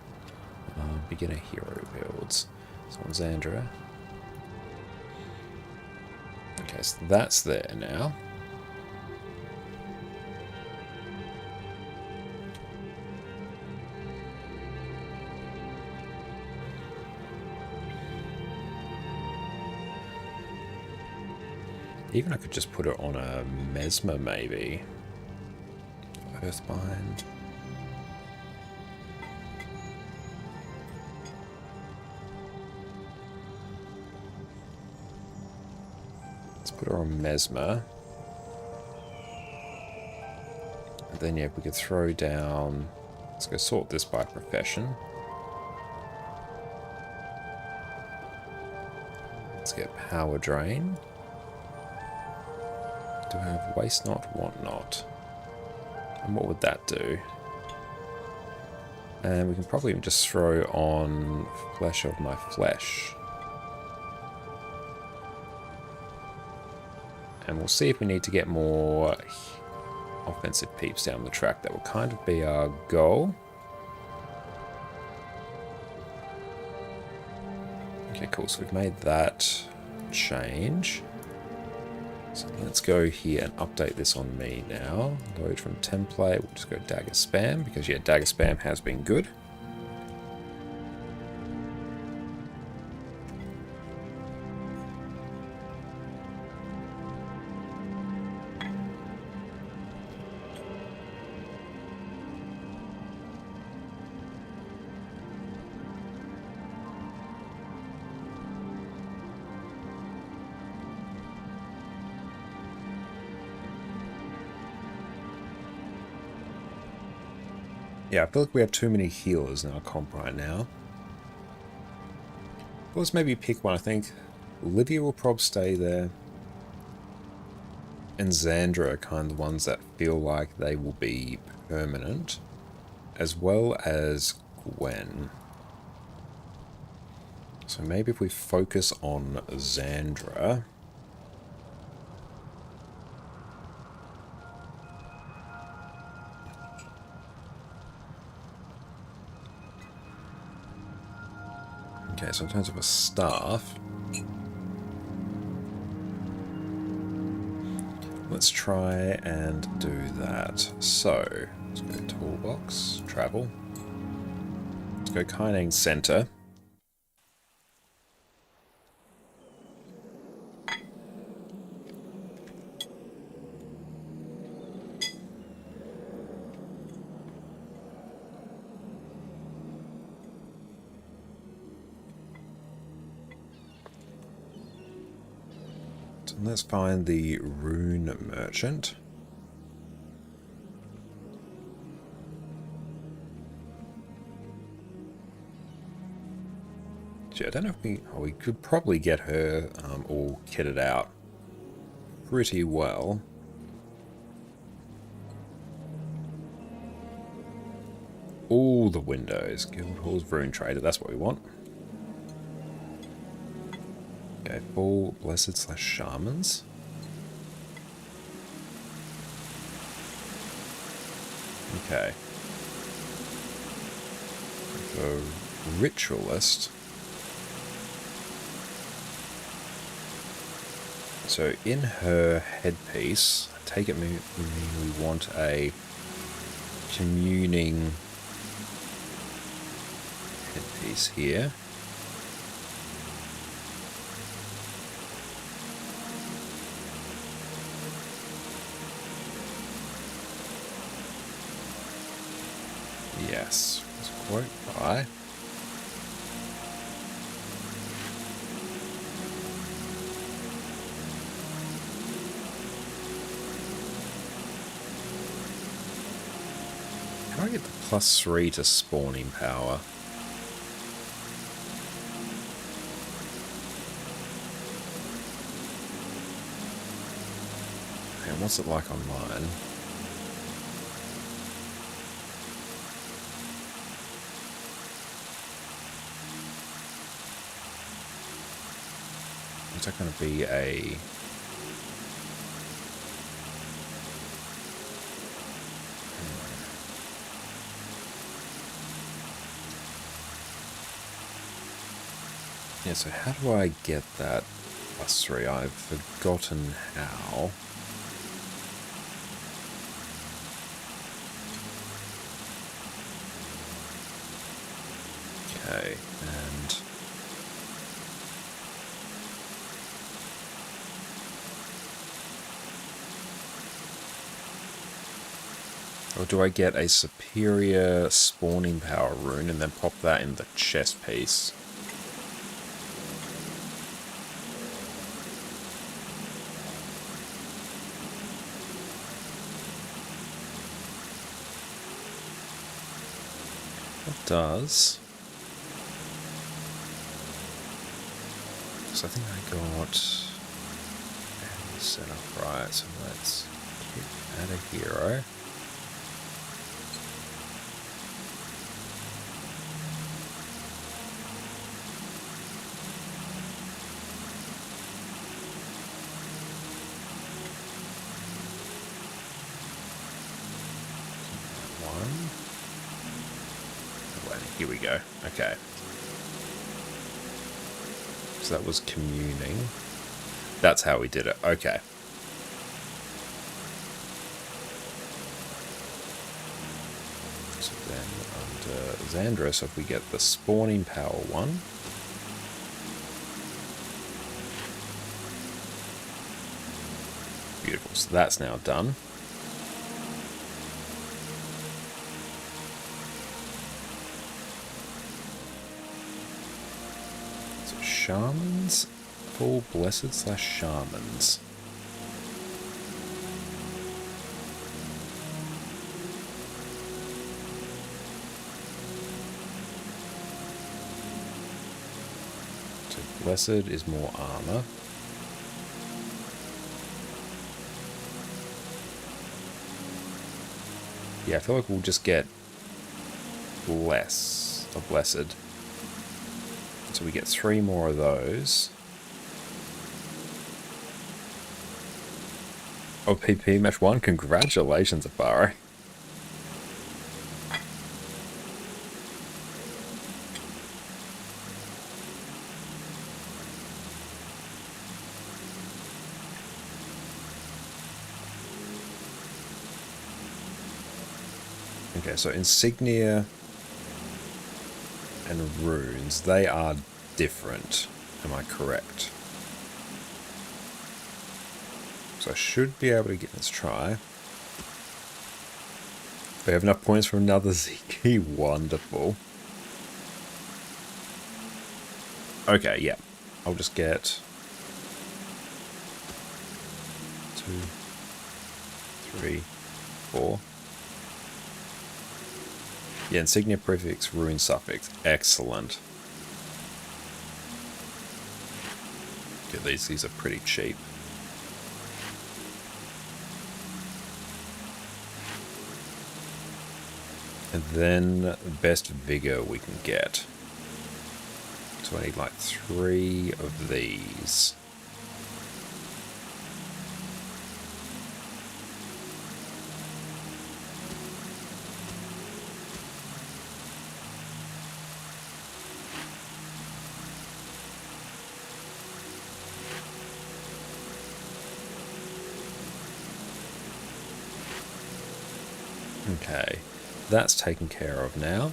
Beginner hero builds. So on Xandra. Okay, so that's there now. Even I could just put it on a Mesmer, maybe. Earthbind. Let's put her on Mesmer. And then, yeah, we could throw down... Let's go sort this by profession. Let's get Power Drain. Do I have Waste Not, Want Not? And what would that do? And we can probably even just throw on Flesh of My Flesh. And we'll see if we need to get more offensive peeps down the track. That will kind of be our goal. Okay, cool. So we've made that change. So let's go here and update this on me now. Load from template. We'll just go Dagger Spam because, yeah, Dagger Spam has been good. Yeah, I feel like we have too many healers in our comp right now. Well, let's maybe pick one. I think Livia will probably stay there. And Xandra are kind of the ones that feel like they will be permanent. As well as Gwen. So maybe if we focus on Xandra... Okay, so in terms of a staff, let's try and do that. So, let's go toolbox, travel. Let's go Kaineng Center. Let's find the Rune Merchant. Gee, I don't know if we could probably get her all kitted out pretty well. All the windows. Guildhall's Rune Trader, that's what we want. Okay, full blessed / shamans. Okay. The ritualist. So in her headpiece, I take it we want a communing headpiece here. Yes, let's quote by. How do I get the +3 to spawning power? And what's it like online? Is that going to be a... Yeah, so how do I get that +3? I've forgotten how. Okay, and... Or do I get a superior spawning power rune and then pop that in the chest piece? What does? So I think I got set up right, so let's add a hero. Here we go. Okay. So that was communing. That's how we did it. Okay. So then under Xandros, if we get the spawning power one. Beautiful. So that's now done. Shamans? Full blessed / shamans. So blessed is more armor. Yeah, I feel like we'll just get less of blessed. So we get 3 more of those. Oh, PP Mesh 1, congratulations, Abaro. Okay, so insignia and runes, they are different. Am I correct? So I should be able to get this try. We have enough points for another Ziki. Wonderful. Okay, yeah. I'll just get 2, 3, 4. Yeah, insignia prefix, rune suffix. Excellent. Okay, these are pretty cheap. And then best vigor we can get. So I need like 3 of these. Okay, that's taken care of now.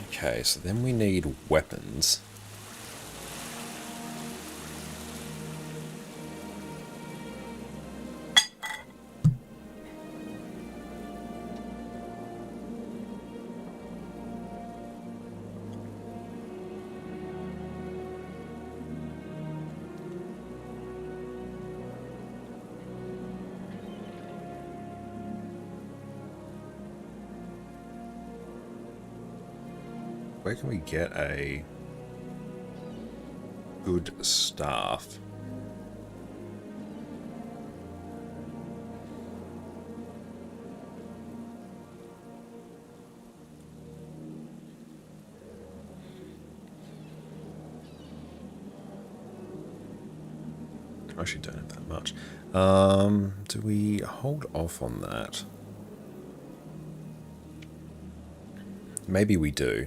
Okay, so then we need weapons. Where can we get a good staff? I actually don't have that much. Do we hold off on that? Maybe we do.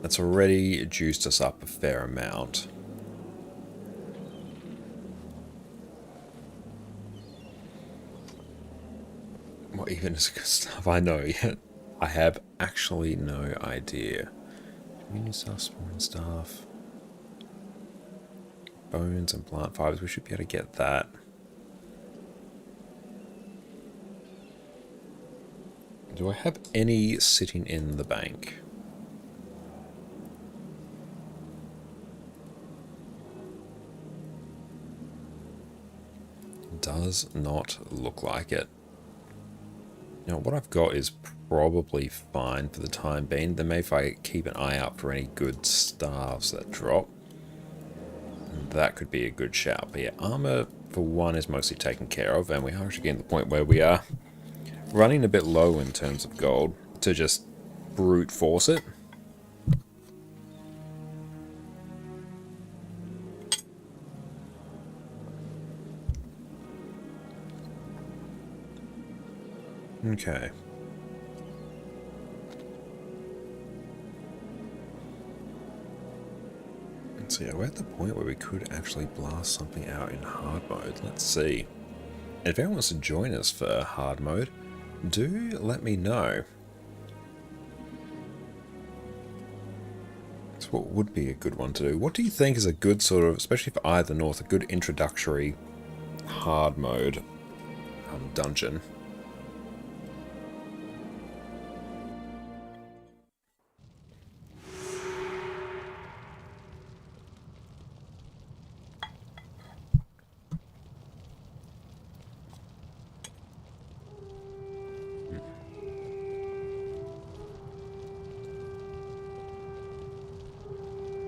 That's already juiced us up a fair amount. What even is good stuff? I know yet. I have actually no idea. Community staff, spawn staff, bones and plant fibers. We should be able to get that. Do I have any sitting in the bank? Does not look like it. Now, what I've got is probably fine for the time being. Then maybe if I keep an eye out for any good staves that drop, that could be a good shout. But yeah, armor for 1 is mostly taken care of, and we are actually getting to the point where we are running a bit low in terms of gold to just brute force it. Okay. So yeah, we're at the point where we could actually blast something out in hard mode. Let's see. And if anyone wants to join us for hard mode, do let me know. So what would be a good one to do? What do you think is a good sort of, especially for either North, a good introductory hard mode dungeon?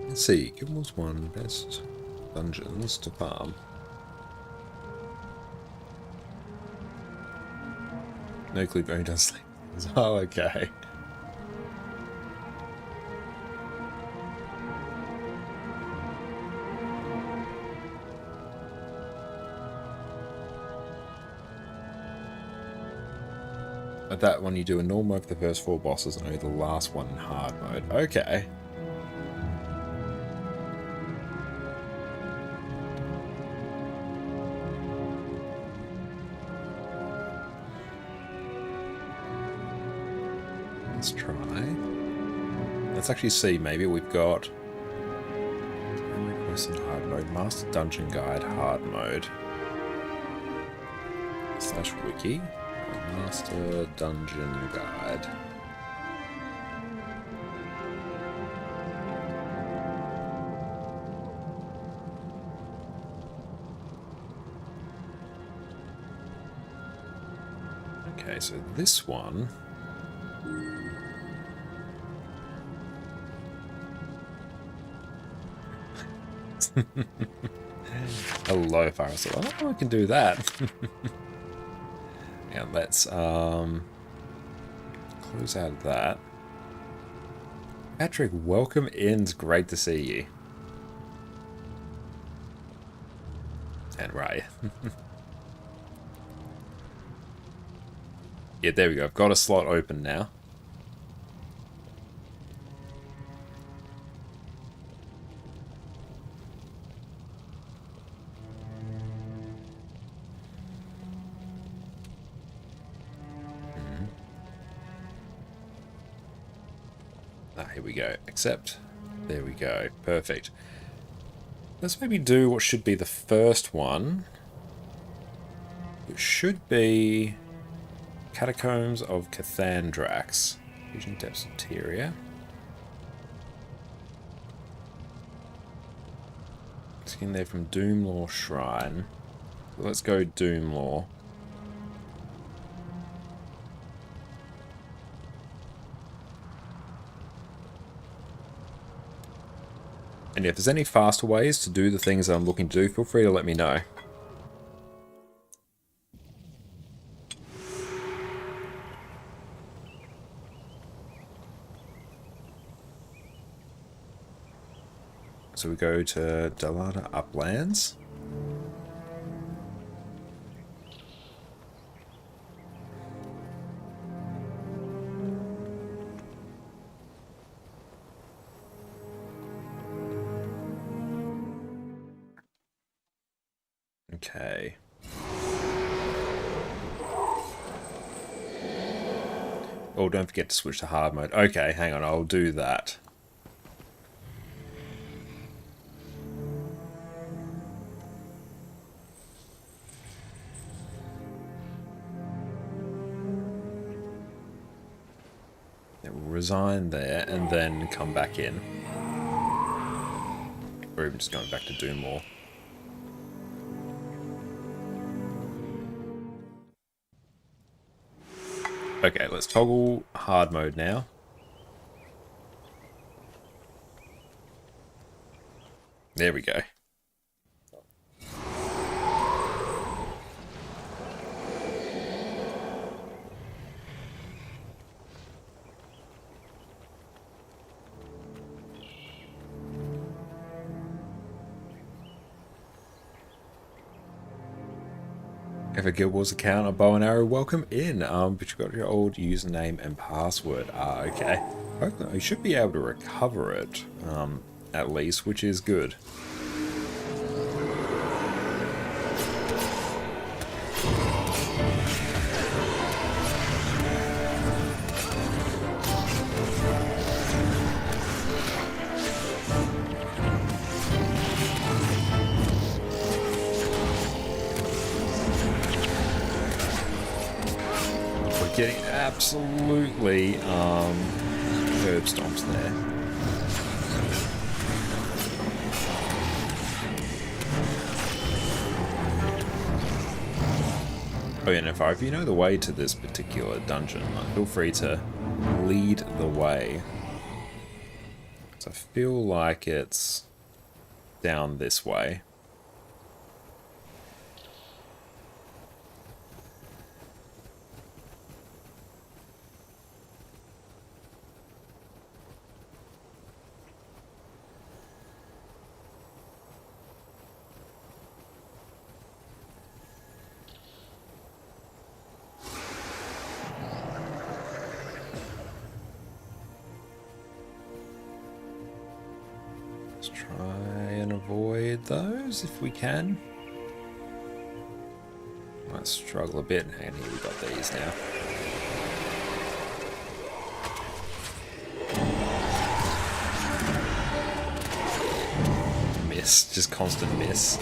Let's see, GW1 best dungeons to farm. No clue going down sleep. Oh, okay. At that one, you do a normal mode for the first 4 bosses and only the last one in hard mode. Okay. Let's try. Let's actually see. Maybe we've got request in hard mode, Master Dungeon Guide hard mode / wiki, Master Dungeon Guide. Okay, so this one. Hello, Fire. So, oh, I can do that. Yeah, let's close out of that. Patrick, welcome in. It's great to see you. And Raya. Yeah, there we go. I've got a slot open now. Here we go. Accept. There we go. Perfect. Let's maybe do what should be the first one. It should be Catacombs of Cathandrax. Fusion Depths of Tyria. Skin there from Doomlore Shrine. Let's go Doomlore. And if there's any faster ways to do the things that I'm looking to do, feel free to let me know. So we go to Dalada Uplands. Okay. Oh, don't forget to switch to hard mode. Okay, hang on, I'll do that. It will resign there and then come back in. Or even just going back to do more. Okay, let's toggle hard mode now. There we go. Have a Guild Wars account, a bow and arrow, welcome in. But you've got your old username and password. Ah, okay. Okay, you should be able to recover it, at least, which is good. Getting absolutely curb stomps there. Oh yeah, and if you know the way to this particular dungeon, feel free to lead the way. So I feel like it's down this way. Try and avoid those if we can. Might struggle a bit. And here we've got these now. Miss. Just constant miss.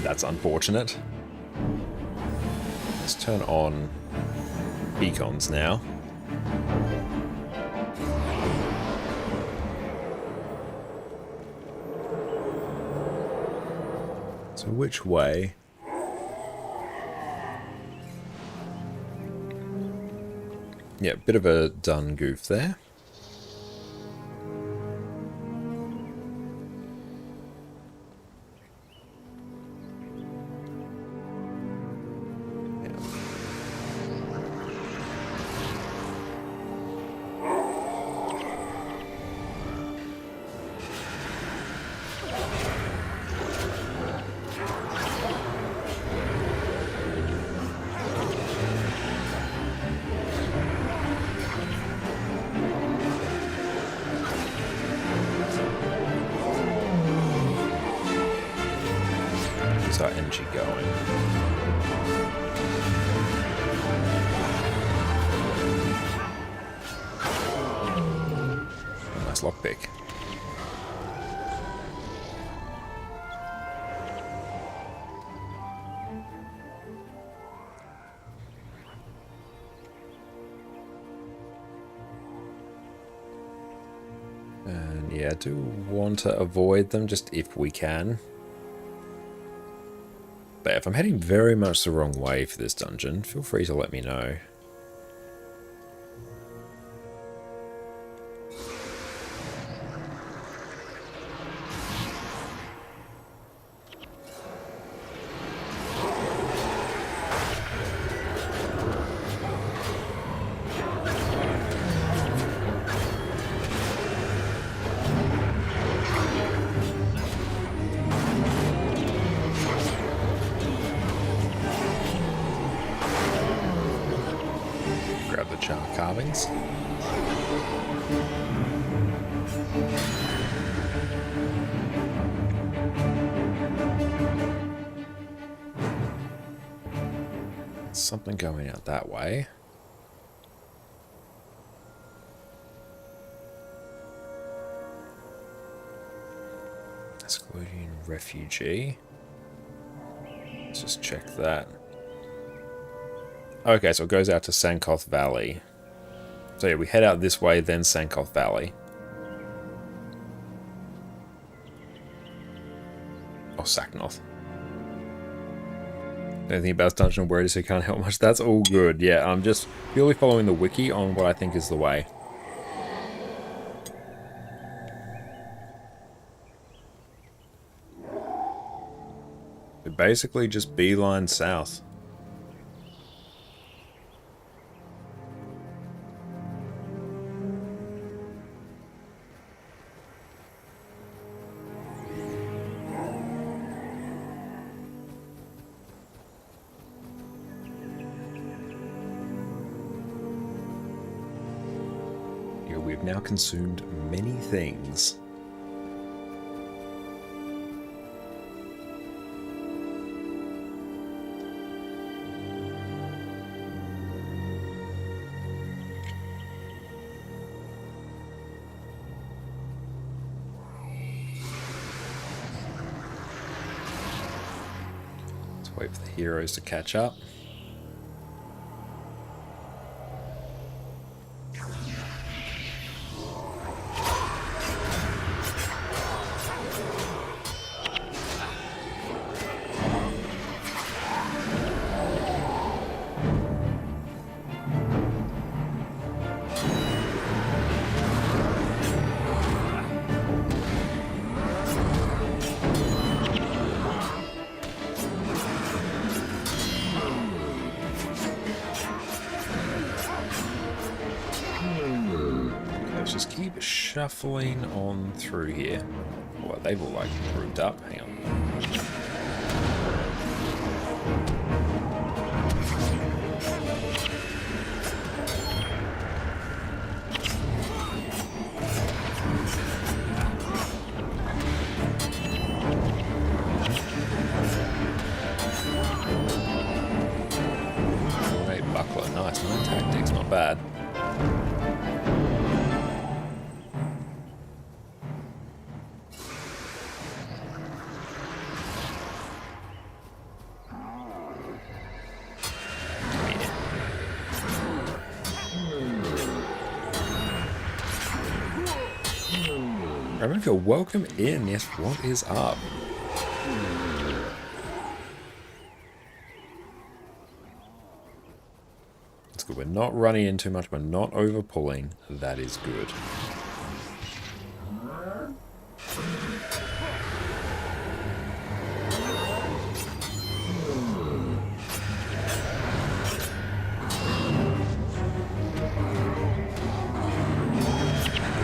That's unfortunate. Let's turn on beacons now. So which way? Yeah, bit of a done goof there. Where's our energy going? Nice lockpick. And yeah, I do want to avoid them just if we can. But if I'm heading very much the wrong way for this dungeon, feel free to let me know. Grab the char carvings. Something going out that way. Excluding refugee. Let's just check that. Okay, so it goes out to Sankoth Valley. So yeah, we head out this way, then Sankoth Valley. Oh, Saknoth. Anything about this dungeon where it is, so you can't help much. That's all good. Yeah, I'm just purely following the wiki on what I think is the way. So basically just beeline south. We've now consumed many things. Let's wait for the heroes to catch up. Let's just keep shuffling on through here. Well, they've all like grouped up. Hang on. Great buckler, nice. 9 tactics, not bad. Everyone feel welcome in. Yes, what is up? That's good. We're not running in too much. We're not over pulling. That is good.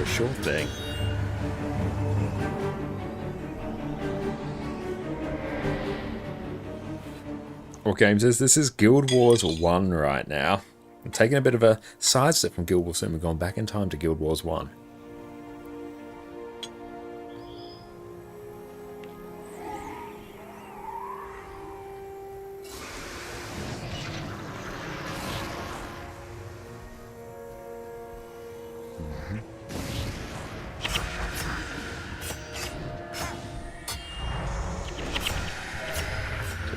Sure thing. What games is this? Is Guild Wars 1 right now. I'm taking a bit of a sidestep from Guild Wars 2. We've gone back in time to Guild Wars 1.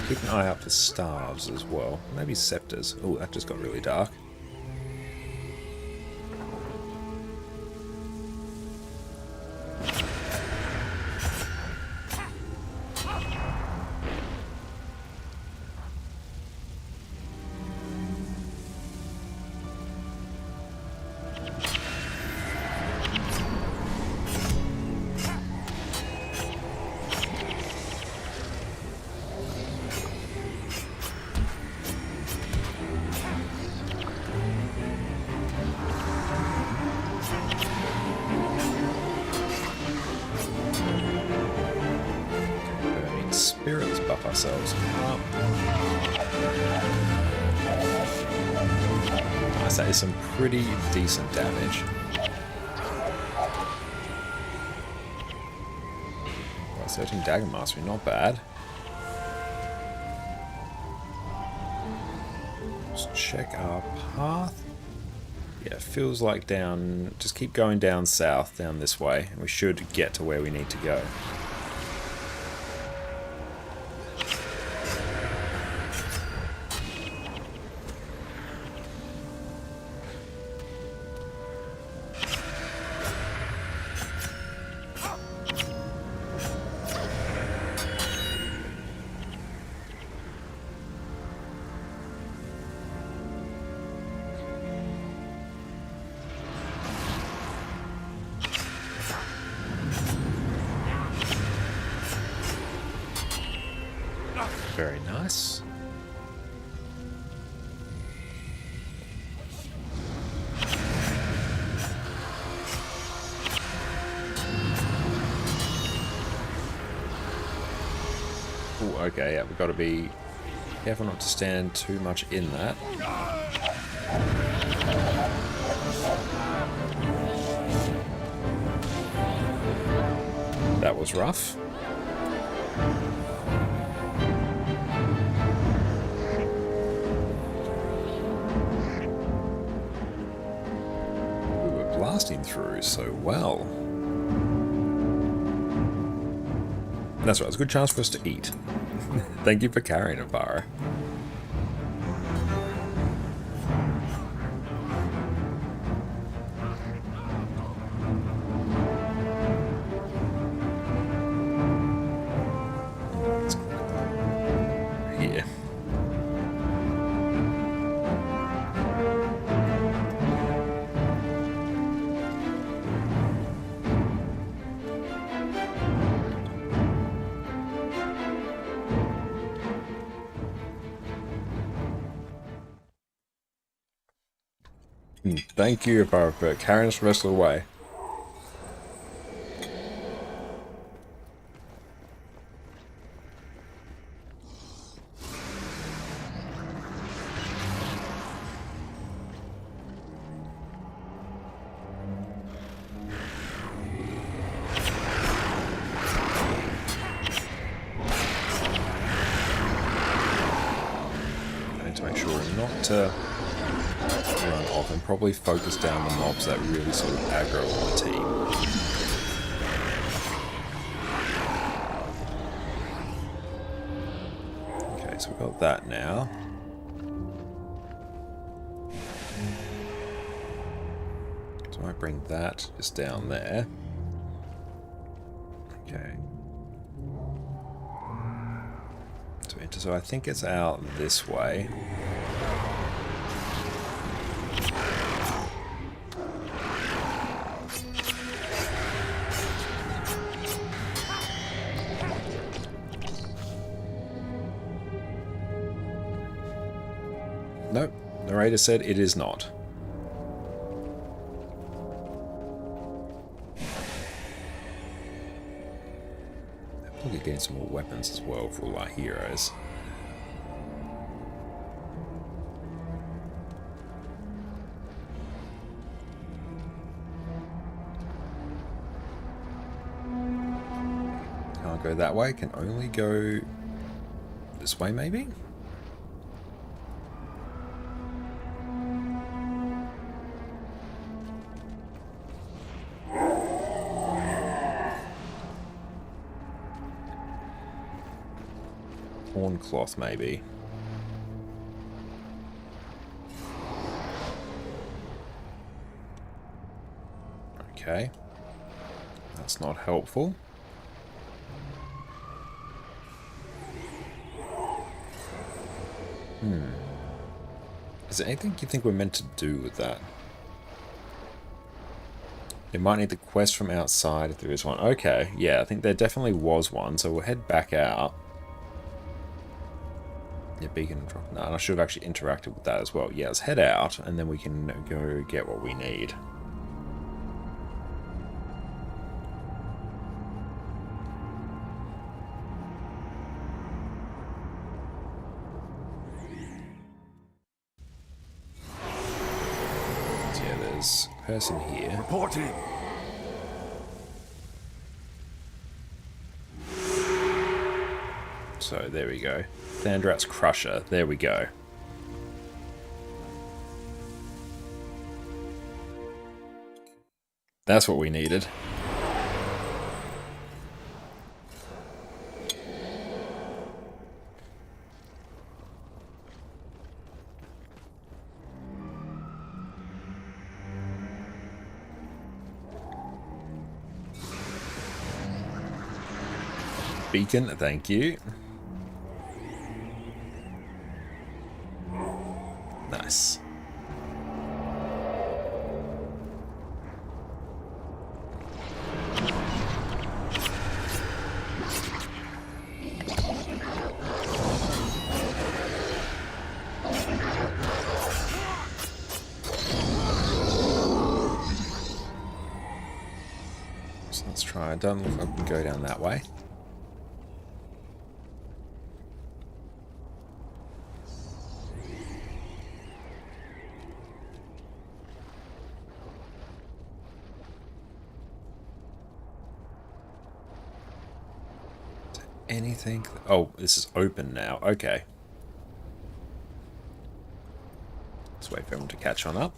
Keep an eye out for staves as well. Maybe scepters. Oh, that just got really dark. Spirits buff ourselves up. Nice, that is some pretty decent damage. Well, 13 Dagger Mastery, not bad. Let's check our path. Yeah, feels like down, just keep going down south, down this way, and we should get to where we need to go. Very nice. Ooh, okay, yeah, we've got to be careful not to stand too much in that. That was rough. Blasting through so well. That's right, it's a good chance for us to eat. Thank you for carrying it, Barra. Here. Thank you, Barra, for carrying us the rest of the way. I need to make sure not to run off and probably focus down the mobs that really sort of aggro on the team. Okay, so we've got that now. So I might bring that just down there. Okay. So I think it's out this way. Nope, narrator said it is not. We'll get some more weapons as well for all our heroes. Can't go that way, can only go this way maybe? Horn cloth maybe. Okay. That's not helpful. Is there anything you think we're meant to do with that? It might need the quest from outside if there is one. Okay, yeah, I think there definitely was one, so we'll head back out. Yeah, beacon and drop. No, and I should have actually interacted with that as well. Yeah, let's head out, and then we can go get what we need. So yeah, there's a person here. Reporting. So there we go. Thandrat's Crusher. There we go. That's what we needed. Beacon, thank you. Nice. So let's try. It doesn't look like we can go down that way. Anything? Oh, this is open now. Okay. Let's wait for everyone to catch on up.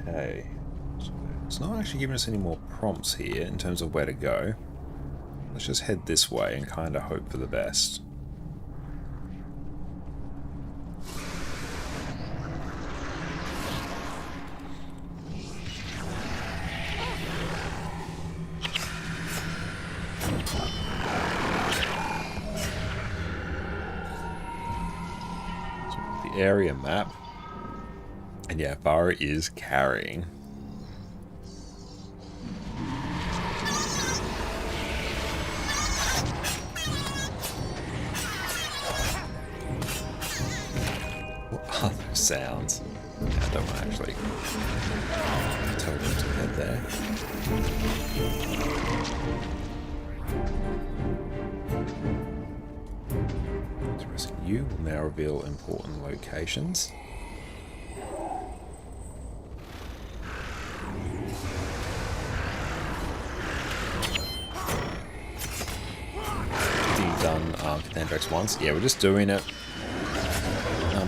Okay, so it's not actually giving us any more prompts here in terms of where to go. Let's just head this way and kind of hope for the best. So the area map. And yeah, Farah is carrying. What are those sounds? Yeah, I don't want to actually tell them to head there. Pressing U will now reveal important locations. done 5th Andrex once. Yeah, we're just doing it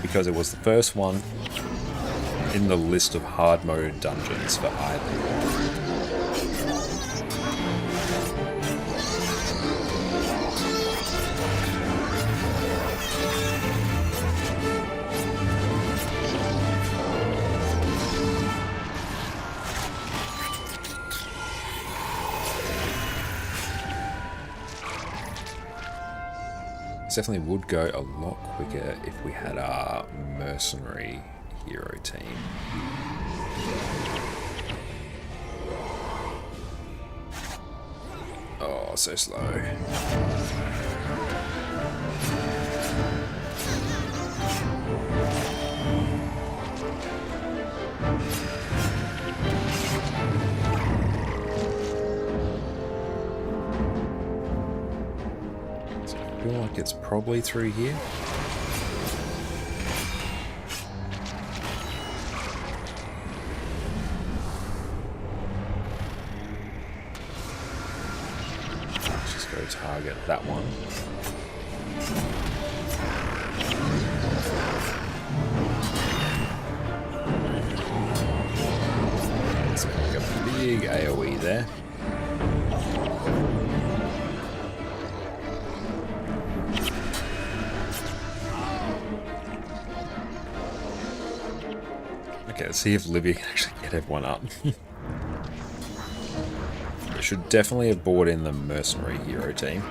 because it was the first one in the list of hard mode dungeons for either. Definitely would go a lot quicker if we had our mercenary hero team. Oh, so slow. I feel like it's probably through here. Let's just go target that one. Let's make a big AoE there. Okay, let's see if Livia can actually get everyone up. We should definitely have brought in the mercenary hero team.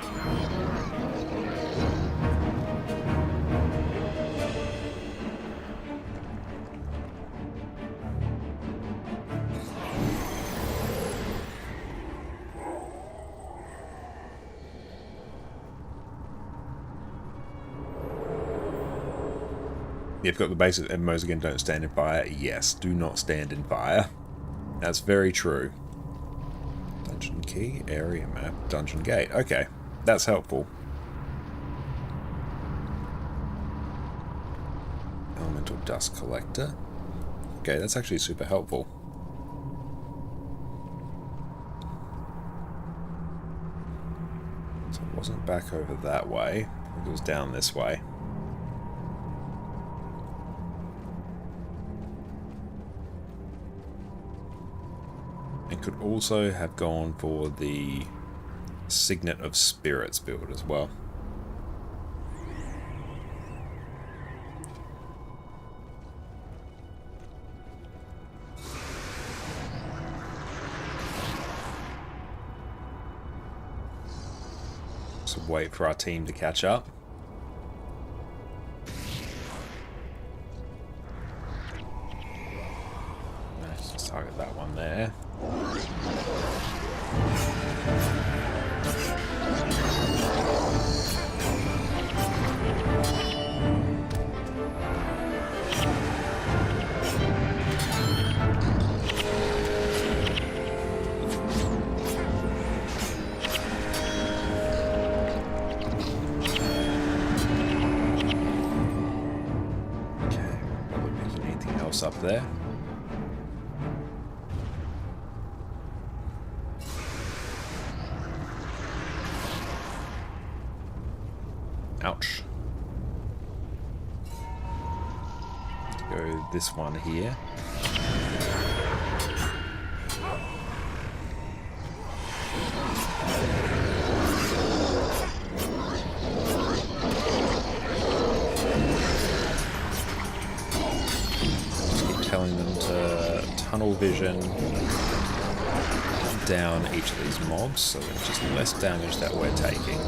You've got the basic MMOs again, don't stand in fire. Yes, do not stand in fire. That's very true. Dungeon key, area map, dungeon gate. Okay, that's helpful. Elemental dust collector. Okay, that's actually super helpful. So it wasn't back over that way. It was down this way. And could also have gone for the Signet of Spirits build as well. So wait for our team to catch up. Let's just target that one there. Okay, probably making anything else up there. Ouch. Let's go this one here. Just keep telling them to tunnel vision down each of these mobs, so it's just less damage that we're taking.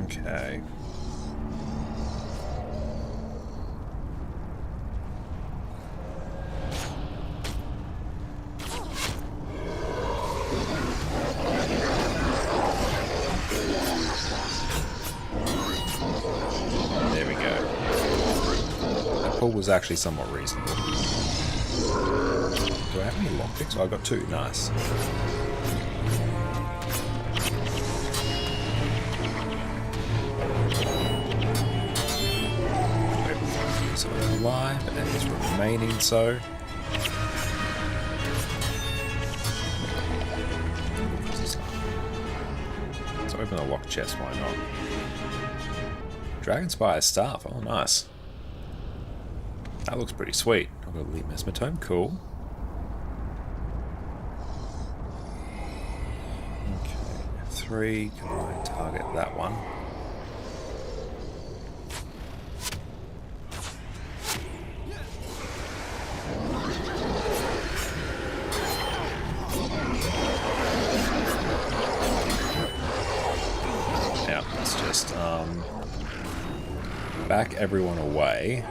Okay. pull was actually somewhat reasonable. Do I have any lockpicks? Oh, I got 2. Nice. So I'm alive, and it's remaining so. Let's open a locked chest, why not? Dragonspire staff, oh nice. That looks pretty sweet. I've got a elite mesmatome, cool. Okay, 3, can I target that one? Yeah, let's just back everyone away.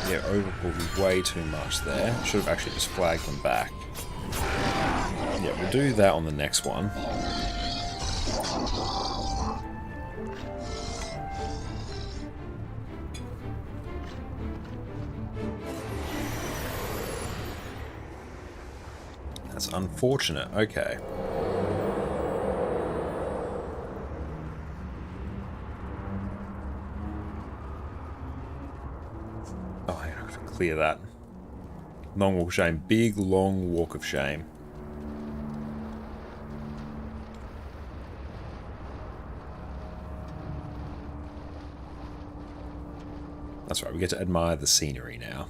Yeah, overpulled way too much there. Should have actually just flagged them back. Yeah, we'll do that on the next one. That's unfortunate. Okay. Oh, I have to clear that. Long walk of shame. Big, long walk of shame. That's right, we get to admire the scenery now.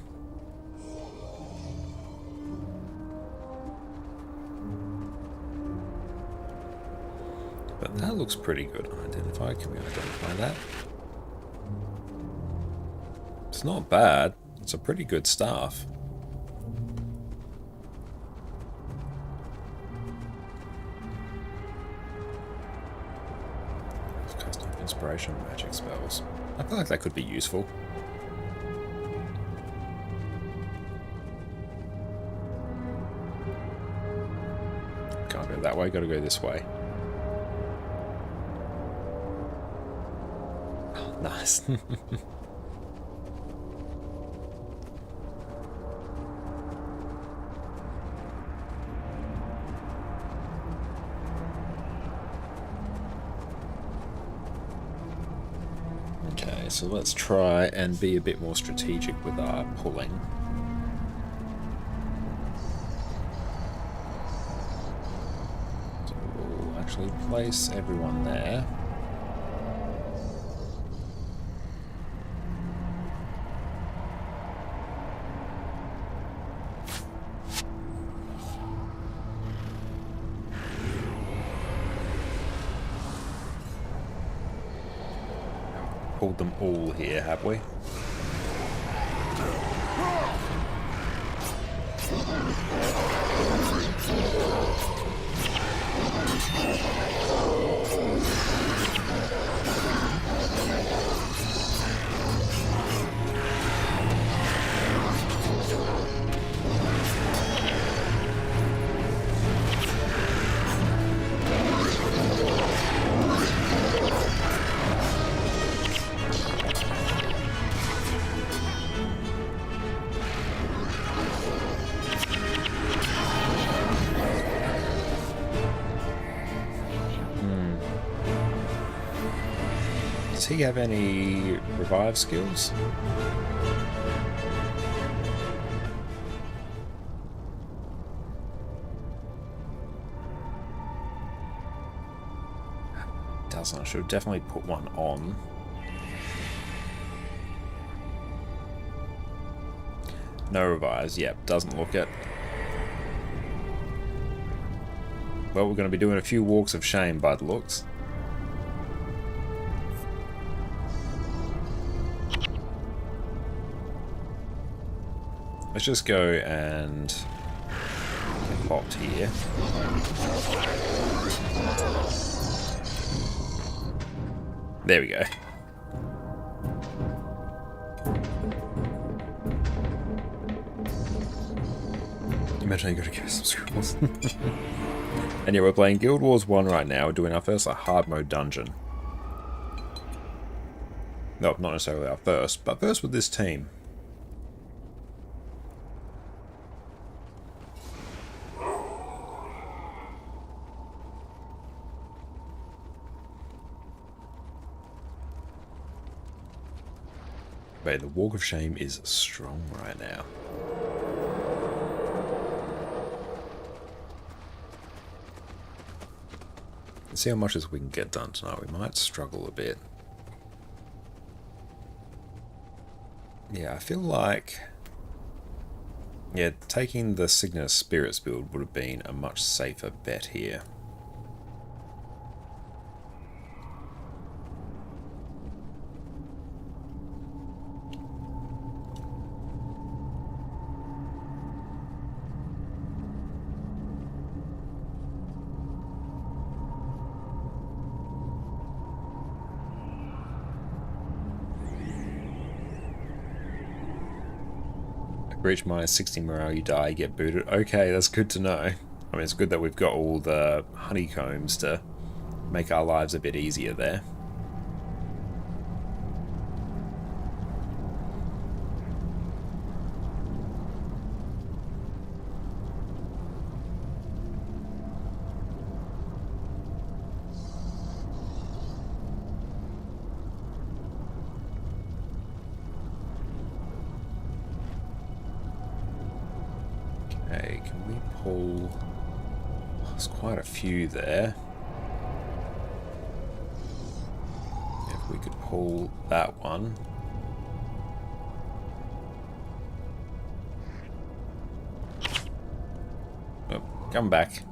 But that looks pretty good. Identify, can we identify that? It's not bad. It's a pretty good staff. Let's cast off inspiration magic spells. I feel like that could be useful. Can't go that way, gotta go this way. Oh, nice. Okay, so let's try and be a bit more strategic with our pulling. So we'll actually place everyone there. Pulled them all here, have we? Does he have any revive skills? Doesn't. I should definitely put one on. No revives. Yep, doesn't look it. Well, we're going to be doing a few walks of shame by the looks. Let's just go and get popped here. There we go. imagine you gotta give us some scrolls. And yeah, we're playing Guild Wars 1 right now. We're doing our first hard mode dungeon. No, not necessarily our first, but first with this team. But the Walk of Shame is strong right now. Let's see how much as we can get done tonight. We might struggle a bit. Yeah, I feel like... yeah, taking the Signet Spirits build would have been a much safer bet here. Reach minus 60 morale, you die, you get booted. Okay, that's good to know. I mean, it's good that we've got all the honeycombs to make our lives a bit easier there. Okay, can we pull... there's quite a few there. If we could pull that one. Oh, come back.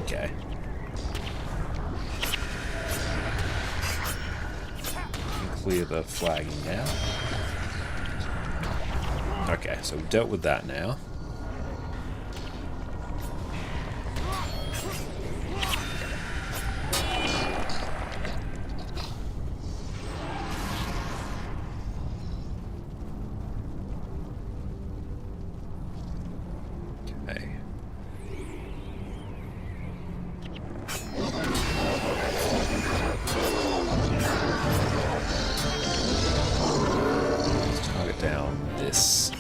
Okay. Clear the flagging now. Okay, so we've dealt with that now. Okay. Let's target down this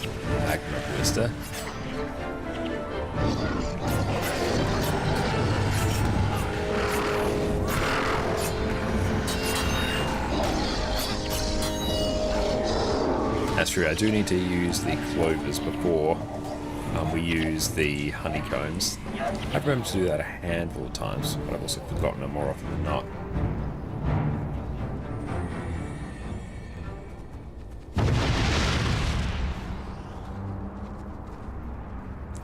magma blister. That's true, I do need to use the clovers before we use the honeycombs. I've remembered to do that a handful of times, but I've also forgotten it more often than not.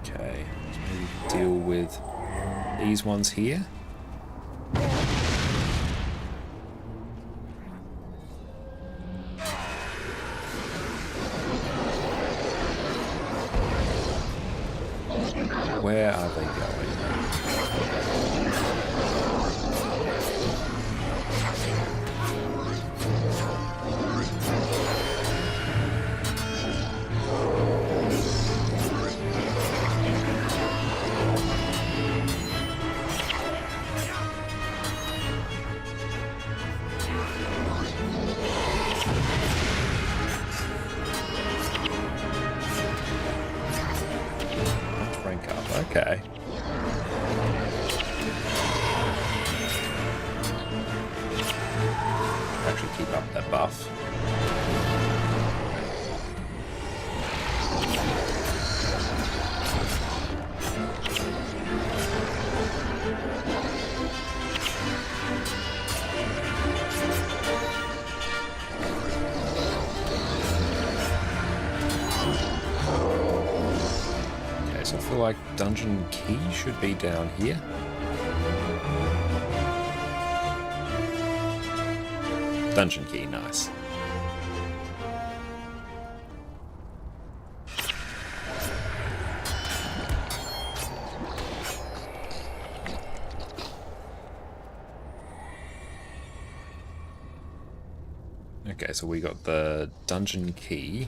Okay, let's maybe deal with these ones here. Where are they going? Rank up, okay. Actually keep up that buff. Okay, so I feel like dungeon key should be down here. Dungeon key, nice. Okay, so we got the dungeon key.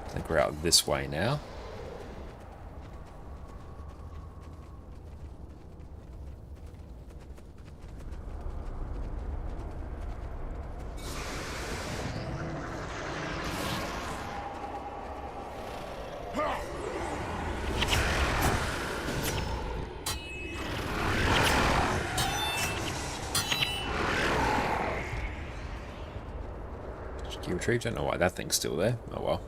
I think we're out this way now. Key retrieved. Don't know why that thing's still there. Oh well.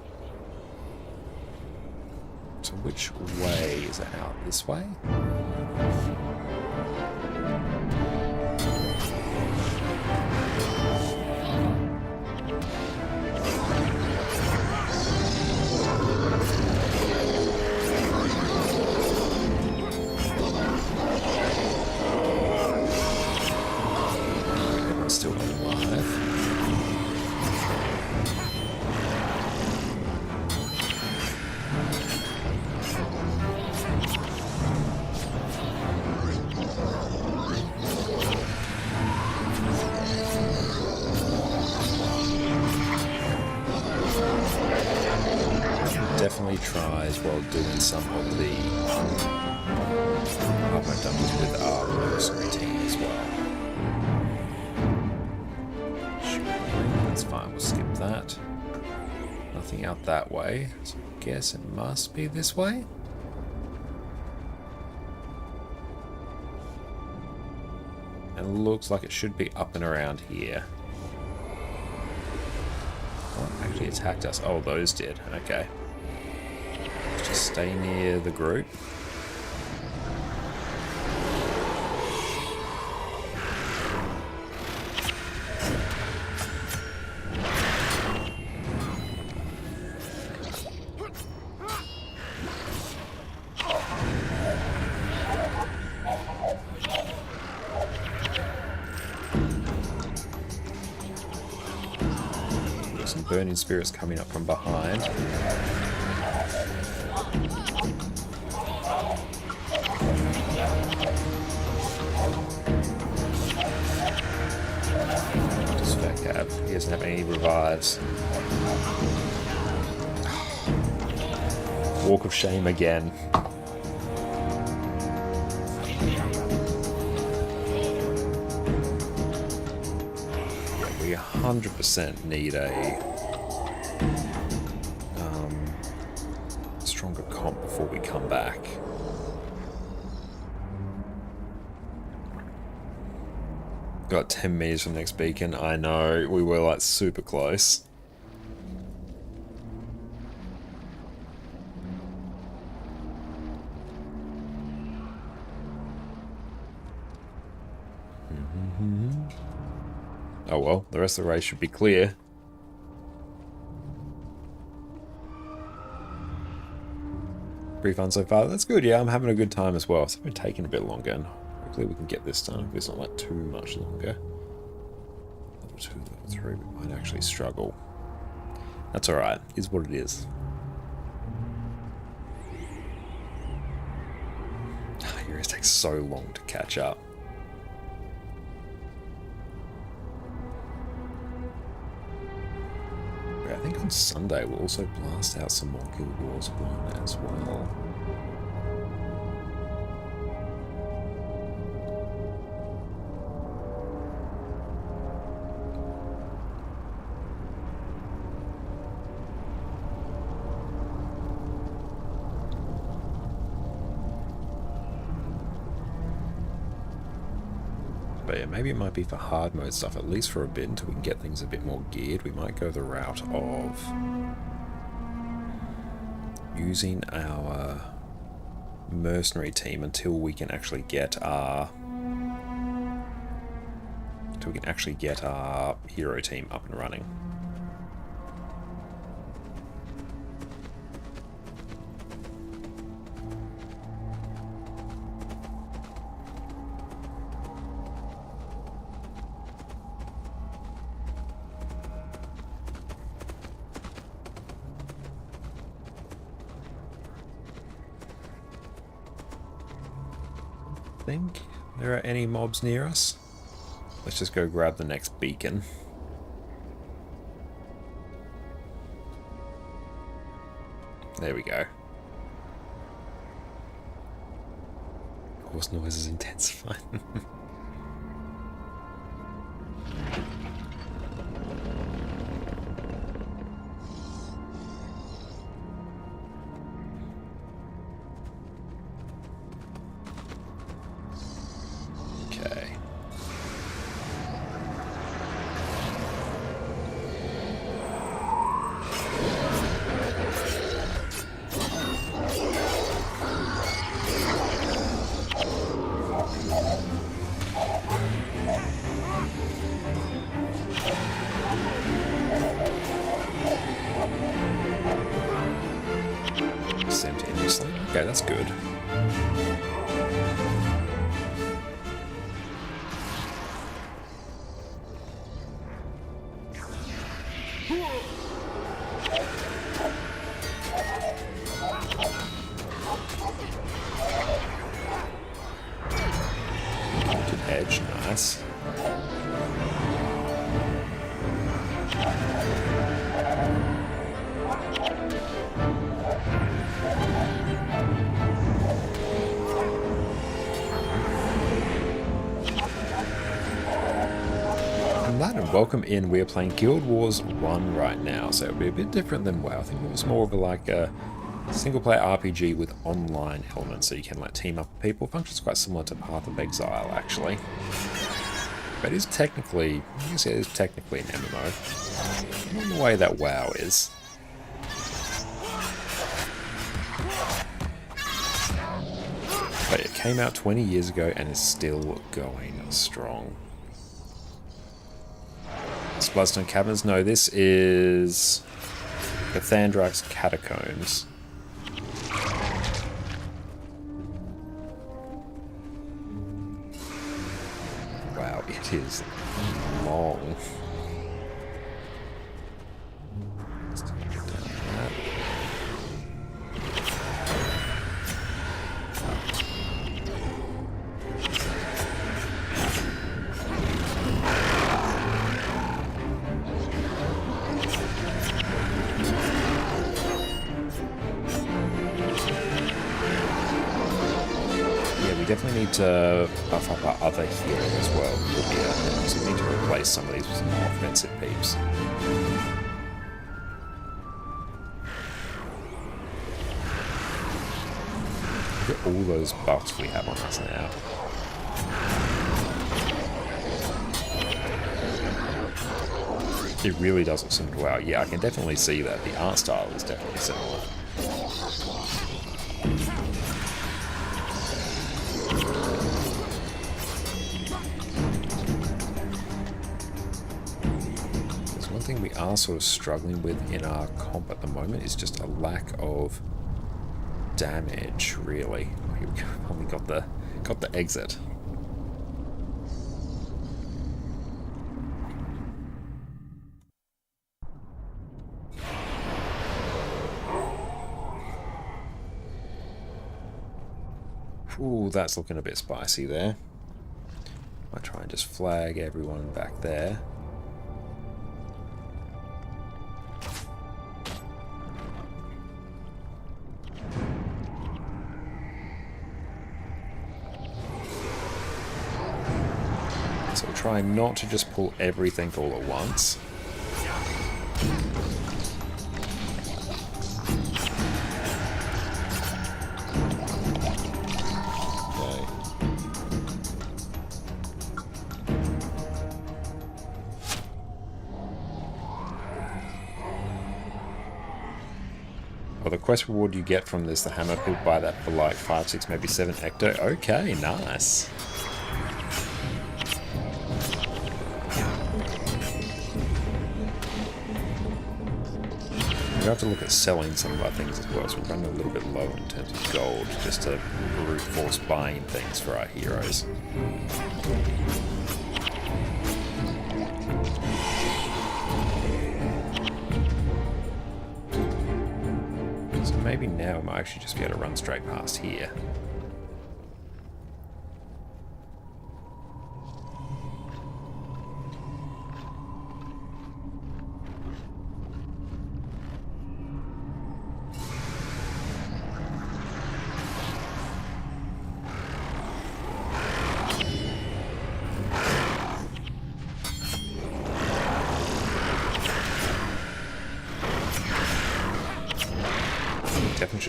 So which way is it out? This way? Everyone's still alive. Definitely tries while doing some of the hardmode dungeons with our mercenary team as well. Sure, that's fine, we'll skip that. Nothing out that way, so I guess it must be this way. And it looks like it should be up and around here. What actually attacked us? Oh, those did. Okay. Just stay near the group. Some burning spirits coming up from behind. He doesn't have any revives. Walk of shame again. We 100% need a stronger comp before we come back. Got 10 meters from the next beacon. I know, we were like super close. Oh well, the rest of the race should be clear. Pretty fun so far. That's good, yeah, I'm having a good time as well. So we're taking a bit longer, and hopefully we can get this done. It's not like too much longer. Level 2, level 3, we might actually struggle. That's alright, is what it is. Heroes take so long to catch up. I think on Sunday we'll also blast out some more Guild Wars 1 as well. But yeah, maybe it might be for hard mode stuff, at least for a bit, until we can get things a bit more geared. We might go the route of using our mercenary team until we can actually get our hero team up and running. Think there are any mobs near us? let's just go grab the next beacon. There we go. Horse noise is intensified. Okay. Simultaneously. Okay, that's good. Good edge, nice. And welcome in. We're playing Guild Wars 1 right now, so it'll be a bit different than WoW. I think it was more of like a single-player RPG with online elements, so you can like team up with people. Functions quite similar to Path of Exile, actually. But it is technically, I guess it is technically an MMO. Not in the way that WoW is. But it came out 20 years ago and is still going strong. Bloodstone Caverns? No, this is Cathandrak's Catacombs. Wow, it is long. Let's take it down that. Definitely need to buff up our other healing as well. Yeah, so we need to replace some of these with some more offensive peeps. Look at all those buffs we have on us now. It really doesn't seem to wow. Yeah, I can definitely see that. The art style is definitely similar. Thing we are sort of struggling with in our comp at the moment is just a lack of damage, really. Here we go. Only got the exit. Ooh, that's looking a bit spicy there. I'll try and just flag everyone back there. So try not to just pull everything all at once. Okay. Well, the quest reward you get from this, the hammer, people buy that for like 5, 6, maybe 7 ecto. Okay, nice. We have to look at selling some of our things as well, so we're running a little bit low in terms of gold, just to brute force buying things for our heroes. So maybe now we might actually just be able to run straight past here.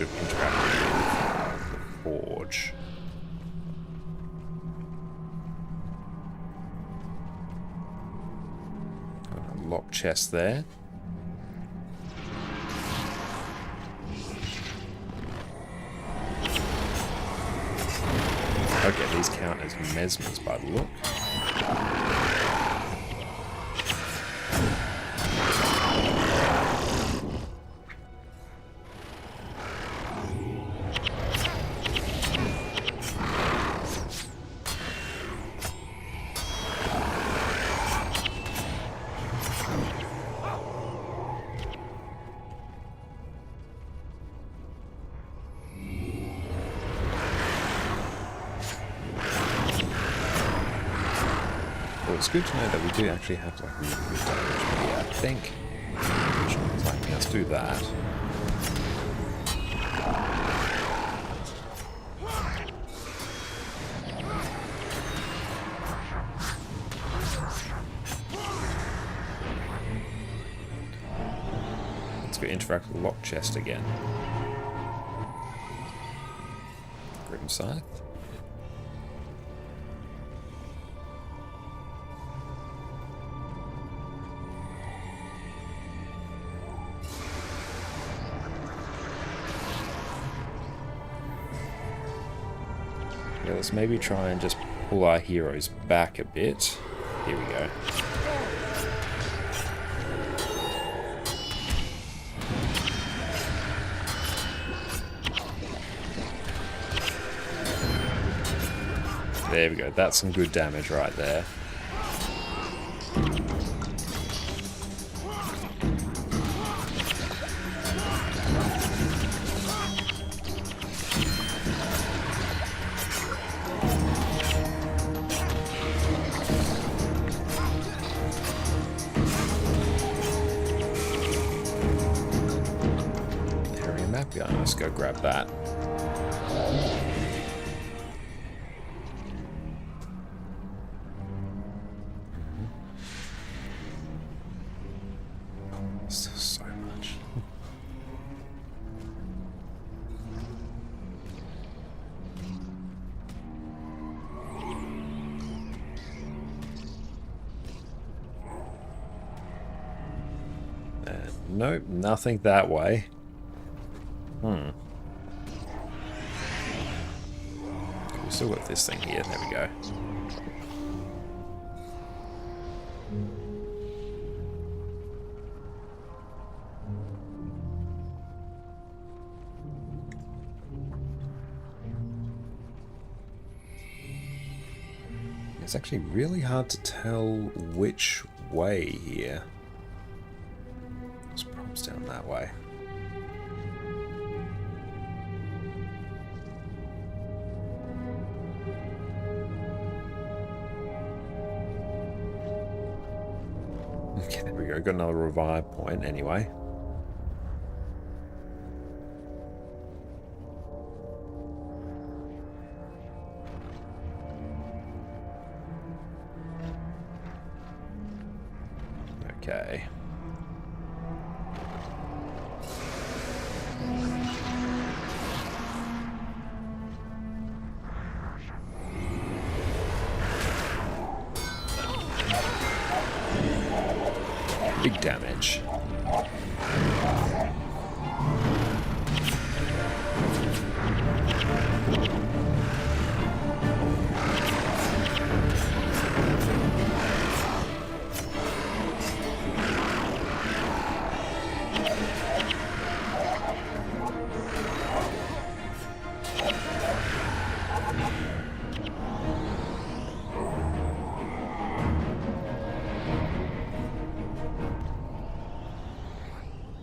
advantage of interacting with the forge. Got a locked chest there. Okay, these count as mesmers by the look. Well, it's good to know that we do actually have like movement damage here, I think. It's letting us do that. Let's go interact with the locked chest again. Grim Scythe. Yeah, let's maybe try and just pull our heroes back a bit. Here we go. There we go, that's some good damage right there. Area map gun, let's go grab that. Still so much. Nope, nothing that way. We still got this thing here. There we go. It's actually really hard to tell which way here. There's props down that way. Okay, there we go. Got another revive point anyway. Okay. Big damage.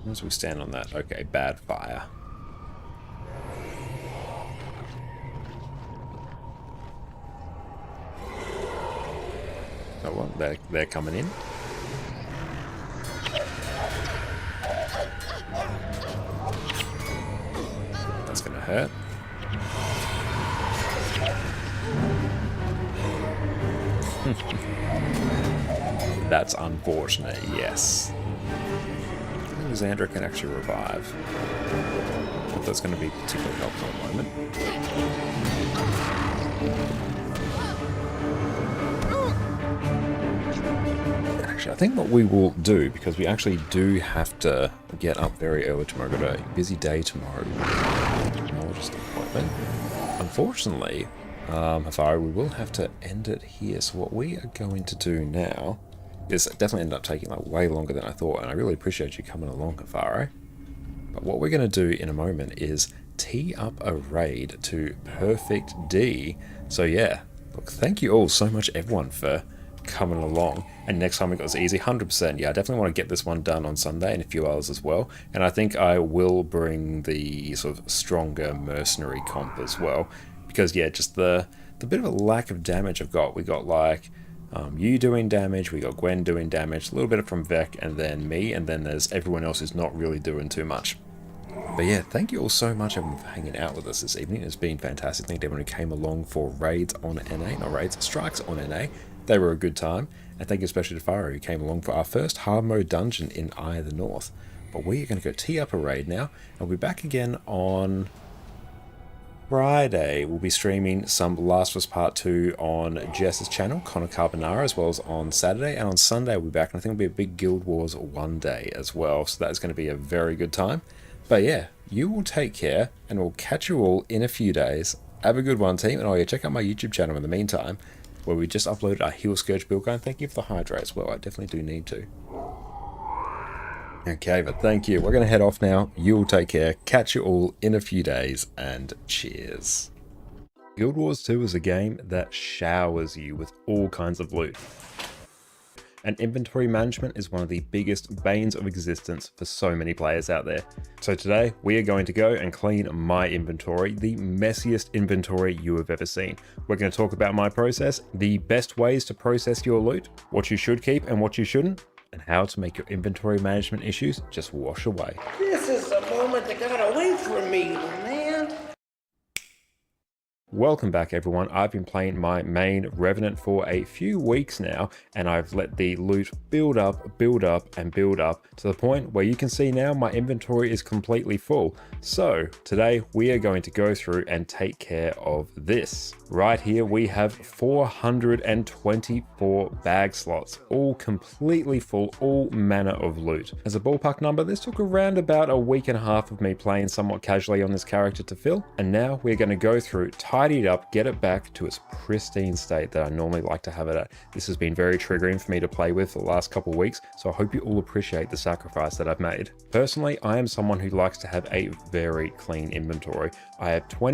As we stand on that, okay, bad fire. Oh well, they're coming in. That's gonna hurt. That's unfortunate, yes. Xandra can actually revive. that's going to be particularly helpful at the moment. Actually, I think what we will do, because we actually do have to get up very early tomorrow, got a busy day tomorrow, technologist appointment. Unfortunately, Hafari, we will have to end it here. So what we are going to do now is definitely ended up taking like way longer than I thought, and I really appreciate you coming along, Hafari. But what we're going to do in a moment is tee up a raid to Perfect D. So yeah, look, thank you all so much, everyone, for coming along. And next time we got this easy, 100%. Yeah, I definitely want to get this one done on Sunday and a few others as well. And I think I will bring the sort of stronger mercenary comp as well. Because yeah, just the bit of a lack of damage I've got. We got like you doing damage, we got Gwen doing damage, a little bit from Vec, and then me, and then there's everyone else who's not really doing too much. But yeah, thank you all so much everyone for hanging out with us this evening. It's been fantastic. Thank you to everyone who came along for raids on NA, not raids, strikes on NA. They were a good time. And thank you especially to Faro who came along for our first hard mode dungeon in Eye of the North. But we are going to go tee up a raid now, and we'll be back again on Friday. We'll be streaming some Last of Us Part 2 on Jess's channel, ConnorConCarne, as well as on Saturday. And on Sunday we'll be back, and I think it'll be a big Guild Wars 1 day as well. So that is going to be a very good time. But yeah, you will take care, and we'll catch you all in a few days. Have a good one, team. And oh yeah, check out my YouTube channel in the meantime, where we just uploaded our Heal Scourge build guide. Thank you for the hydrate as well. I definitely do need to. Okay, but thank you. We're going to head off now. You will take care. Catch you all in a few days, and cheers. Guild Wars 2 is a game that showers you with all kinds of loot. And inventory management is one of the biggest banes of existence for so many players out there. So today, we are going to go and clean my inventory, the messiest inventory you have ever seen. We're going to talk about my process, the best ways to process your loot, what you should keep and what you shouldn't, and how to make your inventory management issues just wash away. This is the moment that got away from me, man. Welcome back everyone. I've been playing my main Revenant for a few weeks now, and I've let the loot build up and build up to the point where you can see now my inventory is completely full. So today we are going to go through and take care of this. Right here we have 424 bag slots, all completely full, all manner of loot. As a ballpark number, this took around about a week and a half of me playing somewhat casually on this character to fill, and now we're going to go through, tidy it up, get it back to its pristine state that I normally like to have it at. This has been very triggering for me to play with for the last couple of weeks, so I hope you all appreciate the sacrifice that I've made. Personally, I am someone who likes to have a very clean inventory. I have 20